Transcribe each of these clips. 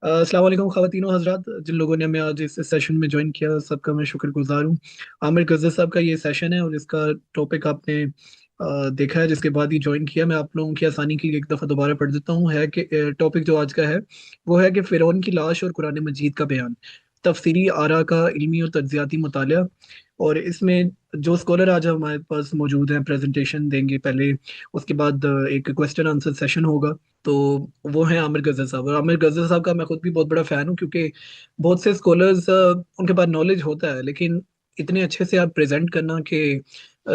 अस्सलाम वालेकुम ख़वातीन और हज़रात, जिन लोगों ने हमें आज इस सेशन में ज्वाइन किया सबका मैं शुक्रगुजार हूँ। आमिर गज़र साहब का ये सेशन है और इसका टॉपिक आपने देखा है, जिसके बाद ही ज्वाइन किया। मैं आप लोगों की आसानी के लिए एक दफ़ा दोबारा पढ़ देता हूँ। है कि टॉपिक जो आज का है वो है कि फ़िरौन की लाश और कुरान मजीद का बयान, तफसीरी आरा का इल्मी और तज्ज़ियाती मुताला। और इसमें जो स्कॉलर आज हमारे पास मौजूद हैं प्रेजेंटेशन देंगे पहले, उसके बाद एक क्वेश्चन आंसर सेशन होगा। तो वो हैं आमिर गज़र साहब। और आमिर गज़र साहब का मैं खुद भी बहुत बड़ा फ़ैन हूँ, क्योंकि बहुत से स्कॉलर्स उनके पास नॉलेज होता है, लेकिन इतने अच्छे से आप प्रेजेंट करना कि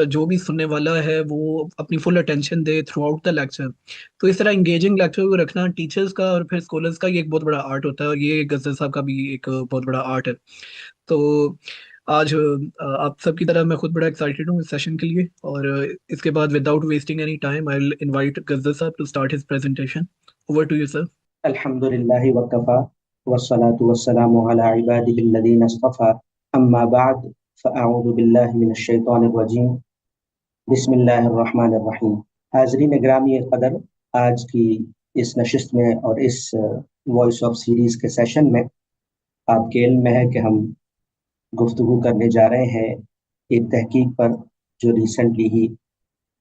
जो भी सुनने वाला है वो अपनी full attention they through out the lecture. तो इस तरह इंगेजिंग लेक्चर को रखना टीचर्स का और फिर स्कॉलर्स का ये एक बहुत बड़ा आर्ट होता है, और ये गज़र साहब का भी एक बहुत बड़ा आर्ट है। तो आज आप सबकी तरह मैं खुद बड़ा एक्साइटेड हूँ इस सेशन के लिए। और इसके बाद without wasting any time I will invite Gajjar साहब to start his presentation. Over to you sir. अल्हम्दुलिल्लाहि वकफ़ा वस्सलातु वस्सलामु अला इबादिहिल्लज़ीना इस्तफ़ा अम्मा बअद फ़अऊज़ु बिल्लाहि मिनश शैतानिर रजीम बिस्मिल्लाहिर रहमानिर रहीम। हाज़रीन गिरामी क़दर, आज की इस नशिस्त में और इस वॉइस ऑफ सीरीज़ के सेशन में आपके इल्म में है कि हम गुफ्तगू करने जा रहे हैं एक तहकीक पर जो रिसेंटली ही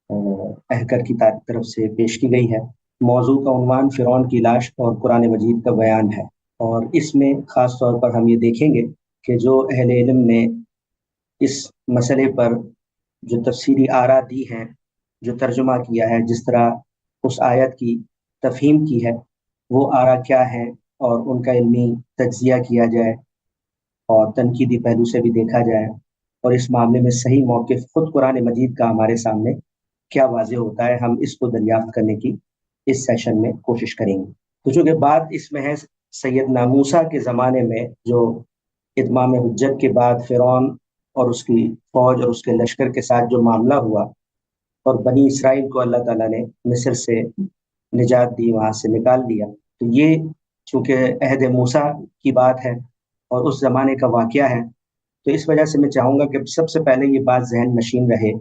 अहकर की तरफ से पेश की गई है। मौजू का उन्वान फ़िरौन की लाश और कुरान मजीद का बयान है, और इसमें ख़ास तौर पर हम ये देखेंगे कि जो अहले इल्म ने इस मसले पर जो तफसीरी आरा दी हैं, जो तर्जुमा किया है, जिस तरह उस आयत की तफहीम की है, वो आरा क्या है, और उनका इल्मी तज्ज़िया किया जाए और तनकीदी पहलू से भी देखा जाए, और इस मामले में सही मौक़िफ़ ख़ुद कुरान मजीद का हमारे सामने क्या वाज़ेह होता है, हम इसको दरियाफ्त करने की इस सेशन में कोशिश करेंगे। तो चूँकि बात इसमें है सैयदना मूसा के ज़माने में, जो इत्माम हुज्जत के बाद फ़िरौन और उसकी फ़ौज और उसके लश्कर के साथ जो मामला हुआ, और बनी इसराइल को अल्लाह ताला ने मिस्र से निजात दी, वहाँ से निकाल दिया। तो ये चूँकि अहद मूसा की बात है और उस ज़माने का वाक़या है, तो इस वजह से मैं चाहूँगा कि सबसे पहले ये बात ज़हन नशीन रहे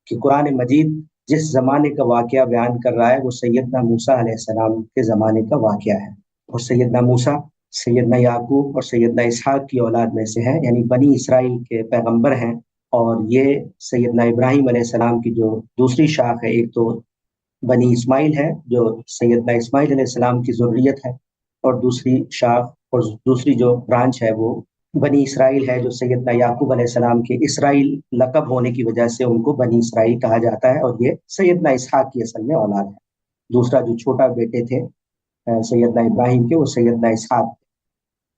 कि कुरान मजीद जिस ज़माने का वाक़या बयान कर रहा है वो सैयदना मूसा अलैहिस्सलाम के ज़माने का वाक़या है। और सैयदना मूसा सैयदना याकूब और सैयदना इसहाक की औलाद में से है, यानी बनी इसराइल के पैगंबर हैं। और ये सैयदना इब्राहीम अलैहिस्सलाम की जो दूसरी शाख है, एक तो बनी इस्माइल है जो सैयदना इस्माइल अलैहिस्सलाम की ज़ुर्रियत है, और दूसरी शाख और दूसरी जो ब्रांच है वो बनी इसराइल है, जो सैयदना याकूब अलैहिस्सलाम के इसराइल लक़ब होने की वजह से उनको बनी इसराइल कहा जाता है, और ये सैयदना इसहाक की असल में औलाद है। दूसरा जो छोटा बेटे थे सैयदना इब्राहीम के, वो सैयदना इसहाक।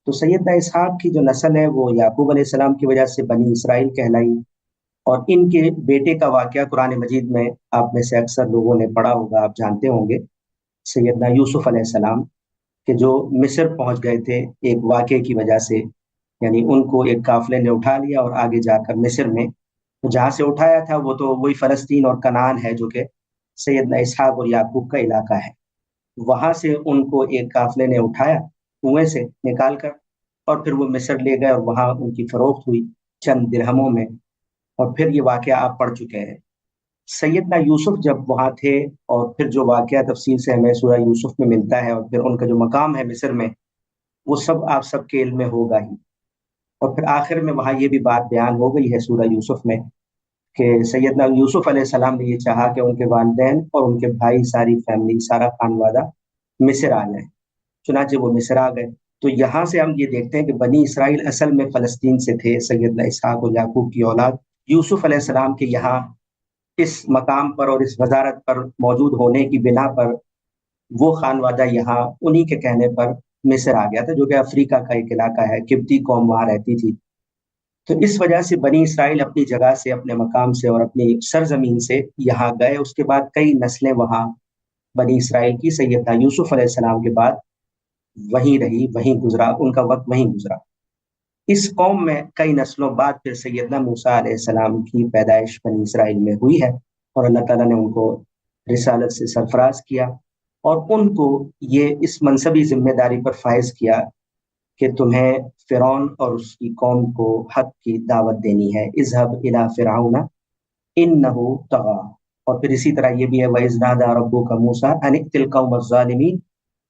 तो सैयदना इसहाक की जो नस्ल है वो याकूब अलैहिस्सलाम की वजह से बनी इसराइल कहलाई। और इनके बेटे का वाक़या कुरान मजीद में आप में से अक्सर लोगों ने पढ़ा होगा, आप जानते होंगे, सैयदना यूसुफ अलैहिस्सलाम के, जो मिस्र पहुंच गए थे एक वाक़े की वजह से। यानी उनको एक काफ़िले ने उठा लिया और आगे जाकर मिस्र में, तो जहाँ से उठाया था वो तो वही फ़लस्तीन और कनान है, जो कि सैयदना इसहाक और याकूब का इलाका है। वहां से उनको एक काफ़िले ने उठाया कुएं से निकाल कर, और फिर वो मिस्र ले गए और वहां उनकी फरोख्त हुई चंद दिरहमों में। और फिर ये वाक़या आप पढ़ चुके हैं। सैयदना यूसुफ जब वहाँ थे, और फिर जो वाक़या तफसील से हमें सूरह यूसुफ में मिलता है, और फिर उनका जो मकाम है मिस्र में, वो सब आप सबके इल्म में होगा ही। और फिर आखिर में वहाँ ये भी बात बयान हो गई है सूरह यूसुफ में कि सैयदना यूसुफ अलैहिस्सलाम ने ये चाहा कि उनके वालिदैन और उनके भाई, सारी फैमिली, सारा खानवादा मिस्र आ जाए। चुनाचे वो मिस्र आ गए। तो यहाँ से हम ये देखते हैं कि बनी इसराइल असल में फ़लस्तीन से थे, सैयदना इसहाक और याकूब की औलाद। यूसुफ अलैहिस्सलाम के यहाँ इस मकाम पर और इस वजारत पर मौजूद होने की बिना पर वो खानवादा यहाँ उन्हीं के कहने पर मिस्र आ गया था, जो कि अफ्रीका का एक इलाका है, किब्ती कौम वहाँ रहती थी। तो इस वजह से बनी इसराइल अपनी जगह से, अपने मकाम से और अपनी सरजमीन से यहाँ गए। उसके बाद कई नस्लें वहाँ बनी इसराइल की सैयदना यूसुफ अलैहिस्सलाम के बाद वहीं रही, वहीं गुजरा, उनका वक्त वहीं गुजरा। इस कौम में कई नस्लों बाद फिर सैयदना मूसा अलैहिस्सलाम की पैदाइश बनी इसराइल में हुई है, और अल्लाह ताला ने उनको रिसालत से सरफराज किया, और उनको ये इस मनसबी जिम्मेदारी पर फायज किया कि तुम्हें फ़िरौन और उसकी कौम को हक की दावत देनी है। इज़हब इला फ़िरऔना इन्नहु तग़ा। और फिर इसी तरह ये भी है, वइज़ नादा रब्बुका मूसा अन इक़्तिल क़ौम अज़्ज़ालिमीन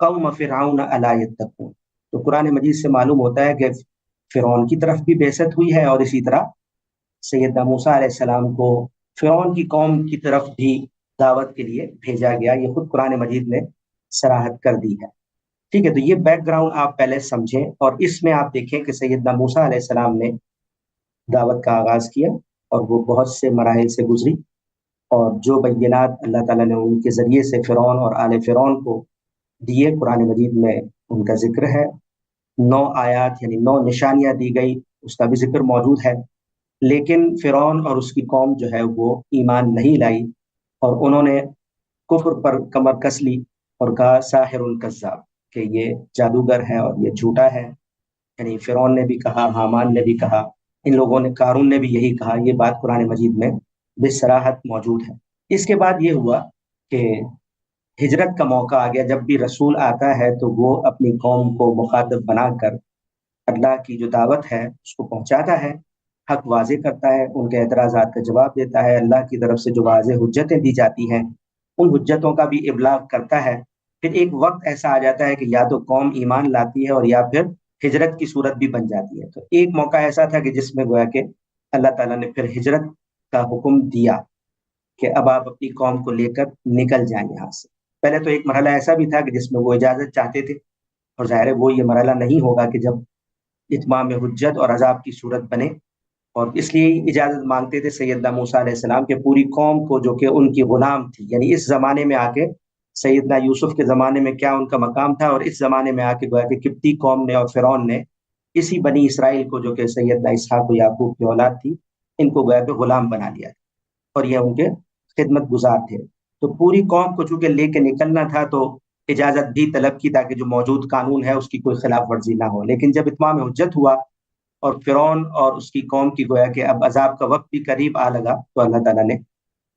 क़ौम फ़िरऔन अला यत्तक़ून। قرآن مجید سے معلوم ہوتا ہے کہ فرعون کی طرف بھی بعثت ہوئی ہے، اور اسی طرح سیدنا موسیٰ علیہ السلام کو فرعون کی قوم کی طرف بھی دعوت کے لیے بھیجا گیا، یہ خود قرآن مجید نے صراحت کر دی ہے۔ ٹھیک ہے، تو یہ بیک گراؤنڈ آپ پہلے سمجھیں، اور اس میں آپ دیکھیں کہ سیدنا موسیٰ علیہ السلام نے دعوت کا آغاز کیا اور وہ بہت سے مراحل سے گزری، اور جو بینات اللہ تعالیٰ نے ان کے ذریعے سے فرعون اور آل فرعون کو دیے، قرآن مجید میں ان کا ذکر ہے۔ 9 آیات یعنی 9 نشانیاں دی گئی، اس کا بھی ذکر موجود ہے، لیکن فرعون اور اس کی قوم جو ہے وہ ایمان نہیں لائی، اور انہوں نے کفر پر کمر کس لی اور کہا ساحر کذاب، کہ یہ جادوگر ہے اور یہ جھوٹا ہے۔ یعنی فرعون نے بھی کہا، حامان نے بھی کہا، ان لوگوں نے، قارون نے بھی یہی کہا، یہ بات قرآن مجید میں بصراحت موجود ہے۔ اس کے بعد یہ ہوا کہ ہجرت کا موقع آ گیا۔ جب بھی رسول آتا ہے تو وہ اپنی قوم کو مخاطب بنا کر اللہ کی جو دعوت ہے اس کو پہنچاتا ہے، حق واضح کرتا ہے، ان کے اعتراضات کا جواب دیتا ہے، اللہ کی طرف سے جو واضح حجتیں دی جاتی ہیں ان حجتوں کا بھی ابلاغ کرتا ہے۔ پھر ایک وقت ایسا آ جاتا ہے کہ یا تو قوم ایمان لاتی ہے اور یا پھر ہجرت کی صورت بھی بن جاتی ہے۔ تو ایک موقع ایسا تھا کہ جس میں گویا کہ اللہ تعالیٰ نے پھر ہجرت کا حکم دیا کہ اب آپ اپنی قوم کو لے کر نکل جائیں یہاں سے۔ پہلے تو ایک مرحلہ ایسا بھی تھا کہ جس میں وہ اجازت چاہتے تھے، اور ظاہر ہے وہ یہ مرحلہ نہیں ہوگا کہ جب اتمام حجت اور عذاب کی صورت بنے، اور اس لیے اجازت مانگتے تھے سیدنا موسیٰ علیہ السلام کے پوری قوم کو جو کہ ان کی غلام تھی، یعنی اس زمانے میں آ کے سیدنا یوسف کے زمانے میں کیا ان کا مقام تھا، اور اس زمانے میں آ کے گویا کہ قبطی قوم نے اور فرعون نے اسی بنی اسرائیل کو جو کہ سیدنا اسحاق و یعقوب کی اولاد تھی، ان کو گویا کہ غلام بنا لیا تھا، اور یہ ان کے خدمت گزار تھے۔ تو پوری قوم کو چونکہ لے کے نکلنا تھا تو اجازت بھی طلب کی تاکہ جو موجود قانون ہے اس کی کوئی خلاف ورزی نہ ہو۔ لیکن جب اتمام حجت ہوا اور فرعون اور اس کی قوم کی گویا کہ اب عذاب کا وقت بھی قریب آ لگا، تو اللہ تعالیٰ نے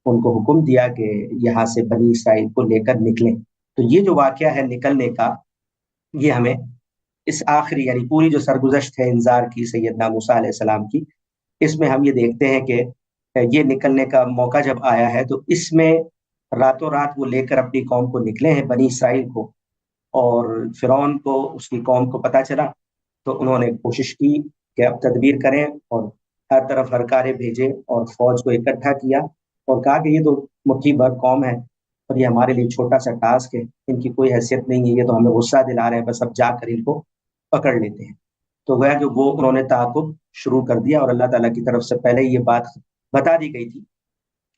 ان کو حکم دیا کہ یہاں سے بنی اسرائیل کو لے کر نکلیں۔ تو یہ جو واقعہ ہے نکلنے کا، یہ ہمیں اس آخری یعنی پوری جو سرگزشت ہے انذار کی سیدنا موسیٰ علیہ السلام کی، اس میں ہم یہ دیکھتے ہیں کہ یہ نکلنے کا موقع جب آیا ہے تو اس میں راتوں رات وہ لے کر اپنی قوم کو نکلے ہیں، بنی اسرائیل کو، اور فرعون کو اس کی قوم کو پتہ چلا تو انہوں نے کوشش کی کہ اب تدبیر کریں، اور ہر طرف ہرکارے بھیجے اور فوج کو اکٹھا کیا، اور کہا کہ یہ تو مٹھی بھر قوم ہے اور یہ ہمارے لیے چھوٹا سا ٹاسک ہے، ان کی کوئی حیثیت نہیں ہے، یہ تو ہمیں غصہ دلا رہے ہیں، بس اب جا کر ان کو پکڑ لیتے ہیں۔ تو گویا کہ وہ انہوں نے تعاقب شروع کر دیا، اور اللہ تعالیٰ کی طرف سے پہلے یہ بات بتا دی گئی تھی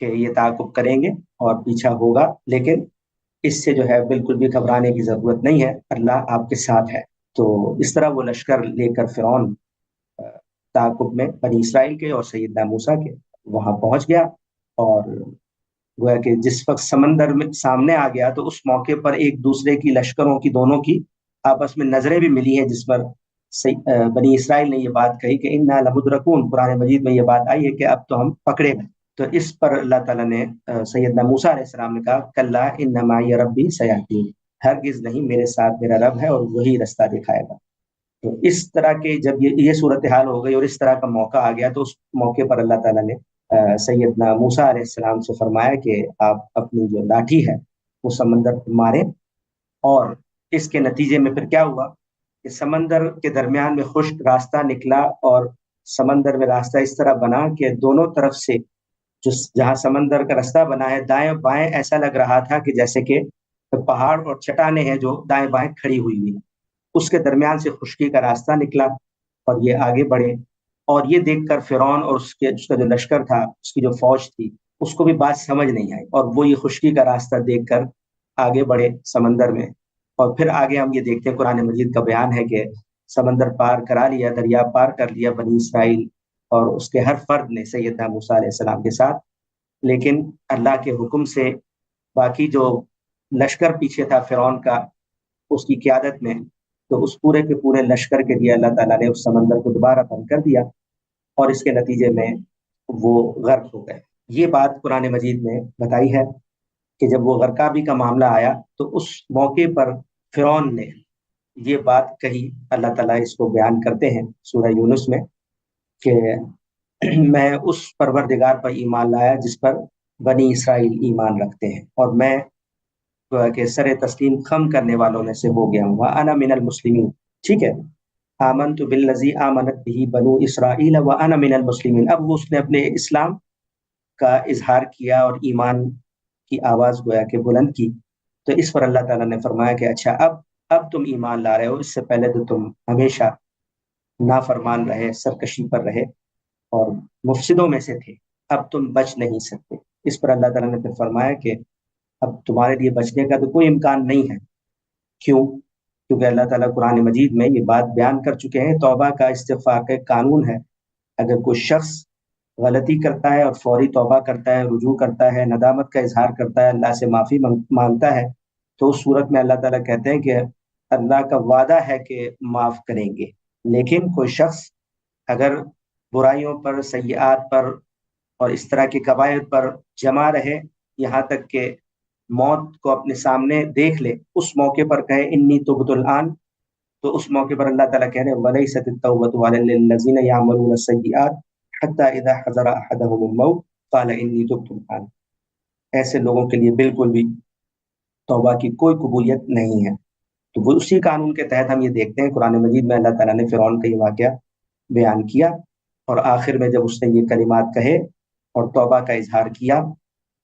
کہ یہ تعاقب کریں گے اور پیچھا ہوگا، لیکن اس سے جو ہے بالکل بھی گھبرانے کی ضرورت نہیں ہے، اللہ آپ کے ساتھ ہے۔ تو اس طرح وہ لشکر لے کر فرعون تعاقب میں بنی اسرائیل کے اور سیدنا موسیٰ کے وہاں پہنچ گیا، اور گویا کہ جس وقت سمندر میں سامنے آ گیا تو اس موقع پر ایک دوسرے کی لشکروں کی دونوں کی آپس میں نظریں بھی ملی ہیں، جس پر بنی اسرائیل نے یہ بات کہی کہ انا لمدرکون، قرآن مجید میں یہ بات آئی ہے کہ اب تو ہم پکڑے گئے۔ تو اس پر اللہ تعالیٰ نے سیدنا موسیٰ علیہ السلام نے کہا کلا ان معی ربی سیہدین، ہرگز نہیں، میرے ساتھ میرا رب ہے اور وہی رستہ دکھائے گا۔ تو اس طرح کے جب یہ صورتحال ہو گئی اور اس طرح کا موقع آ گیا تو اس موقع پر اللہ تعالیٰ نے سیدنا موسیٰ علیہ السلام سے فرمایا کہ آپ اپنی جو لاٹھی ہے وہ سمندر پر ماریں، اور اس کے نتیجے میں پھر کیا ہوا کہ سمندر کے درمیان میں خشک راستہ نکلا، اور سمندر میں راستہ اس طرح بنا کہ دونوں طرف سے جہاں سمندر کا راستہ بنا ہے دائیں بائیں ایسا لگ رہا تھا کہ جیسے کہ پہاڑ اور چٹانیں ہیں جو دائیں بائیں کھڑی ہوئی ہوئی، اس کے درمیان سے خشکی کا راستہ نکلا اور یہ آگے بڑھے۔ اور یہ دیکھ کر فرعون اور اس کا جو لشکر تھا، اس کی جو فوج تھی، اس کو بھی بات سمجھ نہیں آئی، اور وہ یہ خشکی کا راستہ دیکھ کر آگے بڑھے سمندر میں۔ اور پھر آگے ہم یہ دیکھتے ہیں قرآن مجید کا بیان ہے کہ سمندر پار کرا لیا، دریا پار کر لیا بنی اسرائیل اور اس کے ہر فرد نے سیدنا موسیٰ علیہ السلام کے ساتھ، لیکن اللہ کے حکم سے باقی جو لشکر پیچھے تھا فرعون کا، اس کی قیادت میں، تو اس پورے کے پورے لشکر کے لیے اللہ تعالیٰ نے اس سمندر کو دوبارہ بند کر دیا، اور اس کے نتیجے میں وہ غرق ہو گئے۔ یہ بات قرآن مجید میں بتائی ہے کہ جب وہ غرقابی کا معاملہ آیا تو اس موقع پر فرعون نے یہ بات کہی، اللہ تعالیٰ اس کو بیان کرتے ہیں سورہ یونس میں کہ میں اس پروردگار پر ایمان لایا جس پر بنی اسرائیل ایمان رکھتے ہیں، اور میں کہ سر تسلیم خم کرنے والوں میں سے ہو گیا ہوں، وَأَنَا مِنَ الْمُسْلِمِينَ، ठीक है। आमनतु बिल्लज़ी आमनत बिही बनु इसराइल व अना मिनल मुस्लिमीन। अब वो उसने अपने इस्लाम का इजहार किया और ईमान की आवाज गोया के बुलंद की। तो इस पर अल्लाह ताला ने फरमाया कि अच्छा, अब तुम ईमान ला रहे हो, इससे पहले तो तुम हमेशा नाफरमान रहे, सरकशी पर रहे और मुफसिदों में से थे, अब तुम बच नहीं सकते। इस पर अल्लाह ताला ने फिर फरमाया कि अब तुम्हारे लिए बचने का तो कोई इम्कान नहीं है। क्यों? क्योंकि अल्लाह ताला कुरान मजीद में ये बात बयान कर चुके हैं, तौबा का इस्तिग़फ़ार का एक कानून है। अगर कोई शख्स गलती करता है और फौरी तौबा करता है, रुजू करता है, नदामत का इजहार करता है, अल्लाह से माफ़ी मांगता है, तो उस सूरत में अल्लाह ताला कहते हैं कि अल्लाह का वादा है कि माफ़ करेंगे। लेकिन कोई शख्स अगर बुराइयों पर, सय्यात पर और इस तरह के कबायर पर जमा रहे, यहाँ तक कि मौत को अपने सामने देख ले, उस मौके पर कहे इन्नी तुब्तुल आन, तो उस मौके पर अल्लाह ताला कह रहे हैं वलैसत तौबतु अलल्लज़ीना यअमलून सय्यात हत्ता इज़ा हज़रा अहदहुमुल मौत क़ाल इन्नी तुब्तुल आन। ऐसे लोगों के लिए बिल्कुल भी तौबा की कोई कबूलियत नहीं है। तो वो उसी कानून के तहत हम ये देखते हैं कुरान मजीद में अल्लाह ताला ने फ़िरौन का ये वाक़या बयान किया और आखिर में जब उसने ये कलिमात कहे और तौबा का इजहार किया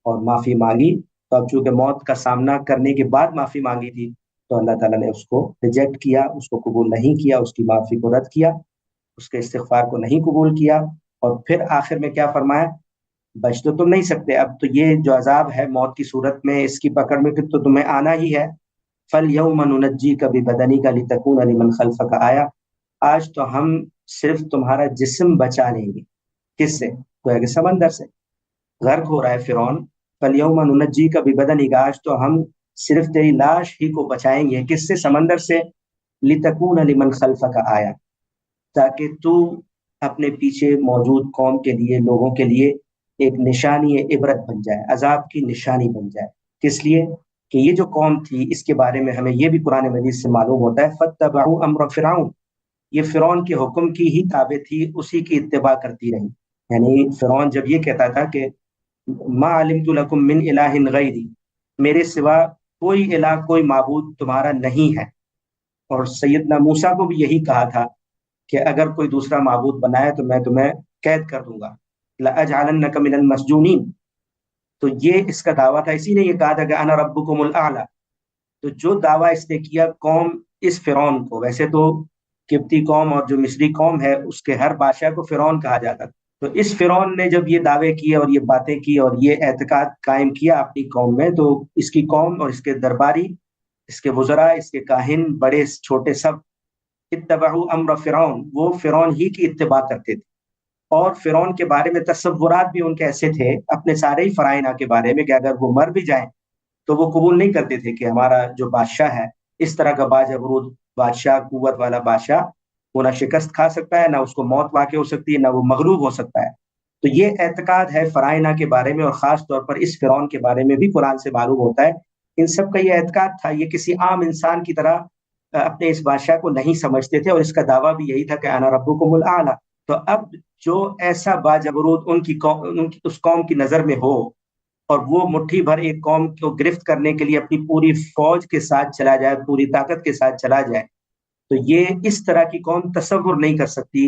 और माफ़ी मांगी, तो अब चूंकि मौत का सामना करने के बाद माफ़ी मांगी थी, तो अल्लाह ताला ने उसको रिजेक्ट किया, उसको कबूल नहीं किया, उसकी माफ़ी को रद्द किया, उसके इस्तिग़फ़ार को नहीं कबूल किया। और फिर आखिर में क्या फरमाया, बच तो तुम नहीं सकते, अब तो ये जो अजाब है मौत की सूरत में, इसकी पकड़ में तो तुम्हें आना ही है। फल यौम नुनज्जीका बिबदनिका लितकूना लिमन खल्फका आया। आज तो हम सिर्फ तुम्हारा जिस्म बचा लेंगे। किससे? गोया कि समंदर से। गर्क हो रहा है फिरौन, फल यौम नुनज्जीका बिबदनिका, आज तो हम सिर्फ तेरी लाश ही को बचाएंगे। किससे? समंदर से। लितकूना लिमन खल्फका आया, ताकि तू अपने पीछे मौजूद कौम के लिए, लोगों के लिए एक निशानी, इबरत बन जाए, अजाब की निशानी बन जाए। किस लिए? कि ये जो कौम थी, इसके बारे में हमें ये भी कुरान मजीद से मालूम होता है, फत्तबअू अम्र फिरौन, ये फिरौन के हुक्म की ही ताबे थी, उसी की इत्तिबा करती रही। यानी फिरौन जब ये कहता था कि मा अलिमतु लकुम मिन इलाहिन गैरी, मेरे सिवा कोई इलाह, कोई माबूद तुम्हारा नहीं है। और सैयदना मूसा को भी यही कहा था कि अगर कोई दूसरा माबूद बनाए तो मैं तुम्हें कैद कर दूंगा, लअजअलन्नका मिनल मस्जूनीन। तो ये इसका दावा था, इसी ने ये कहा था कि अना रब्बुकुमुल आला। तो जो दावा इसने किया कौम इस फिरौन को, वैसे तो किब्ती कौम और जो मिस्री कौम है उसके हर बादशाह को फिरौन कहा जाता था, तो इस फिरौन ने जब ये दावे किए और ये बातें की और ये एतकाद कायम किया अपनी कौम में, तो इसकी कौम और इसके दरबारी, इसके वज़रा, इसके काहिन, बड़े छोटे सब, इत्तबअू अम्र फिरौन, वो फिरौन ही की इत्तिबा करते थे। और फिरौन के बारे में तसव्वुरात भी उनके ऐसे थे अपने सारे ही फराइना के बारे में कि अगर वो मर भी जाएं तो वो कबूल नहीं करते थे कि हमारा जो बादशाह है इस तरह का बाजबरूद बादशाह, कुव्वत वाला बादशाह, वो ना शिकस्त खा सकता है, ना उसको मौत वाक़ई हो सकती है, ना वो मगलूब हो सकता है। तो ये एतकाद है फराइना के बारे में, और ख़ास तौर पर इस फिरौन के बारे में भी कुरान से मालूम होता है। इन सब का ये एतकाद था, ये किसी आम इंसान की तरह अपने इस बादशाह को नहीं समझते थे, और इसका दावा भी यही था कि अना रब्बुकुमुल आला। तो अब जो ऐसा बाजबरूद उनकी उस कौम की नज़र में हो और वो मुट्ठी भर एक कौम को गिरफ्त करने के लिए अपनी पूरी फौज के साथ चला जाए, पूरी ताकत के साथ चला जाए, तो ये इस तरह की कौम तसव्वुर नहीं कर सकती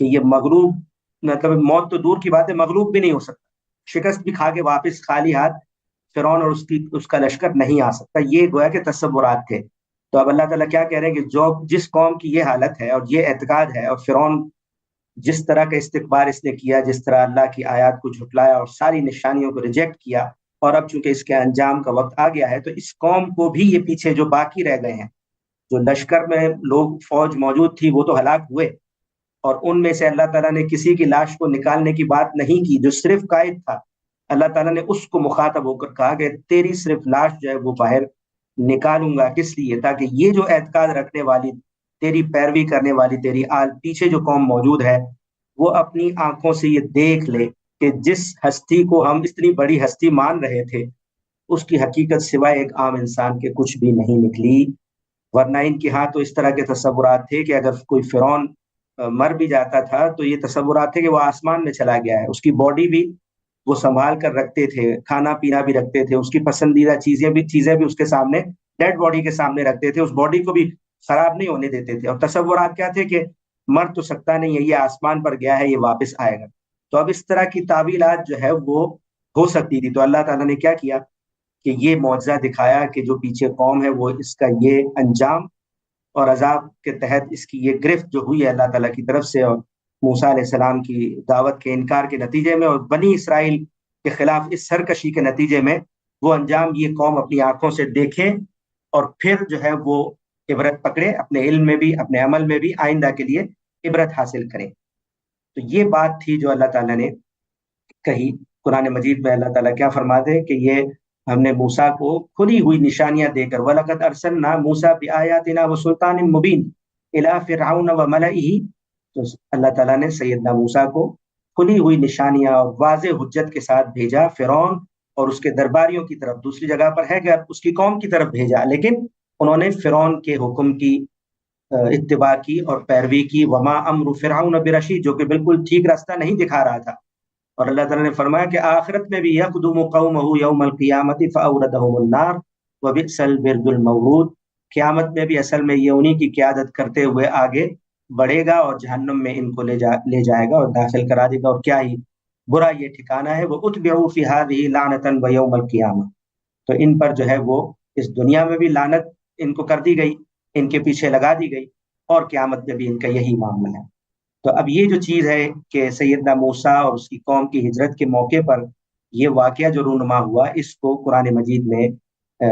कि ये मगलूब, मतलब मौत तो दूर की बात है, मगलूब भी नहीं हो सकता, शिकस्त भी खा के वापस खाली हाथ फिरौन और उसका लश्कर नहीं आ सकता। ये गोया के तसव्वुरात थे। तो अब अल्लाह ताला क्या कह रहे हैं कि जो जिस कौम की ये हालत है और ये एतकाद है, और फिरौन जिस तरह का इस्तिकबार इसने किया, जिस तरह अल्लाह की आयत को झुटलाया और सारी निशानियों को रिजेक्ट किया, और अब चूंकि इसके अंजाम का वक्त आ गया है, तो इस कौम को भी ये पीछे जो बाकी रह गए हैं, जो लश्कर में लोग, फौज मौजूद थी, वो तो हलाक हुए, और उनमें से अल्लाह ताला ने किसी की लाश को निकालने की बात नहीं की, जो सिर्फ कायद था, अल्लाह ताला ने उसको मुखातब होकर कहा कि तेरी सिर्फ लाश जो है वो बाहर निकालूंगा। किस लिए? ताकि ये जो एतकाद रखने वाली, तेरी पैरवी करने वाली, तेरी आल पीछे जो कौम मौजूद है, वो अपनी आंखों से ये देख ले कि जिस हस्ती को हम इतनी बड़ी हस्ती मान रहे थे, उसकी हकीकत सिवाय एक आम इंसान के कुछ भी नहीं निकली। वरना इनके यहाँ तो इस तरह के तस्वुरात थे कि अगर कोई फिरौन मर भी जाता था तो ये तस्वुरात थे कि वो आसमान में चला गया है, उसकी बॉडी भी वो संभाल कर रखते थे, खाना पीना भी रखते थे, उसकी पसंदीदा चीजें भी उसके सामने, डेड बॉडी के सामने रखते थे, उस बॉडी को भी खराब नहीं होने देते थे, और तसव्वुरात क्या थे कि मर तो सकता नहीं है, ये आसमान पर गया है, ये वापस आएगा। तो अब इस तरह की तावीलात जो है वो हो सकती थी। तो अल्लाह ताला ने क्या किया कि ये मौजज़ा दिखाया कि जो पीछे कौम है वो इसका ये अंजाम और अजाब के तहत इसकी ये गिरफ्त जो हुई है अल्लाह ताला की तरफ से, और मूसा अलैहिस्सलाम की दावत के इनकार के नतीजे में और बनी इसराइल के खिलाफ इस सरकशी के नतीजे में, वो अंजाम ये कौम अपनी आंखों से देखे और फिर जो है वो इबरत पकड़े, अपने इल्म में भी अपने अमल में भी आइंदा के लिए इबरत हासिल करें। तो ये बात थी जो अल्लाह ताला ने कही। कुरान मजीद में अल्लाह ताला क्या फरमाते हैं कि ये हमने मूसा को खुली हुई निशानियां देकर, वलकद अरसलना मूसा बिआयातिना व सुल्तानिन मुबीन इला फिरऔन व मलइही, तो अल्लाह ताला ने सैयदना मूसा को खुली हुई निशानियां और वाज़े हुज्जत के साथ भेजा फिरौन और उसके दरबारियों की तरफ। दूसरी जगह पर है कि उसकी कौम की तरफ भेजा, लेकिन उन्होंने फिरौन के हुक्म की इत्तिबा की और पैरवी की। वमा अम्रु फिरऔन बिरशीद, जो कि बिल्कुल ठीक रास्ता नहीं दिखा रहा था। और अल्लाह ताला ने फरमाया कि आखिरत में भी यक़दुमु कौमहु यौमल क़ियामति फ़अौरदहुमुन नार व बि'सल बिरदुल मवरूद, क़यामत में भी असल में ये उन्हीं की क़यादत करते हुए आगे बढ़ेगा और जहन्नुम में इनको ले जाएगा और दाखिल करा देगा, और क्या ही बुरा ये ठिकाना है। वो उतबिउ फ़ी हाज़िही लानतन व यौमल क़ियामह, तो इन पर जो है वो इस दुनिया में भी लानत इनको कर दी गई, इनके पीछे लगा दी गई, और क़यामत में भी इनका यही मामला है। तो अब ये जो चीज़ है कि सैयदना मूसा और उसकी कौम की हिजरत के मौके पर ये वाक़या जो रूनुमा हुआ, इसको कुरान मजीद ने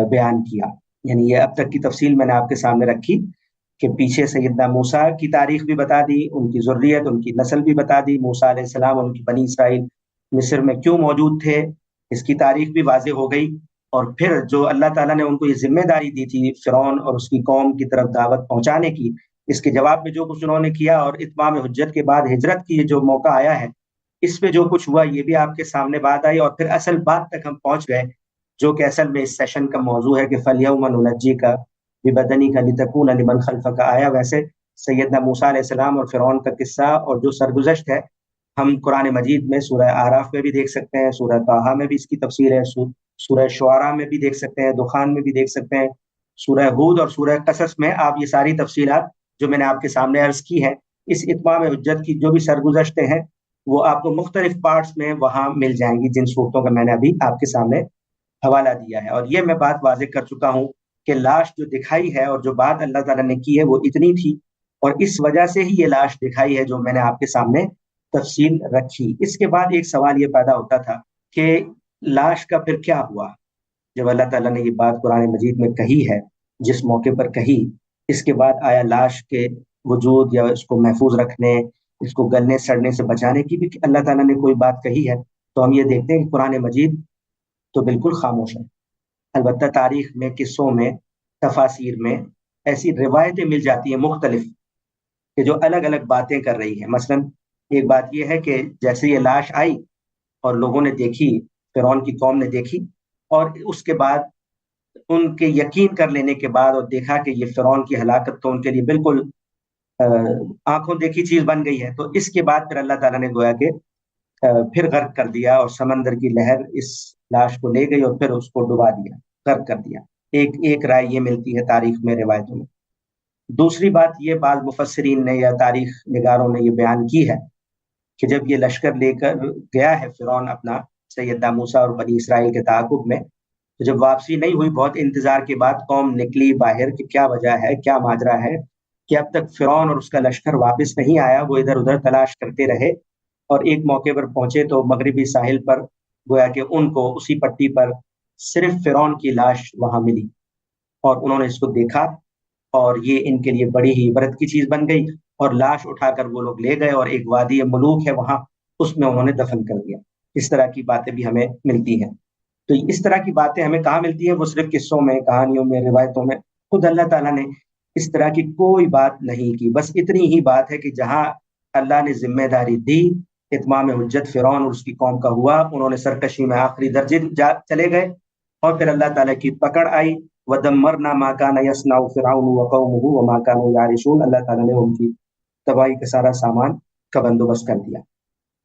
बयान किया। यानी ये अब तक की तफसील मैंने आपके सामने रखी कि पीछे सैयदना मूसा की तारीख भी बता दी, उनकी ज़ुर्रियत, उनकी नस्ल भी बता दी, मूसा अलैहिस्सलाम और उनकी बनी इसराइल मिस्र में क्यों मौजूद थे, इसकी तारीख भी वाज़ेह हो गई। और फिर जो अल्लाह ताला ने उनको ये जिम्मेदारी दी थी फ़िरौन और उसकी कौम की तरफ दावत पहुंचाने की, इसके जवाब में जो कुछ उन्होंने किया और इत्माम हुज्जत के बाद हिजरत की जो मौका आया है, इस पे जो कुछ हुआ ये भी आपके सामने बात आई। और फिर असल बात तक हम पहुंच गए, जो कि असल में इस सेशन का मौजू है कि फलयौम नुनज्जीका बिबदनिका लितकूना लिमन खल्फका आया। वैसे सैयदना मूसा अलैहिस्सलाम और फ़िरौन का किस्सा और जो सरगुज़श्त है, हम कुरान मजीद में सूरह आराफ में भी देख सकते हैं, सूरह ताहा में भी इसकी तफसीर है, सूरह शुआरा में भी देख सकते हैं, दुखान में भी देख सकते हैं, सूरह हूद और सूरह कसस में आप ये सारी तफसीलात जो मैंने आपके सामने अर्ज की है, इस इत्माम हुज्जत की जो भी सरगुज़श्तें हैं वो आपको मुख्तलिफ पार्ट्स में वहां मिल जाएंगी, जिन सूरतों का मैंने अभी आपके सामने हवाला दिया है। और ये मैं बात वाज़ेह कर चुका हूँ कि लाश जो दिखाई है और जो बात अल्लाह ताला ने की है वो इतनी थी, और इस वजह से ही ये लाश दिखाई है जो मैंने आपके सामने तफसील रखी। इसके बाद एक सवाल ये पैदा होता था कि लाश का फिर क्या हुआ। जब अल्लाह ताला ने ये बात कुरान मजीद में कही है, जिस मौके पर कही, इसके बाद आया लाश के वजूद या इसको महफूज रखने, इसको गलने सड़ने से बचाने की भी अल्लाह ताला ने कोई बात कही है। तो हम ये देखते हैं कि कुरान मजीद तो बिल्कुल खामोश है। अलबत्ता तारीख में, किस्सों में, तफासिर में ऐसी रिवायतें मिल जाती हैं मुख्तलिफ कि जो अलग अलग बातें कर रही है। मसलन एक बात यह है कि जैसे ये लाश आई और लोगों ने देखी, फिरौन की कौम ने देखी, और उसके बाद उनके यकीन कर लेने के बाद और देखा कि ये फिरौन की हलाकत तो उनके लिए बिल्कुल आंखों देखी चीज बन गई है, तो इसके बाद फिर अल्लाह ताला ने गोया के फिर गर्क कर दिया, और समंदर की लहर इस लाश को ले गई और फिर उसको डुबा दिया, गर्क कर दिया। एक एक राय ये मिलती है तारीख में, रिवायतों में। दूसरी बात ये बाज़ मुफस्सिरीन ने या तारीख निगारों ने ये बयान की है कि जब ये लश्कर लेकर गया है फिरौन अपना सैयदना मूसा और बनी इसराइल के ताक़ुब में, तो जब वापसी नहीं हुई, बहुत इंतजार के बाद कौम निकली बाहर कि क्या वजह है, क्या माजरा है कि अब तक फिरौन और उसका लश्कर वापस नहीं आया। वो इधर उधर तलाश करते रहे और एक मौके पर पहुंचे तो मगरिबी साहिल पर गोया कि उनको उसी पट्टी पर सिर्फ फिरौन की लाश वहां मिली, और उन्होंने इसको देखा और ये इनके लिए बड़ी ही इबरत की चीज बन गई, और लाश उठाकर वो लोग ले गए और एक वादी मलूक है वहां, उसमें उन्होंने दफन कर दिया। इस तरह की बातें भी हमें मिलती हैं। तो इस तरह की बातें हमें कहाँ मिलती है? वो सिर्फ किस्सों में, कहानियों में, रिवायतों में। खुद अल्लाह ताला ने इस तरह की कोई बात नहीं की। बस इतनी ही बात है कि जहां अल्लाह ने जिम्मेदारी दी, इत्माम हुज्जत फिरौन और उसकी कौम का हुआ, उन्होंने सरकशी में आखिरी दर्जे चले गए, और फिर अल्लाह ताला की पकड़ आई। वदम्मरना मा कान यसनाउ फिरऔन व कौमुहु व मा कानू यारिशून, अल्लाह ताला ने उनकी तबाही का सारा सामान का बंदोबस्त कर दिया।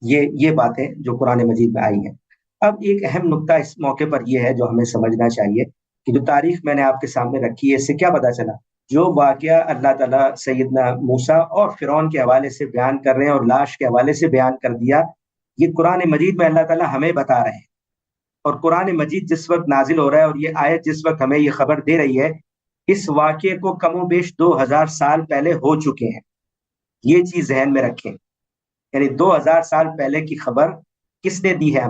ये बातें जो कुरान मजीद में आई हैं। अब एक अहम नुक्ता इस मौके पर यह है जो हमें समझना चाहिए कि जो तारीख मैंने आपके सामने रखी है, इससे क्या पता चला جو واقعہ اللہ تعالیٰ سیدنا موسیٰ اور فرعون کے حوالے سے بیان کر رہے ہیں اور لاش کے حوالے سے بیان کر دیا، یہ قرآن مجید میں اللہ تعالیٰ ہمیں بتا رہے ہیں۔ اور قرآن مجید جس وقت نازل ہو رہا ہے اور یہ آیت جس وقت ہمیں یہ خبر دے رہی ہے، اس واقعے کو کم و بیش 2000 سال پہلے ہو چکے ہیں۔ یہ چیز ذہن میں رکھیں، یعنی 2000 سال پہلے کی خبر کس نے دی ہے؟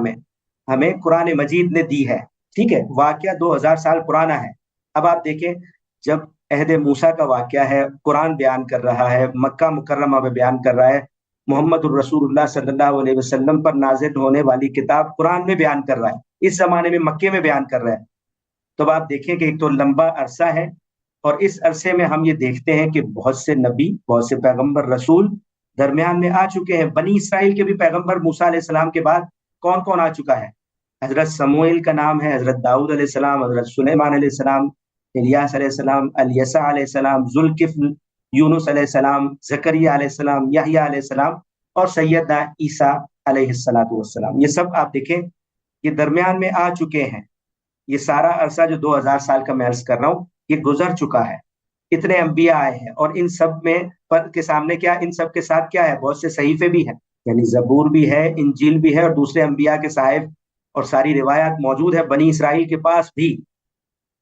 ہمیں قرآن مجید نے دی ہے، ٹھیک ہے؟ واقعہ 2000 سال پرانا ہے۔ اب آپ دیکھیں، جب عہد موسیٰ کا واقعہ ہے، قرآن بیان کر رہا ہے، مکہ مکرمہ میں بیان کر رہا ہے، محمد الرسول اللہ صلی اللہ علیہ وسلم پر نازل ہونے والی کتاب قرآن میں بیان کر رہا ہے، اس زمانے میں مکے میں بیان کر رہا ہے۔ تو اب آپ دیکھیں کہ ایک تو لمبا عرصہ ہے، اور اس عرصے میں ہم یہ دیکھتے ہیں کہ بہت سے نبی، بہت سے پیغمبر رسول درمیان میں آ چکے ہیں۔ بنی اسرائیل کے بھی پیغمبر موسیٰ علیہ السلام کے بعد کون کون آ چکا ہے؟ حضرت سموئیل کا نام ہے، حضرت داؤد علیہ السلام، حضرت سلیمان علیہ السلام، الیاس علیہ السلام، الیسع علیہ السلام، ذوالکفل، یونس علیہ السلام، زکریا علیہ السلام، یحییٰ علیہ السلام، اور سیدنا عیسیٰ علیہ السلام۔ یہ سب آپ دیکھیں، یہ درمیان میں آ چکے ہیں۔ یہ سارا عرصہ جو 2000 سال کا میں عرض کر رہا ہوں، یہ گزر چکا ہے۔ اتنے انبیاء آئے ہیں، اور ان سب میں پر کے سامنے کیا، ان سب کے ساتھ کیا ہے؟ بہت سے صحیفے بھی ہیں، یعنی زبور بھی ہے، انجیل بھی ہے، اور دوسرے انبیاء کے صحائف اور ساری روایات موجود ہے بنی اسرائیل کے پاس بھی۔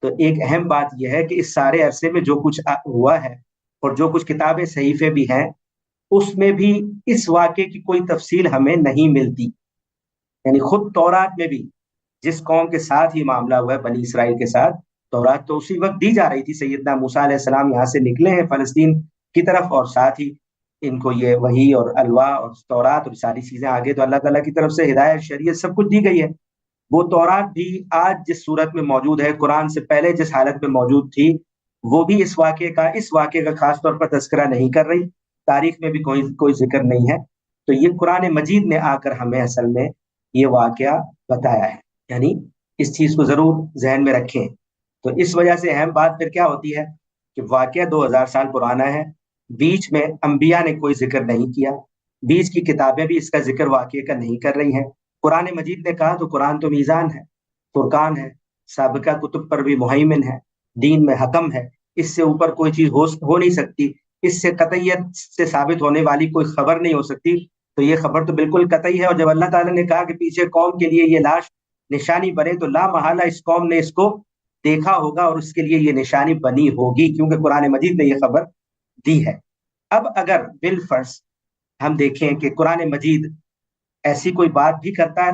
تو ایک اہم بات یہ ہے کہ اس سارے عرصے میں جو کچھ ہوا ہے، اور جو کچھ کتابیں صحیفے بھی ہیں، اس میں بھی اس واقعے کی کوئی تفصیل ہمیں نہیں ملتی۔ یعنی خود تورات میں بھی جس قوم کے ساتھ یہ معاملہ ہوا ہے، بنی اسرائیل کے ساتھ، تورات تو اسی وقت دی جا رہی تھی۔ سیدنا موسیٰ علیہ السلام یہاں سے نکلے ہیں فلسطین کی طرف، اور ساتھ ہی ان کو یہ وحی اور الواح اور تورات اور ساری چیزیں آگے تو اللہ تعالیٰ کی طرف سے ہدایت، شریعت، سب کچھ دی گئی ہے۔ وہ تورات بھی آج جس صورت میں موجود ہے، قرآن سے پہلے جس حالت میں موجود تھی، وہ بھی اس واقعے کا خاص طور پر تذکرہ نہیں کر رہی، تاریخ میں بھی کوئی ذکر نہیں ہے۔ تو یہ قرآن مجید نے آ کر ہمیں اصل میں یہ واقعہ بتایا ہے، یعنی اس چیز کو ضرور ذہن میں رکھیں۔ تو اس وجہ سے اہم بات پھر کیا ہوتی ہے کہ واقعہ 2000 سال پرانا ہے، بیچ میں انبیاء نے کوئی ذکر نہیں کیا، بیچ کی کتابیں بھی اس کا ذکر واقعے کا نہیں کر رہی ہیں۔ قرآن مجید نے کہا تو قرآن تو میزان ہے، فرقان ہے، سابقہ کتب پر بھی مہیمن ہے، دین میں حکم ہے، اس سے اوپر کوئی چیز ہو نہیں سکتی، اس سے قطعیت سے ثابت ہونے والی کوئی خبر نہیں ہو سکتی۔ تو یہ خبر تو بالکل قطعی ہے، اور جب اللہ تعالیٰ نے کہا کہ پیچھے قوم کے لیے یہ لاش نشانی بنے، تو لا محالہ اس قوم نے اس کو دیکھا ہوگا، اور اس کے لیے یہ نشانی بنی ہوگی، کیونکہ قرآن مجید نے یہ خبر دی ہے۔ اب اگر بالفرض ہم دیکھیں کہ قرآن مجید ایسی کوئی بات بھی کرتا ہے،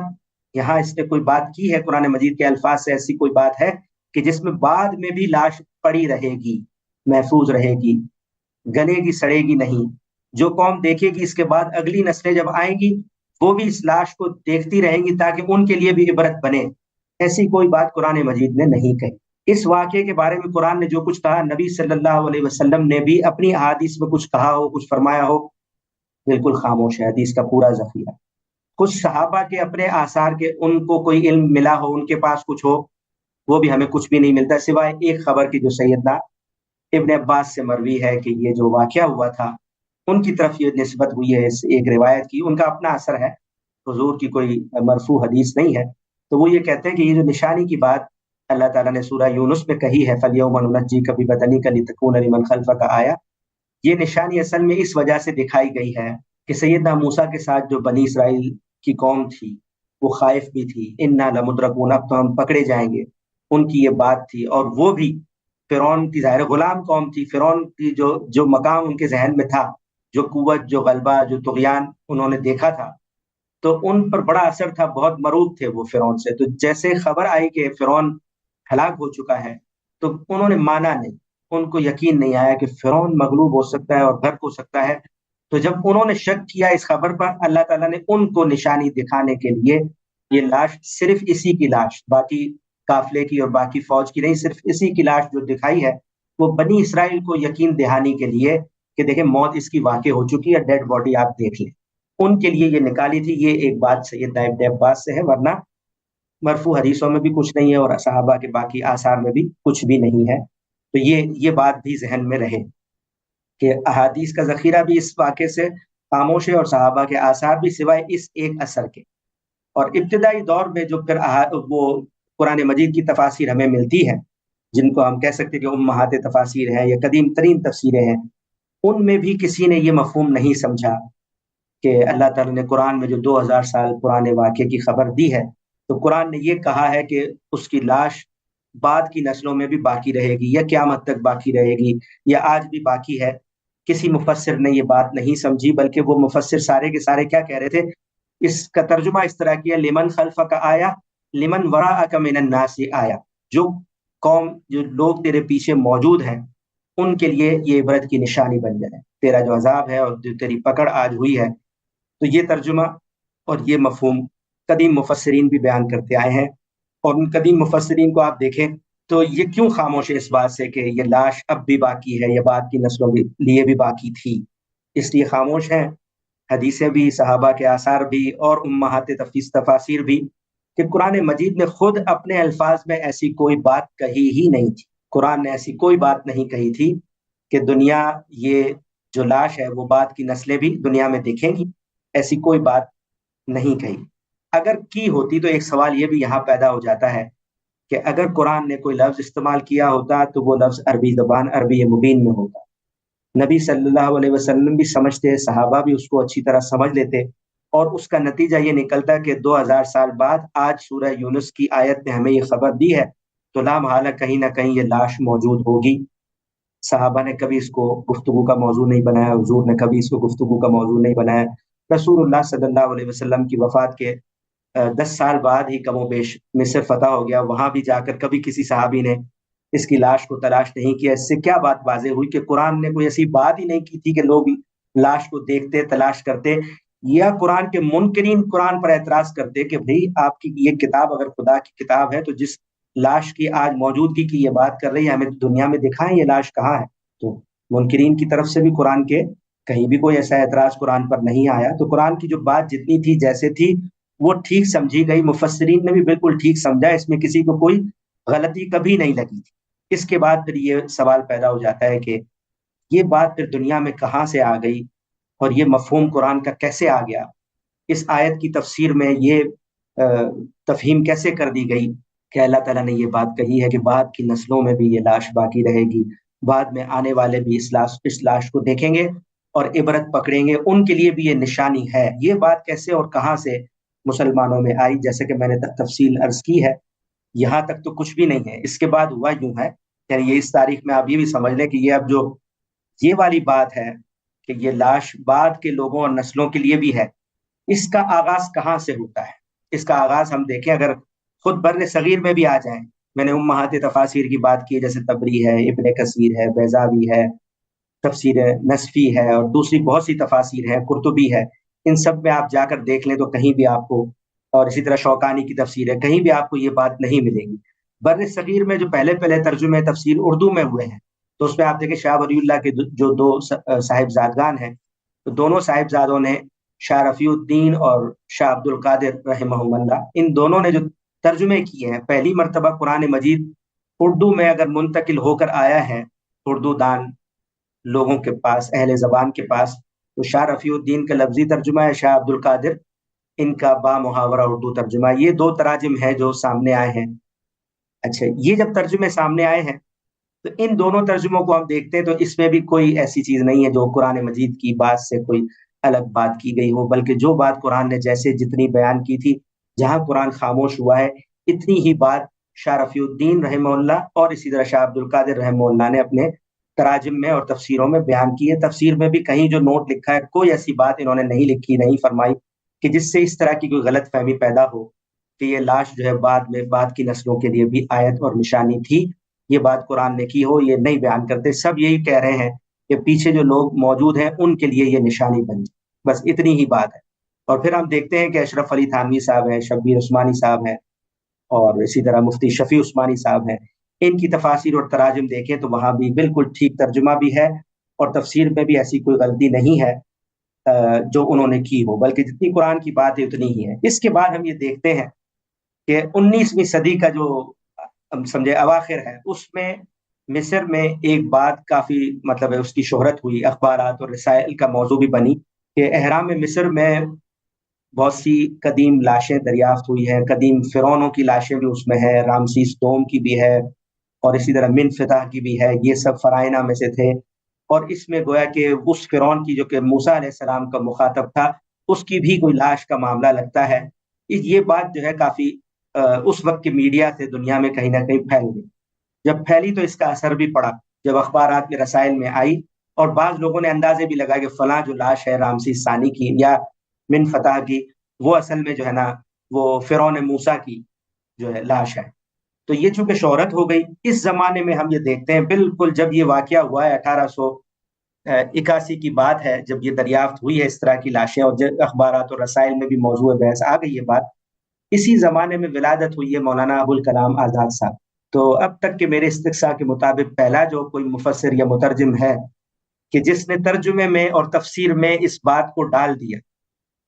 یہاں اس نے کوئی بات کی ہے، قرآن مجید کے الفاظ سے ایسی کوئی بات ہے کہ جس میں بعد میں بھی لاش پڑی رہے گی، محفوظ رہے گی، گلے گی، سڑے گی نہیں، جو قوم دیکھے گی اس کے بعد اگلی نسلیں جب آئیں گی وہ بھی اس لاش کو دیکھتی رہیں گی تاکہ ان کے لیے بھی عبرت بنے، ایسی کوئی بات قرآن مجید نے نہیں کہی۔ اس واقعے کے بارے میں قرآن نے جو کچھ کہا، نبی صلی اللہ علیہ وسلم نے بھی اپنی احادیث میں کچھ کہا ہو، کچھ فرمایا ہو، بالکل خاموش ہے حدیث کا پورا ذخیرہ۔ کچھ صحابہ کے اپنے آثار کے، ان کو کوئی علم ملا ہو، ان کے پاس کچھ ہو، وہ بھی ہمیں کچھ بھی نہیں ملتا، سوائے ایک خبر کی جو سیدنا ابن عباس سے مروی ہے کہ یہ جو واقعہ ہوا تھا ان کی طرف یہ نسبت ہوئی ہے، اس ایک روایت کی، ان کا اپنا اثر ہے، حضور کی کوئی مرفوع حدیث نہیں ہے۔ تو وہ یہ کہتے ہیں کہ یہ جو نشانی کی بات اللہ تعالیٰ نے سورہ یونس میں کہی ہے، فَالْيَوْمَ نُنَجِّيكَ بِبَدَنِكَ لِتَكُونَ لِمَنْ خَلْفَكَ آیَةً، یہ نشانی اصل میں اس وجہ سے دکھائی گئی ہے کہ سیدنا موسیٰ کے ساتھ جو بنی اسرائیل کی قوم تھی وہ خائف بھی تھی، اِنَّا لَمُدْرَكُونَ، اب تو ہم پکڑے جائیں گے، ان کی یہ بات تھی۔ اور وہ بھی فرعون کی ظاہر غلام قوم تھی، فرعون کی جو مقام ان کے ذہن میں تھا، جو قوت، جو غلبہ، جو طغیان انہوں نے دیکھا تھا، تو ان پر بڑا اثر تھا، بہت مرعوب تھے وہ فرعون سے۔ تو جیسے خبر آئی کہ فرعون ہلاک ہو چکا ہے تو انہوں نے مانا نہیں، ان کو یقین نہیں آیا کہ فرعون مغلوب ہو سکتا ہے اور غرق ہو سکتا ہے۔ تو جب انہوں نے شک کیا اس خبر پر، اللہ تعالیٰ نے ان کو نشانی دکھانے کے لیے یہ لاش، صرف اسی کی لاش، باقی قافلے کی اور باقی فوج کی نہیں، صرف اسی کی لاش جو دکھائی ہے وہ بنی اسرائیل کو یقین دہانی کے لیے کہ دیکھیں موت اس کی واقع ہو چکی ہے، ڈیڈ باڈی آپ دیکھ لیں، ان کے لیے یہ نکالی تھی۔ یہ ایک بات سیدنا ابن عباس سے ہے، ورنہ مرفوع حدیثوں میں بھی کچھ نہیں ہے، اور صحابہ کے باقی آثار میں بھی کچھ بھی نہیں ہے۔ تو یہ بات بھی ذہن میں رہے کہ احادیث کا ذخیرہ بھی اس واقعے سے خاموش ہے، اور صحابہ کے آثار بھی سوائے اس ایک اثر کے۔ اور ابتدائی دور میں جو پھر وہ قرآن مجید کی تفاسیر ہمیں ملتی ہے، जिनको हम कह सकते हैं कि उम्महात तफासिर हैं या कदीम तरीन तफसीरें हैं, उनमें भी किसी ने ये मफहूम नहीं समझा कि अल्लाह ताला ने कुरान में जो 2000 साल पुराने वाक़े की खबर दी है, तो कुरान ने ये कहा है कि उसकी लाश बाद की नस्लों में भी बाकी रहेगी या क़यामत तक बाकी रहेगी या आज भी बाकी है। किसी मुफस्सिर ने ये बात नहीं समझी, बल्कि वो मुफस्सिर सारे के सारे क्या कह रहे थे, इसका तर्जुमा इस तरह किया, लिमन खल्फक आया लिमन वराअक मिनन नासी आया, जो कौम जो लोग तेरे पीछे मौजूद हैं उनके लिए ये इबरत की निशानी बन जाए, तेरा जो अजाब है और जो तेरी पकड़ आज हुई है। तो ये तर्जुमा और ये मफहूम कदीम मुफस्सिरीन भी बयान करते आए हैं। और उन कदीम मुफस्सिरीन को आप देखें तो ये क्यों खामोश है इस बात से कि ये लाश अब भी बाकी है या बाद की नस्लों के लिए भी बाकी थी, इसलिए खामोश हैं। हदीसें भी, सहाबा के आसार भी और उम्महात तफासिर भी, कि कुरान मजीद ने खुद अपने अल्फाज में ऐसी कोई बात कही ही नहीं थी। कुरान ने ऐसी कोई बात नहीं कही थी कि दुनिया ये जो लाश है वो बाद की नस्लें भी दुनिया में देखेंगी, ऐसी कोई बात नहीं कही। अगर की होती तो एक सवाल ये भी यहाँ पैदा हो जाता है कि अगर कुरान ने कोई लफ्ज इस्तेमाल किया होता तो वो लफ्ज अरबी ज़बान अरबी मुबीन में होता। नबी सल्लल्लाहु अलैहि वसल्लम भी समझते, सहाबा भी उसको अच्छी तरह समझ लेते, और उसका नतीजा ये निकलता कि 2000 साल बाद आज सूरह यूनुस की आयत ने हमें ये खबर दी है, तो ला महला कहीं ना कहीं ये लाश मौजूद होगी। सहाबा ने कभी इसको गुफ्तगू का मौजू नहीं बनाया, हुजूर ने कभी इसको गुफ्तगू का मौजू नहीं बनाया। रसूलुल्लाह सल्लल्लाहु अलैहि वसल्लम की वफात के 10 साल बाद ही कमो बेश मिस्र फतह हो गया, वहां भी जाकर कभी किसी सहाबी ने इसकी लाश को तलाश नहीं किया। इससे क्या बात वाज़ेह हुई कि कुरान ने कोई ऐसी बात ही नहीं की थी कि लोग लाश को देखते, तलाश करते, या कुरान के मुनकिरीन कुरान पर एतराज करते कि भाई आपकी ये किताब अगर खुदा की किताब है तो जिस लाश की आज मौजूदगी की ये बात कर रही है, हमें दुनिया में दिखाएं ये लाश कहाँ है। तो मुनकिरीन की तरफ से भी कुरान के कहीं भी कोई ऐसा एतराज कुरान पर नहीं आया। तो कुरान की जो बात जितनी थी जैसे थी वो ठीक समझी गई, मुफस्सिरीन ने भी बिल्कुल ठीक समझा, इसमें किसी को कोई गलती कभी नहीं लगी थी। इसके बाद फिर ये सवाल पैदा हो जाता है कि ये बात फिर दुनिया में कहाँ से आ गई और ये मफहूम कुरान का कैसे आ गया। इस आयत की तफसीर में ये तफहीम कैसे कर दी गई कि अल्लाह ताला ने ये बात कही है कि बाद की नस्लों में भी ये लाश बाकी रहेगी, बाद में आने वाले भी इस लाश को देखेंगे और इबरत पकड़ेंगे, उनके लिए भी ये निशानी है। ये बात कैसे और कहाँ से मुसलमानों में आई, जैसे कि मैंने तफसील अर्ज की है, यहाँ तक तो कुछ भी नहीं है। इसके बाद हुआ यूं है, यानी ये इस तारीख में आप ये भी समझ लें कि ये अब जो ये वाली बात है कि ये लाश बाद के लोगों और नस्लों के लिए भी है, इसका आगाज कहाँ से होता है। इसका आगाज हम देखें, अगर खुद बर्र सगीर में भी आ जाएं, मैंने उम्महात तफासिर की बात की, जैसे तबरी है, इब्ने कसीर है, बैजावी है, तफसीर नसफी है और दूसरी बहुत सी तफासिर है, कुर्तुबी है, इन सब में आप जाकर देख लें तो कहीं भी आपको, और इसी तरह शौकानी की तफसीर है, कहीं भी आपको ये बात नहीं मिलेगी। बर्र सगीर में जो पहले पहले तर्जुमे तफसीर उर्दू में हुए हैं, तो उसमें आप देखें शाह वलीउल्लाह के जो दो साहिबजादगान हैं, तो दोनों साहिबजादों ने, शाह रफ़ीउद्दीन और शाह अब्दुल कादिर रहमहुल्लाह, इन दोनों ने जो तर्जुमे किए हैं, पहली मर्तबा कुरान मजीद उर्दू में अगर मुंतकिल होकर आया है उर्दू दान लोगों के पास, अहले ज़बान के पास, तो शाह रफ़ीउद्दीन का लफ्जी तर्जुमा है, शाह अब्दुल कादिर इनका बा मुहावरा उर्दू तर्जुमा। ये दो तराजिम है जो सामने आए हैं। अच्छा, ये जब तर्जुमे सामने आए हैं तो इन दोनों तर्जुमों को हम देखते हैं तो इसमें भी कोई ऐसी चीज नहीं है जो कुरान मजीद की बात से कोई अलग बात की गई हो, बल्कि जो बात कुरान ने जैसे जितनी बयान की थी, जहां कुरान खामोश हुआ है, इतनी ही बात शाह रफ़ीउद्दीन रहमहुल्लाह और इसी तरह शाह अब्दुल कादिर रहमहुल्लाह ने अपने तराजिम में और तफसीरों में बयान की है। तफसीर में भी कहीं जो नोट लिखा है, कोई ऐसी बात इन्होंने नहीं लिखी, नहीं फरमाई कि जिससे इस तरह की कोई गलत फहमी पैदा हो कि ये लाश जो है बाद में बाद की नस्लों के लिए भी आयत और निशानी थी। ये बात कुरान ने की हो, ये नहीं बयान करते। सब यही कह रहे हैं कि पीछे जो लोग मौजूद हैं उनके लिए ये निशानी बनी, बस इतनी ही बात है। और फिर हम देखते हैं कि अशरफ अली थानवी साहब हैं, शब्बीर उस्मानी साहब हैं और इसी तरह मुफ्ती शफी उस्मानी साहब हैं। इनकी तफासिर और तराजुम देखें तो वहां भी बिल्कुल ठीक तर्जुमा भी है और तफसीर में भी ऐसी कोई गलती नहीं है जो उन्होंने की हो, बल्कि जितनी कुरान की बात है उतनी ही है। इसके बाद हम ये देखते हैं कि 19वीं सदी का जो हम समझे अवाखिर है, उसमें मिस्र में एक बात काफी मतलब है उसकी शोहरत हुई, अखबारात और रसायल का मौजू भी बनी कि अहराम मिस्र में बहुत सी कदीम लाशें दरियाफ्त हुई हैं। कदीम फिरौनों की लाशें भी उसमें है, रामसीस दोम की भी है اور اسی طرح من فتح کی بھی ہے، یہ سب فرائنہ میں سے تھے۔ اور اس میں گویا کہ اس فرعون کی جو کہ موسیٰ علیہ السلام کا مخاطب تھا، اس کی بھی کوئی لاش کا معاملہ لگتا ہے۔ یہ بات جو ہے کافی اس وقت کے میڈیا سے دنیا میں کہیں نہ کہیں پھیل گئی۔ جب پھیلی تو اس کا اثر بھی پڑا، جب اخبارات میں رسائل میں آئی، اور بعض لوگوں نے اندازے بھی لگا کہ فلاں جو لاش ہے رامسیس ثانی کی یا من فتح کی، وہ اصل میں جو ہے نا وہ فرعون موسیٰ کی جو ہے لاش ہے۔ تو یہ چونکہ شہرت ہو گئی، اس زمانے میں ہم یہ دیکھتے ہیں بالکل جب یہ واقعہ ہوا ہے 1881 کی بات ہے، جب یہ دریافت ہوئی ہے اس طرح کی لاشیں، اور اخبارات اور رسائل میں بھی موضوع بحث آ گئی یہ بات، اسی زمانے میں ولادت ہوئی ہے مولانا ابوالکلام آزاد صاحب۔ تو اب تک کے میرے استقصاء کے مطابق پہلا جو کوئی مفسر یا مترجم ہے کہ جس نے ترجمے میں اور تفسیر میں اس بات کو ڈال دیا،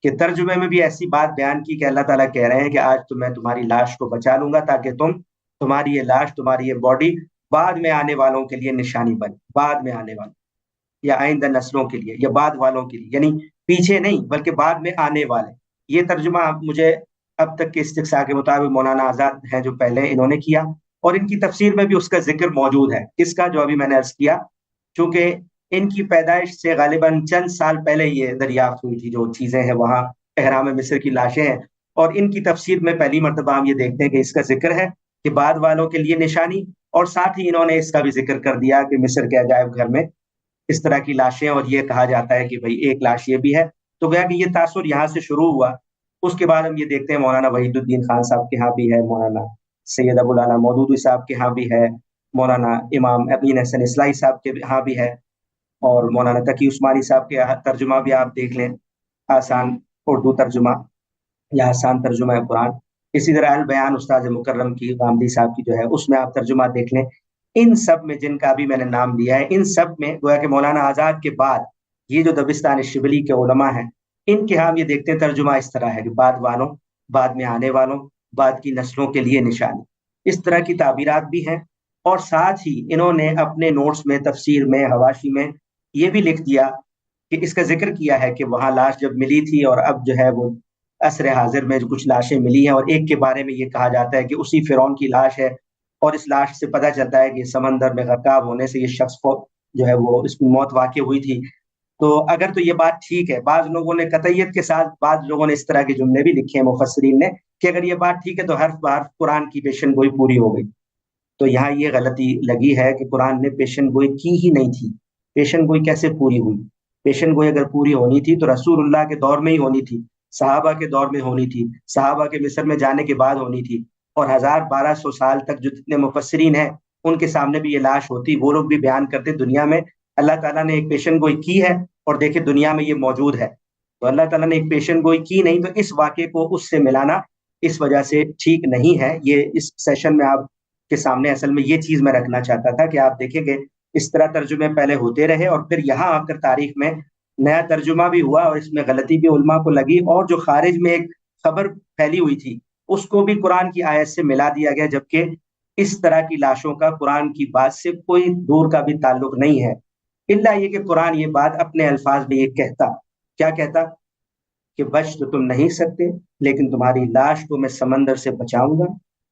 کہ ترجمے میں بھی ایسی بات بیان کی کہ اللہ تعالیٰ کہہ رہے ہیں کہ آج تو میں تمہاری لاش کو بچا لوں گا تاکہ تمہاری یہ لاش، تمہاری یہ باڈی بعد میں آنے والوں کے لیے نشانی بنے، بعد میں آنے والوں یا آئندہ نسلوں کے لیے یا بعد والوں کے لیے، یعنی پیچھے نہیں بلکہ بعد میں آنے والے۔ یہ ترجمہ مجھے اب تک کے استقصاء کے مطابق مولانا آزاد ہیں جو پہلے انہوں نے کیا، اور ان کی تفسیر میں بھی اس کا ذکر موجود ہے۔ کس کا؟ جو ابھی میں نے عرض کیا، چونکہ ان کی پیدائش سے غالباً چند سال پہلے یہ دریافت ہوئی تھی جو چیزیں ہیں وہاں احرام مصر کی لاشیں ہیں، اور ان کی تفسیر میں پہلی مرتبہ ہم یہ دیکھتے ہیں کہ اس کا ذکر ہے کہ بعد والوں کے لیے نشانی، اور ساتھ ہی انہوں نے اس کا بھی ذکر کر دیا کہ مصر کے عجائب گھر میں اس طرح کی لاشیں، اور یہ کہا جاتا ہے کہ بھئی ایک لاش یہ بھی ہے۔ تو گویا کہ یہ تاثر یہاں سے شروع ہوا۔ اس کے بعد ہم یہ دیکھتے ہیں مولانا وحید الدین خان صاحب کے ہاں بھی ہے، مولانا سید ابو العلا مودودی صاحب کے ہاں بھی ہے، مولانا امام ابین حسن اصلاحی صاحب کے ہاں بھی ہے، اور مولانا تقی عثمانی صاحب کے ترجمہ بھی آپ دیکھ لیں، آسان اردو ترجمہ یا آسان ترجمہ ہے قرآن۔ اسی طرح البیان استاد مکرم کی غامدی صاحب کی جو ہے اس میں آپ ترجمہ دیکھ لیں۔ ان سب میں جن کا بھی میں نے نام لیا ہے، ان سب میں گویا کہ مولانا آزاد کے بعد یہ جو دبستان شبلی کے علماء ہیں، ان کے ہاں یہ دیکھتے ہیں ترجمہ اس طرح ہے کہ بعد والوں، بعد میں آنے والوں، بعد کی نسلوں کے لیے نشانی، اس طرح کی تعبیرات بھی ہیں۔ اور ساتھ ہی انہوں نے اپنے نوٹس میں، تفسیر میں، حواشی میں یہ بھی لکھ دیا کہ اس کا ذکر کیا ہے کہ وہاں لاش جب ملی تھی، اور اب جو ہے وہ عصر حاضر میں جو کچھ لاشیں ملی ہیں، اور ایک کے بارے میں یہ کہا جاتا ہے کہ اسی فرعون کی لاش ہے، اور اس لاش سے پتہ چلتا ہے کہ سمندر میں غرقاب ہونے سے یہ شخص جو ہے وہ اس کی موت واقع ہوئی تھی۔ تو اگر تو یہ بات ٹھیک ہے، بعض لوگوں نے قطعیت کے ساتھ، بعض لوگوں نے اس طرح کے جملے بھی لکھے ہیں مفسرین نے کہ اگر یہ بات ٹھیک ہے تو حرف بحرف قرآن کی پیشن گوئی پوری ہو گئی۔ تو یہاں یہ غلطی لگی ہے کہ قرآن نے پیشن گوئی کی ہی نہیں تھی۔ پیشن گوئی کیسے پوری ہوئی؟ پیشن گوئی اگر پوری ہونی تھی تو رسول اللہ کے دور میں ہی ہونی تھی، صحابہ کے دور میں ہونی تھی، صحابہ کے مصر میں جانے کے بعد ہونی تھی، اور 1200 سال تک جو جتنے مفسرین ہیں ان کے سامنے بھی یہ لاش ہوتی، وہ لوگ بھی بیان کرتے دنیا میں اللہ تعالیٰ نے ایک پیشن گوئی کی ہے، اور دیکھیں دنیا میں یہ موجود ہے۔ تو اللہ تعالیٰ نے ایک پیشن گوئی کی نہیں، تو اس واقعے کو اس سے ملانا اس وجہ سے ٹھیک نہیں ہے۔ یہ اس سیشن میں آپ کے سامنے اصل میں یہ چیز میں رکھنا چاہتا تھا کہ آپ دیکھیں کہ اس طرح ترجمے پہلے ہوتے رہے، اور پھر یہاں آ کر تاریخ میں نیا ترجمہ بھی ہوا، اور اس میں غلطی بھی علماء کو لگی، اور جو خارج میں ایک خبر پھیلی ہوئی تھی اس کو بھی قرآن کی آیت سے ملا دیا گیا، جبکہ اس طرح کی لاشوں کا قرآن کی بات سے کوئی دور کا بھی تعلق نہیں ہے، الا یہ کہ قرآن یہ بات اپنے الفاظ میں یہ کہتا، کیا کہتا؟ کہ بچ تو تم نہیں سکتے، لیکن تمہاری لاش کو میں سمندر سے بچاؤں گا،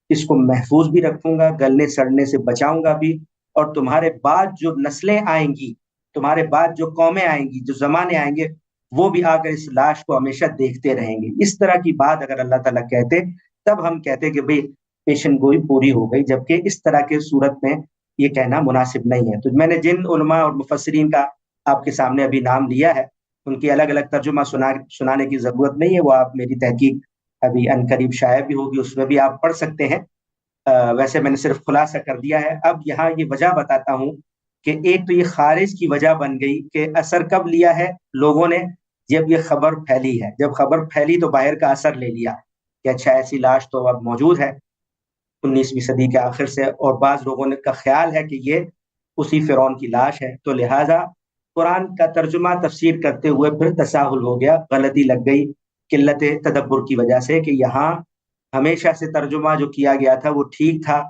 اس کو محفوظ بھی رکھوں گا، گلنے سڑنے سے بچاؤں گا بھی، اور تمہارے بعد جو نسلیں آئیں گی، تمہارے بعد جو قومیں آئیں گی، جو زمانے آئیں گے، وہ بھی آ کر اس لاش کو ہمیشہ دیکھتے رہیں گے۔ اس طرح کی بات اگر اللہ تعالیٰ کہتے تب ہم کہتے کہ بھئی پیشن گوئی پوری ہو گئی، جبکہ اس طرح کے صورت میں یہ کہنا مناسب نہیں ہے۔ تو میں نے جن علماء اور مفسرین کا آپ کے سامنے ابھی نام لیا ہے، ان کی الگ الگ ترجمہ سنانے کی ضرورت نہیں ہے، وہ آپ میری تحقیق ابھی ان قریب شائع بھی ہوگی، اس میں بھی آپ پڑھ سکتے ہیں۔ ویسے میں نے صرف خلاصہ کر دیا ہے۔ اب یہاں یہ وجہ بتاتا ہوں کہ ایک تو یہ خارج کی وجہ بن گئی کہ اثر کب لیا ہے لوگوں نے؟ جب یہ خبر پھیلی ہے۔ جب خبر پھیلی تو باہر کا اثر لے لیا کہ اچھا ایسی لاش تو اب موجود ہے 19ویں صدی کے آخر سے، اور بعض لوگوں نے کا خیال ہے کہ یہ اسی فرعون کی لاش ہے، تو لہٰذا قرآن کا ترجمہ تفسیر کرتے ہوئے پھر تساہل ہو گیا، غلطی لگ گئی قلت تدبر کی وجہ سے، کہ یہاں ہمیشہ سے ترجمہ جو کیا گیا تھا وہ ٹھیک تھا،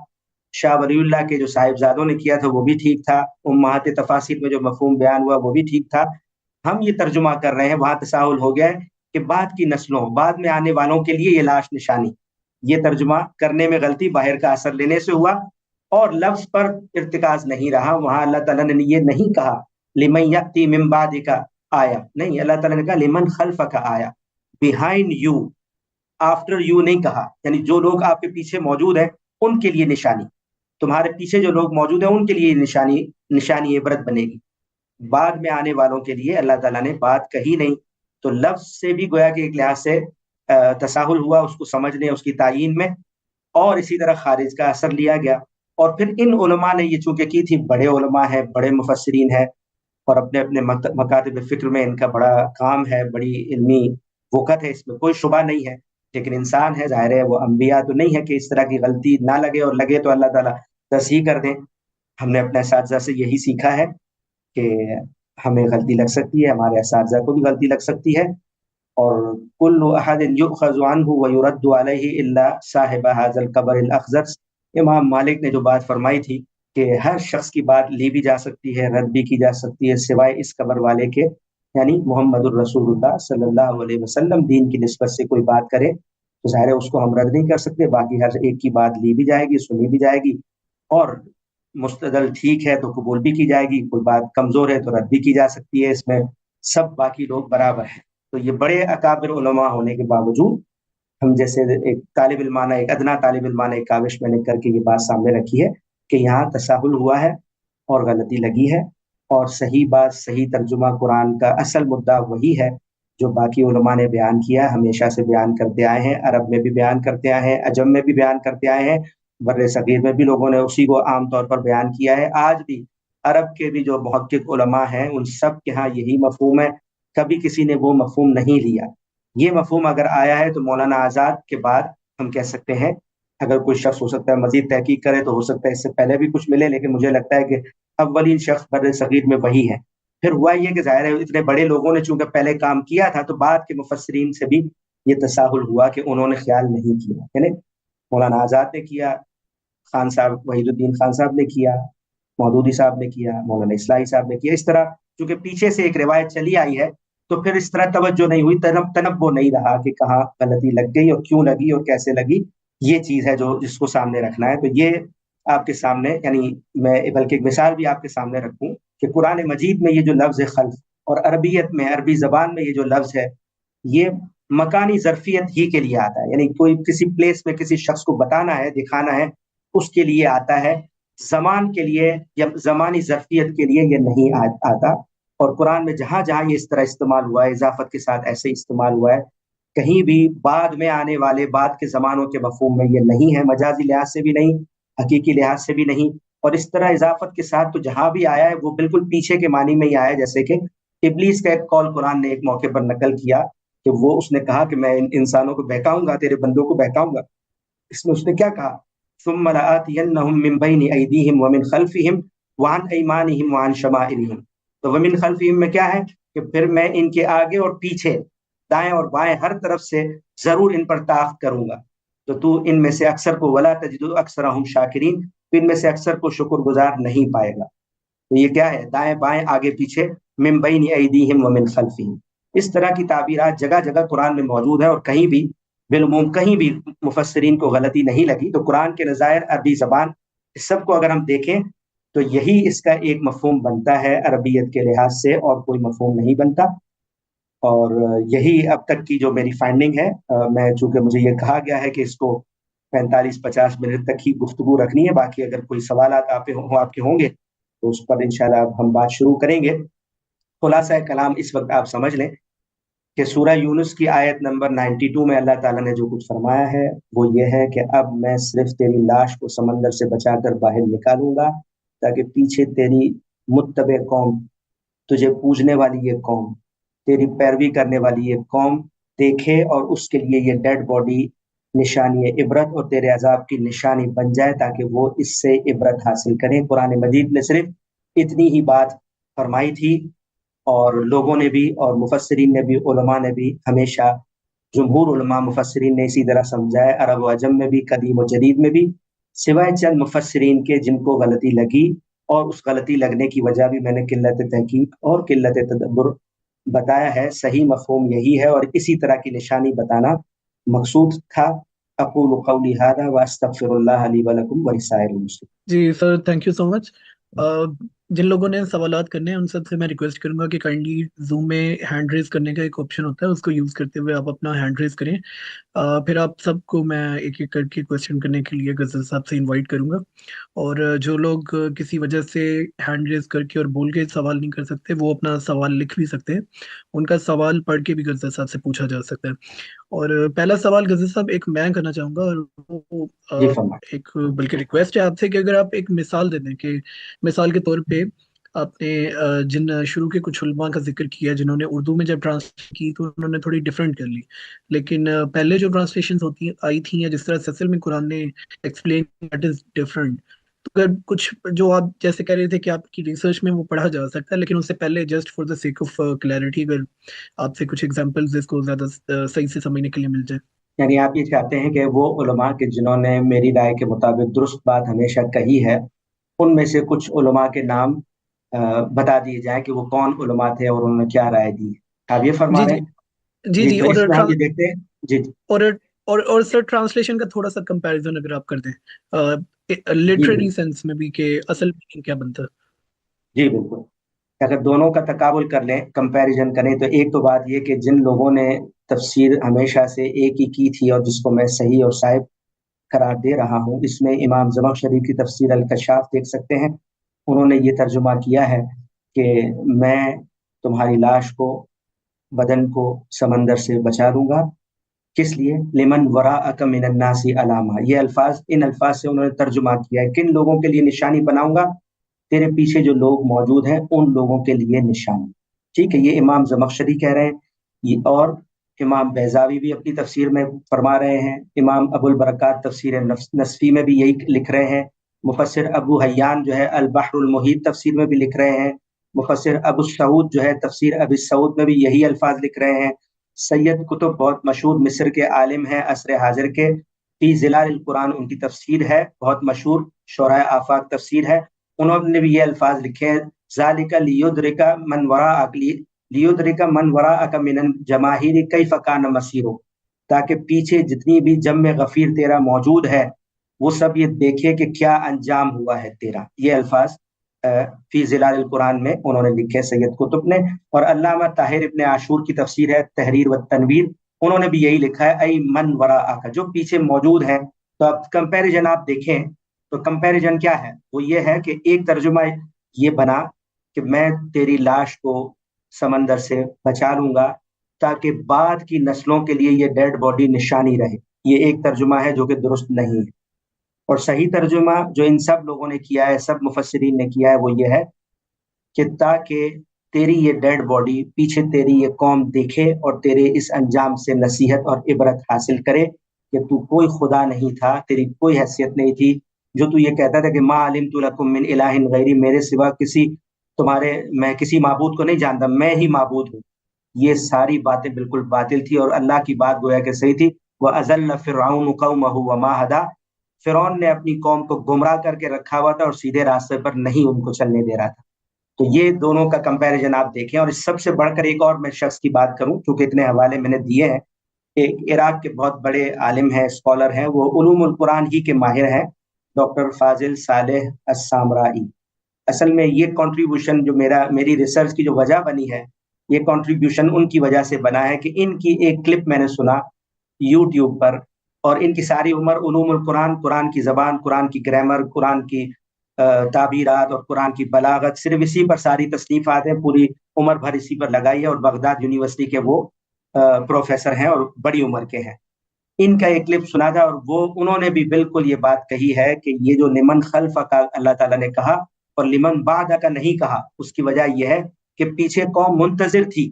شاہ ولی اللہ کے جو صاحبزادوں نے کیا تھا وہ بھی ٹھیک تھا، امہات تفاسیر میں جو مفہوم بیان ہوا وہ بھی ٹھیک تھا، ہم یہ ترجمہ کر رہے ہیں، وہاں تساہل ہو گیا ہے کہ بعد کی نسلوں، بعد میں آنے والوں کے لیے یہ لاش نشانی، یہ ترجمہ کرنے میں غلطی باہر کا اثر لینے سے ہوا، اور لفظ پر ارتकाज نہیں رہا. وہاں اللہ تعالیٰ نے یہ نہیں کہا لمن یأتی من بعدک آیا، نہیں، اللہ تعالیٰ نے کہا لمن خلفک آیا، بیہائنڈ یو، آفٹر یو نہیں کہا. یعنی جو لوگ آپ کے پیچھے موجود ہیں ان کے لیے نشانی، تمہارے پیچھے جو لوگ موجود ہیں ان کے لیے نشانی عبرت بنے گی. بعد میں آنے والوں کے لیے اللہ تعالیٰ نے بات کہی نہیں. تو لفظ سے بھی گویا کہ ایک لحاظ سے تساہل ہوا اس کو سمجھنے، اس کی تعیین میں، اور اسی طرح خارج کا اثر لیا گیا. اور پھر ان علماء نے یہ چونکہ کی تھی، بڑے علماء ہیں، بڑے مفسرین ہیں، اور اپنے اپنے مکاتب فکر میں ان کا بڑا کام ہے، بڑی علمی وقت ہے، اس میں کوئی شبہ نہیں ہے. لیکن انسان ہے، ظاہر ہے وہ انبیاء تو نہیں ہے کہ اس طرح کی غلطی نہ لگے، اور لگے تو اللہ تعالیٰ تصحیح کر دیں. ہم نے اپنے اساتذہ سے یہی سیکھا ہے کہ ہمیں غلطی لگ سکتی ہے، ہمارے اساتذہ کو بھی غلطی لگ سکتی ہے. اور کل احد یؤخذ عنہ ویرد علیہ الا صاحب ھذا القبر الاخضر. امام مالک نے جو بات فرمائی تھی کہ ہر شخص کی بات لی بھی جا سکتی ہے، رد بھی کی جا سکتی ہے، سوائے اس قبر والے کے، یعنی محمد الرسول اللہ صلی اللہ علیہ وسلم. دین کی نسبت سے کوئی بات کرے تو ظاہر ہے اس کو ہم رد نہیں کر سکتے، باقی ہر ایک کی بات لی بھی جائے گی، سنی بھی جائے گی، اور مستدل ٹھیک ہے تو قبول بھی کی جائے گی، کوئی بات کمزور ہے تو رد بھی کی جا سکتی ہے. اس میں سب باقی لوگ برابر ہیں. تو یہ بڑے اکابر علماء ہونے کے باوجود ہم جیسے ایک طالب علمانہ، ایک ادنا طالب علمانہ ایک کاوش میں نے کر کے یہ بات سامنے رکھی ہے کہ یہاں تساہل ہوا ہے اور غلطی لگی ہے. اور صحیح بات، صحیح ترجمہ قرآن کا اصل مدعا وہی ہے جو باقی علماء نے بیان کیا، ہمیشہ سے بیان کرتے آئے ہیں، عرب میں بھی بیان کرتے آئے ہیں، عجم میں بھی بیان کرتے آئے ہیں، بر صغیر میں بھی لوگوں نے اسی کو عام طور پر بیان کیا ہے. آج بھی عرب کے بھی جو محقق علماء ہیں ان سب کے ہاں یہی مفہوم ہے، کبھی کسی نے وہ مفہوم نہیں لیا. یہ مفہوم اگر آیا ہے تو مولانا آزاد کے بعد ہم کہہ سکتے ہیں، اگر کوئی شخص ہو سکتا ہے مزید تحقیق کرے تو ہو سکتا ہے اس سے پہلے بھی کچھ ملے، لیکن مجھے لگتا ہے کہ اولین شخص بر صغیر میں وہی ہے. پھر ہوا یہ کہ ظاہر ہے اتنے بڑے لوگوں نے چونکہ پہلے کام کیا تھا تو بعد کے مفسرین سے بھی یہ تساہل ہوا کہ انہوں نے خیال نہیں کیا. یعنی مولانا آزاد نے کیا، خان صاحب وحید الدین خان صاحب نے کیا، مودودی صاحب نے کیا، مولانا اصلاحی صاحب نے کیا. اس طرح چونکہ پیچھے سے ایک روایت چلی آئی ہے تو پھر اس طرح توجہ نہیں ہوئی، تنبو نہیں رہا کہ کہاں غلطی لگ گئی اور کیوں لگی اور کیسے لگی. یہ چیز ہے جو جس کو سامنے رکھنا ہے. تو یہ آپ کے سامنے، یعنی میں بلکہ ایک مثال بھی آپ کے سامنے رکھوں کہ قرآن مجید میں یہ جو لفظ خلف، اور عربیت میں، عربی زبان میں یہ جو لفظ ہے، یہ مکانی ظرفیت ہی کے لیے آتا ہے. یعنی کوئی کسی پلیس میں کسی شخص کو بتانا ہے، دکھانا ہے، اس کے لیے آتا ہے. زمان کے لیے یا زمانی ظرفیت کے لیے یہ نہیں آتا. اور قرآن میں جہاں جہاں یہ اس طرح استعمال ہوا ہے، اضافت کے ساتھ ایسے استعمال ہوا ہے، کہیں بھی بعد میں آنے والے بعد کے زمانوں کے مفہوم میں یہ نہیں ہے، مجازی لحاظ سے بھی نہیں، حقیقی لحاظ سے بھی نہیں. اور اس طرح اضافت کے ساتھ تو جہاں بھی آیا ہے وہ بالکل پیچھے کے معنی میں ہی آیا ہے. جیسے کہ ابلیس کا ایک قول قرآن نے ایک موقع پر نقل کیا کہ وہ اس نے کہا کہ میں انسانوں کو بہکاؤں گا، تیرے بندوں کو بہکاؤں گا. اس میں اس نے کیا کہا؟ ثم لآتینہم من بین ایدیہم ومن خلفہم وعن ایمانہم وعن شمائلہم. تو ومن خلفہم میں کیا ہے کہ پھر میں ان کے آگے اور پیچھے، دائیں اور بائیں، ہر طرف سے ضرور ان پر طاقت کروں گا. تو ان میں سے اکثر کو ولا تجد اکثرہم شاکرین، تو ان میں سے اکثر کو شکر گزار نہیں پائے گا. تو یہ کیا ہے؟ دائیں بائیں، آگے پیچھے، من بین ایدیہم ومن خلفہم. اس طرح کی تعبیرات جگہ جگہ قرآن میں موجود ہے، اور کہیں بھی بالعموم کہیں بھی مفسرین کو غلطی نہیں لگی. تو قرآن کے نظائر، عربی زبان، اس سب کو اگر ہم دیکھیں تو یہی اس کا ایک مفہوم بنتا ہے عربیت کے لحاظ سے، اور کوئی مفہوم نہیں بنتا. اور یہی اب تک کی جو میری فائنڈنگ ہے. میں چونکہ مجھے یہ کہا گیا ہے کہ اس کو 45-50 منٹ تک ہی گفتگو رکھنی ہے، باقی اگر کوئی سوالات آپ کے ہوں گے تو اس پر انشاءاللہ اب ہم بات شروع کریں گے. خلاصہ کلام اس وقت آپ سمجھ لیں کہ سورہ یونس کی آیت نمبر 92 میں اللہ تعالیٰ نے جو کچھ فرمایا ہے وہ یہ ہے کہ اب میں صرف تیری لاش کو سمندر سے بچا کر باہر نکالوں گا تاکہ پیچھے تیری متبع قوم، تجھے پوجنے والی یہ قوم، تیری پیروی کرنے والی یہ قوم دیکھے، اور اس کے لیے یہ ڈیڈ باڈی نشانی عبرت اور تیرے عذاب کی نشانی بن جائے تاکہ وہ اس سے عبرت حاصل کریں. قرآن مجید نے صرف اتنی ہی بات فرمائی تھی، اور لوگوں نے بھی، اور مفسرین نے بھی، علماء نے بھی ہمیشہ، جمہور علماء مفسرین نے اسی طرح سمجھا ہے، عرب و عجم میں بھی، قدیم و جدید میں بھی، سوائے چند مفسرین کے جن کو غلطی لگی. اور اس غلطی لگنے کی وجہ بھی میں نے قلت تحقیق اور قلت تدبر بتایا ہے. صحیح مفہوم یہی ہے، اور اسی طرح کی نشانی بتانا مقصود تھا. अक़ूलु क़ौली हाज़ा व अस्तग़फ़िरुल्लाह ली व लकुम व लिसाइरिल मुस्लिमीन। जी sir, thank you so much. जिन लोगों ने सवालात करने हैं उन सबसे मैं रिक्वेस्ट करूंगा कि काइंडली जूम में हैंड रेज करने का एक ऑप्शन होता है, उसको यूज करते हुए आप अपना हैंड रेज करें। फिर आप सबको मैं एक एक करके क्वेश्चन करने के लिए गजल साहब से इनवाइट करूंगा। और जो लोग किसी वजह से हैंड रेज करके और बोल के सवाल नहीं कर सकते, वो अपना सवाल लिख भी सकते हैं। उनका सवाल पढ़ के भी गजल साहब से पूछा जा सकता है। और पहला सवाल गजल साहब एक मैं करना चाहूंगा, और वो जी फरमाएं। एक बल्कि रिक्वेस्ट है आपसे कि अगर आप एक मिसाल दे दें कि मिसाल के तौर पे आपने जिन शुरू के कुछ उलमा का जिक्र किया जिन्होंने उर्दू में जब ट्रांसलेट की तो उन्होंने थोड़ी डिफरेंट कर ली, लेकिन पहले जो ट्रांसलेशन होती आई थी या जिस तरह से असल में कुरान ने एक्सप्लेन, दैट इज डिफरेंट। तो अगर कुछ जो आप जैसे कह रहे थे कि आपकी रिसर्च में वो पढ़ा जा सकता है, लेकिन उससे पहले just for the sake of clarity अगर आपसे कुछ एग्जांपल्स इसको ज्यादा सही से समझने के लिए मिल जाए। यानी आप ये चाहते हैं कि वो उलमा के जिन्होंने मेरी राय के मुताबिक दुरुस्त बात हमेशा कही है, उनमें से कुछ उलमा के नाम बता दिए जाए कि वो कौन उलमा थे और उन्होंने क्या राय दी है। आप ये फरमा जी रहे जी। हैं? जी जी, जी। तो इसमें हम ये देखते हैं। जी और और सर ट्रांसलेशन का थोड़ा सा कंपैरिजन अगर आप कर दें जी लिटरेरी बिल्कुल। सेंस में भी कि असल मीनिंग क्या बनता है। जी बिल्कुल। अगर दोनों का तकाबुल कर लें, कंपैरिजन करें, तो एक तो बात ये कि जिन लोगों ने तफसीर हमेशा से एक ही की थी और जिसको मैं सही और साहिब करार दे रहा हूँ, इसमें इमाम ज़मख़शरी की तफसीर अल-कशाफ़ देख सकते हैं। उन्होंने ये तर्जुमा किया है कि मैं तुम्हारी लाश को, बदन को समंदर से बचा दूंगा। किस लिए? लिमन वराअक मिनन नासी अलामा। ये अल्फाज, इन अल्फाज से उन्होंने तर्जुमा किया है, किन लोगों के लिए निशानी बनाऊंगा? तेरे पीछे जो लोग मौजूद हैं उन लोगों के लिए निशानी। ठीक है, ये इमाम ज़मख़शरी कह रहे हैं। ये और इमाम बैज़ावी भी अपनी तफसीर में फरमा रहे हैं। इमाम अबुल बरक़ात तफसीर नसफ़ी में भी यही लिख रहे हैं। मुफस्सिर अबू हय्यान जो है अल बहरुल मुहीत तफसीर में भी लिख रहे हैं। मुफस्सिर अबू सऊद जो है तफसीर अबी सऊद में भी यही अल्फाज लिख रहे हैं। सैयद कुतुब बहुत मशहूर मिस्र के आलिम हैं असर हाजिर के, फी ज़िलालिल कुरान उनकी तफसीर है, बहुत मशहूर शोराए आफाक तफसीर है। उन्होंने भी ये अल्फाज लिखे हैं, ज़ालिका लियुद्रिका मन वराअक लियुद्रिका मन वराअक मिनन जमाहिर कैफ़ कान मसीरो, ताकि पीछे जितनी भी जम गफीर तेरा मौजूद है वो सब ये देखे कि क्या अंजाम हुआ है तेरा। ये अल्फाज फी ज़िलालिल कुरान में उन्होंने लिखे सैयद कुतुब ने। और अल्लामा ताहिर इब्ने आशूर की तफसीर है तहरीर व तनवीर, उन्होंने भी यही लिखा है, ऐ मन वराअक, जो पीछे मौजूद है। तो अब कंपैरिजन आप देखें तो कंपैरिजन क्या है? वो ये है कि एक तर्जुमा ये बना कि मैं तेरी लाश को समंदर से बचा लूंगा ताकि बाद की नस्लों के लिए ये डेड बॉडी निशानी रहे। ये एक तर्जुमा है जो कि दुरुस्त नहीं है। और सही तर्जुमा जो इन सब लोगों ने किया है, सब मुफस्सिरीन ने किया है, वो ये है कि ताकि तेरी ये डेड बॉडी पीछे तेरी ये कौम देखे और तेरे इस अंजाम से नसीहत और इबरत हासिल करे कि तू कोई खुदा नहीं था, तेरी कोई हैसियत नहीं थी। जो तू ये कहता था कि मा अलिमतु लकुम मिन इलाहिन गैरी, मेरे सिवा किसी तुम्हारे, मैं किसी माबूद को नहीं जानता, मैं ही माबूद हूँ। ये सारी बातें बिल्कुल बातिल थी और अल्लाह की बात गोया कि सही थी। वह अज़ल्ल फ़िरऔन क़ौमहु वमा हदा, फ़िरौन ने अपनी कौम को गुमराह करके रखा हुआ था और सीधे रास्ते पर नहीं उनको चलने दे रहा था। तो ये दोनों का कंपैरिजन आप देखें। और इस सबसे बढ़कर एक और मैं शख्स की बात करूं, क्योंकि इतने हवाले मैंने दिए हैं। एक इराक के बहुत बड़े आलिम हैं, स्कॉलर हैं, वो उलूमुल कुरान ही के माहिर हैं, डॉक्टर फाजिल सालेह अस्सामराई। असल में ये कंट्रीब्यूशन जो मेरी रिसर्च की जो वजह बनी है, ये कंट्रीब्यूशन उनकी वजह से बना है कि इनकी एक क्लिप मैंने सुना यूट्यूब पर, और इनकी सारी उम्र उलूमुल कुरान, कुरान की ज़बान, कुरान की ग्रामर, कुरान की ताबीरात और कुरान की बलागत, सिर्फ इसी पर सारी तसनीफात हैं, पूरी उम्र भर इसी पर लगाई है। और बगदाद यूनिवर्सिटी के वो प्रोफेसर हैं और बड़ी उम्र के हैं। इनका एक क्लिप सुना था और वो उन्होंने भी बिल्कुल ये बात कही है कि ये जो लिमन खल्फ का अल्लाह ताला ने कहा और लिमन बाद का नहीं कहा, उसकी वजह यह है कि पीछे कौम मुंतजिर थी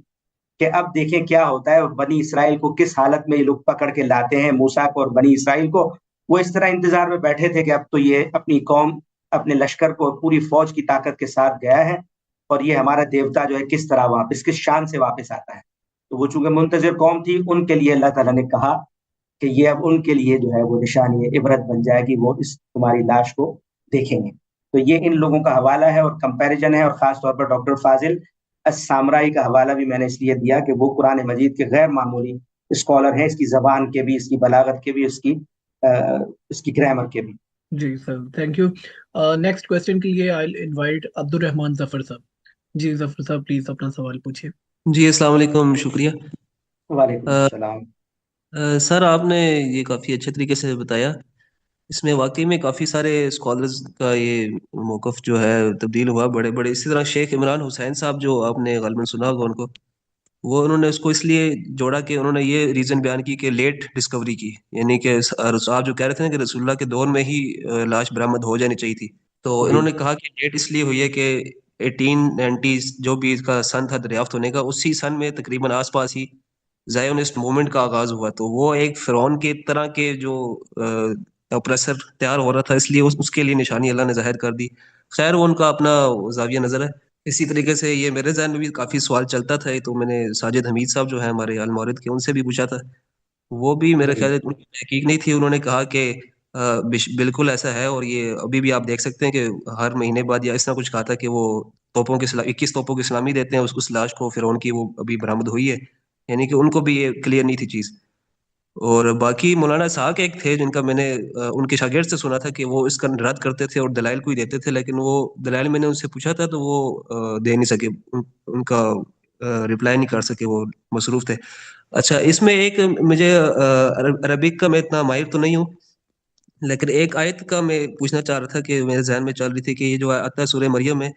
कि अब देखें क्या होता है। और बनी इसराइल को किस हालत में ये लोग पकड़ के लाते हैं, मूसा को और बनी इसराइल को, वो इस तरह इंतजार में बैठे थे कि अब तो ये अपनी कौम, अपने लश्कर को, पूरी फौज की ताकत के साथ गया है और ये हमारा देवता जो है किस तरह वापस, किस शान से वापस आता है। तो वो चूंकि मुंतजिर कौम थी, उनके लिए अल्लाह ताला ने कहा कि ये अब उनके लिए जो है वो निशानी इबरत बन जाएगी, वो इस तुम्हारी लाश को देखेंगे। तो ये इन लोगों का हवाला है और कंपैरिजन है। और खास तौर पर डॉक्टर फाजिल अस्सामराई का हवाला भी मैंने इसलिए दिया कि वो कुरान मजीद के गैर मामूली स्कॉलर हैं, इसकी जबान के भी, इसकी बलागत के भी, इसकी इसकी ग्रामर के भी। जी sir, thank you. Next question के लिए आई इनवाइट अब्दुल रहमान जफर साहब। जी जफर साहब, प्लीज अपना सवाल पूछिए। जी अस्सलाम वालेकुम, शुक्रिया। वालेकुम अ, सलाम। सर आपने ये काफ़ी अच्छे तरीके से बताया। इसमें वाकई में काफ़ी सारे स्कॉलर्स का ये मौक़िफ़ जो है तब्दील हुआ, बड़े बड़े। इसी तरह शेख इमरान हुसैन साहब, जो आपने ग़ालिबन सुना होगा उनको, वो उन्होंने उसको इसलिए जोड़ा कि उन्होंने ये रीज़न बयान की कि लेट डिस्कवरी की, यानी कि आप जो कह रहे थे ना कि रसूलुल्लाह के दौर में ही लाश बरामद हो जानी चाहिए थी। तो जी इन्होंने कहा कि लेट इसलिए हुई है कि 1890 जो भी इसका सन था दरियाफ्त होने का, उसी सन में तकरीबन आसपास ही ज़ायोनिस्ट मूवमेंट का आगाज हुआ। तो वो एक फिरौन के तरह के जो अप्रेसर तैयार हो रहा था, इसलिए उसके लिए निशानी अल्लाह ने जाहिर कर दी। खैर वो उनका अपना जाविया नज़र है। इसी तरीके से ये मेरे जहन में भी काफ़ी सवाल चलता था, तो मैंने साजिद हमीद साहब जो है हमारे अलमौरिद के, उनसे भी पूछा था। वो भी मेरे जी ख्याल से उनकी तहकीक नहीं थी। उन्होंने कहा कि बिल्कुल ऐसा है, और ये अभी भी आप देख सकते हैं कि हर महीने बाद या इस तरह कुछ कहा था कि वो तोपों की 21 तोपों की सलामी देते हैं उस लाश को, फिर उनकी वो अभी बरामद हुई है। यानी कि उनको भी ये क्लियर नहीं थी चीज़। और बाकी मौलाना साहब एक थे जिनका मैंने उनके शागिर्द से सुना था कि वो इसका रद्द करते थे और दलाइल को ही देते थे, लेकिन वो दलाइल मैंने उनसे पूछा था तो वो दे नहीं सके। उनका रिप्लाई नहीं कर सके, वो मसरूफ थे। अच्छा, इसमें एक मुझे अरबिक का मैं इतना माहिर तो नहीं हूँ, लेकिन एक आयत का मैं पूछना चाह रहा था कि मेरे जहन में चल रही थी कि ये जो आता है सूरह मरियम में,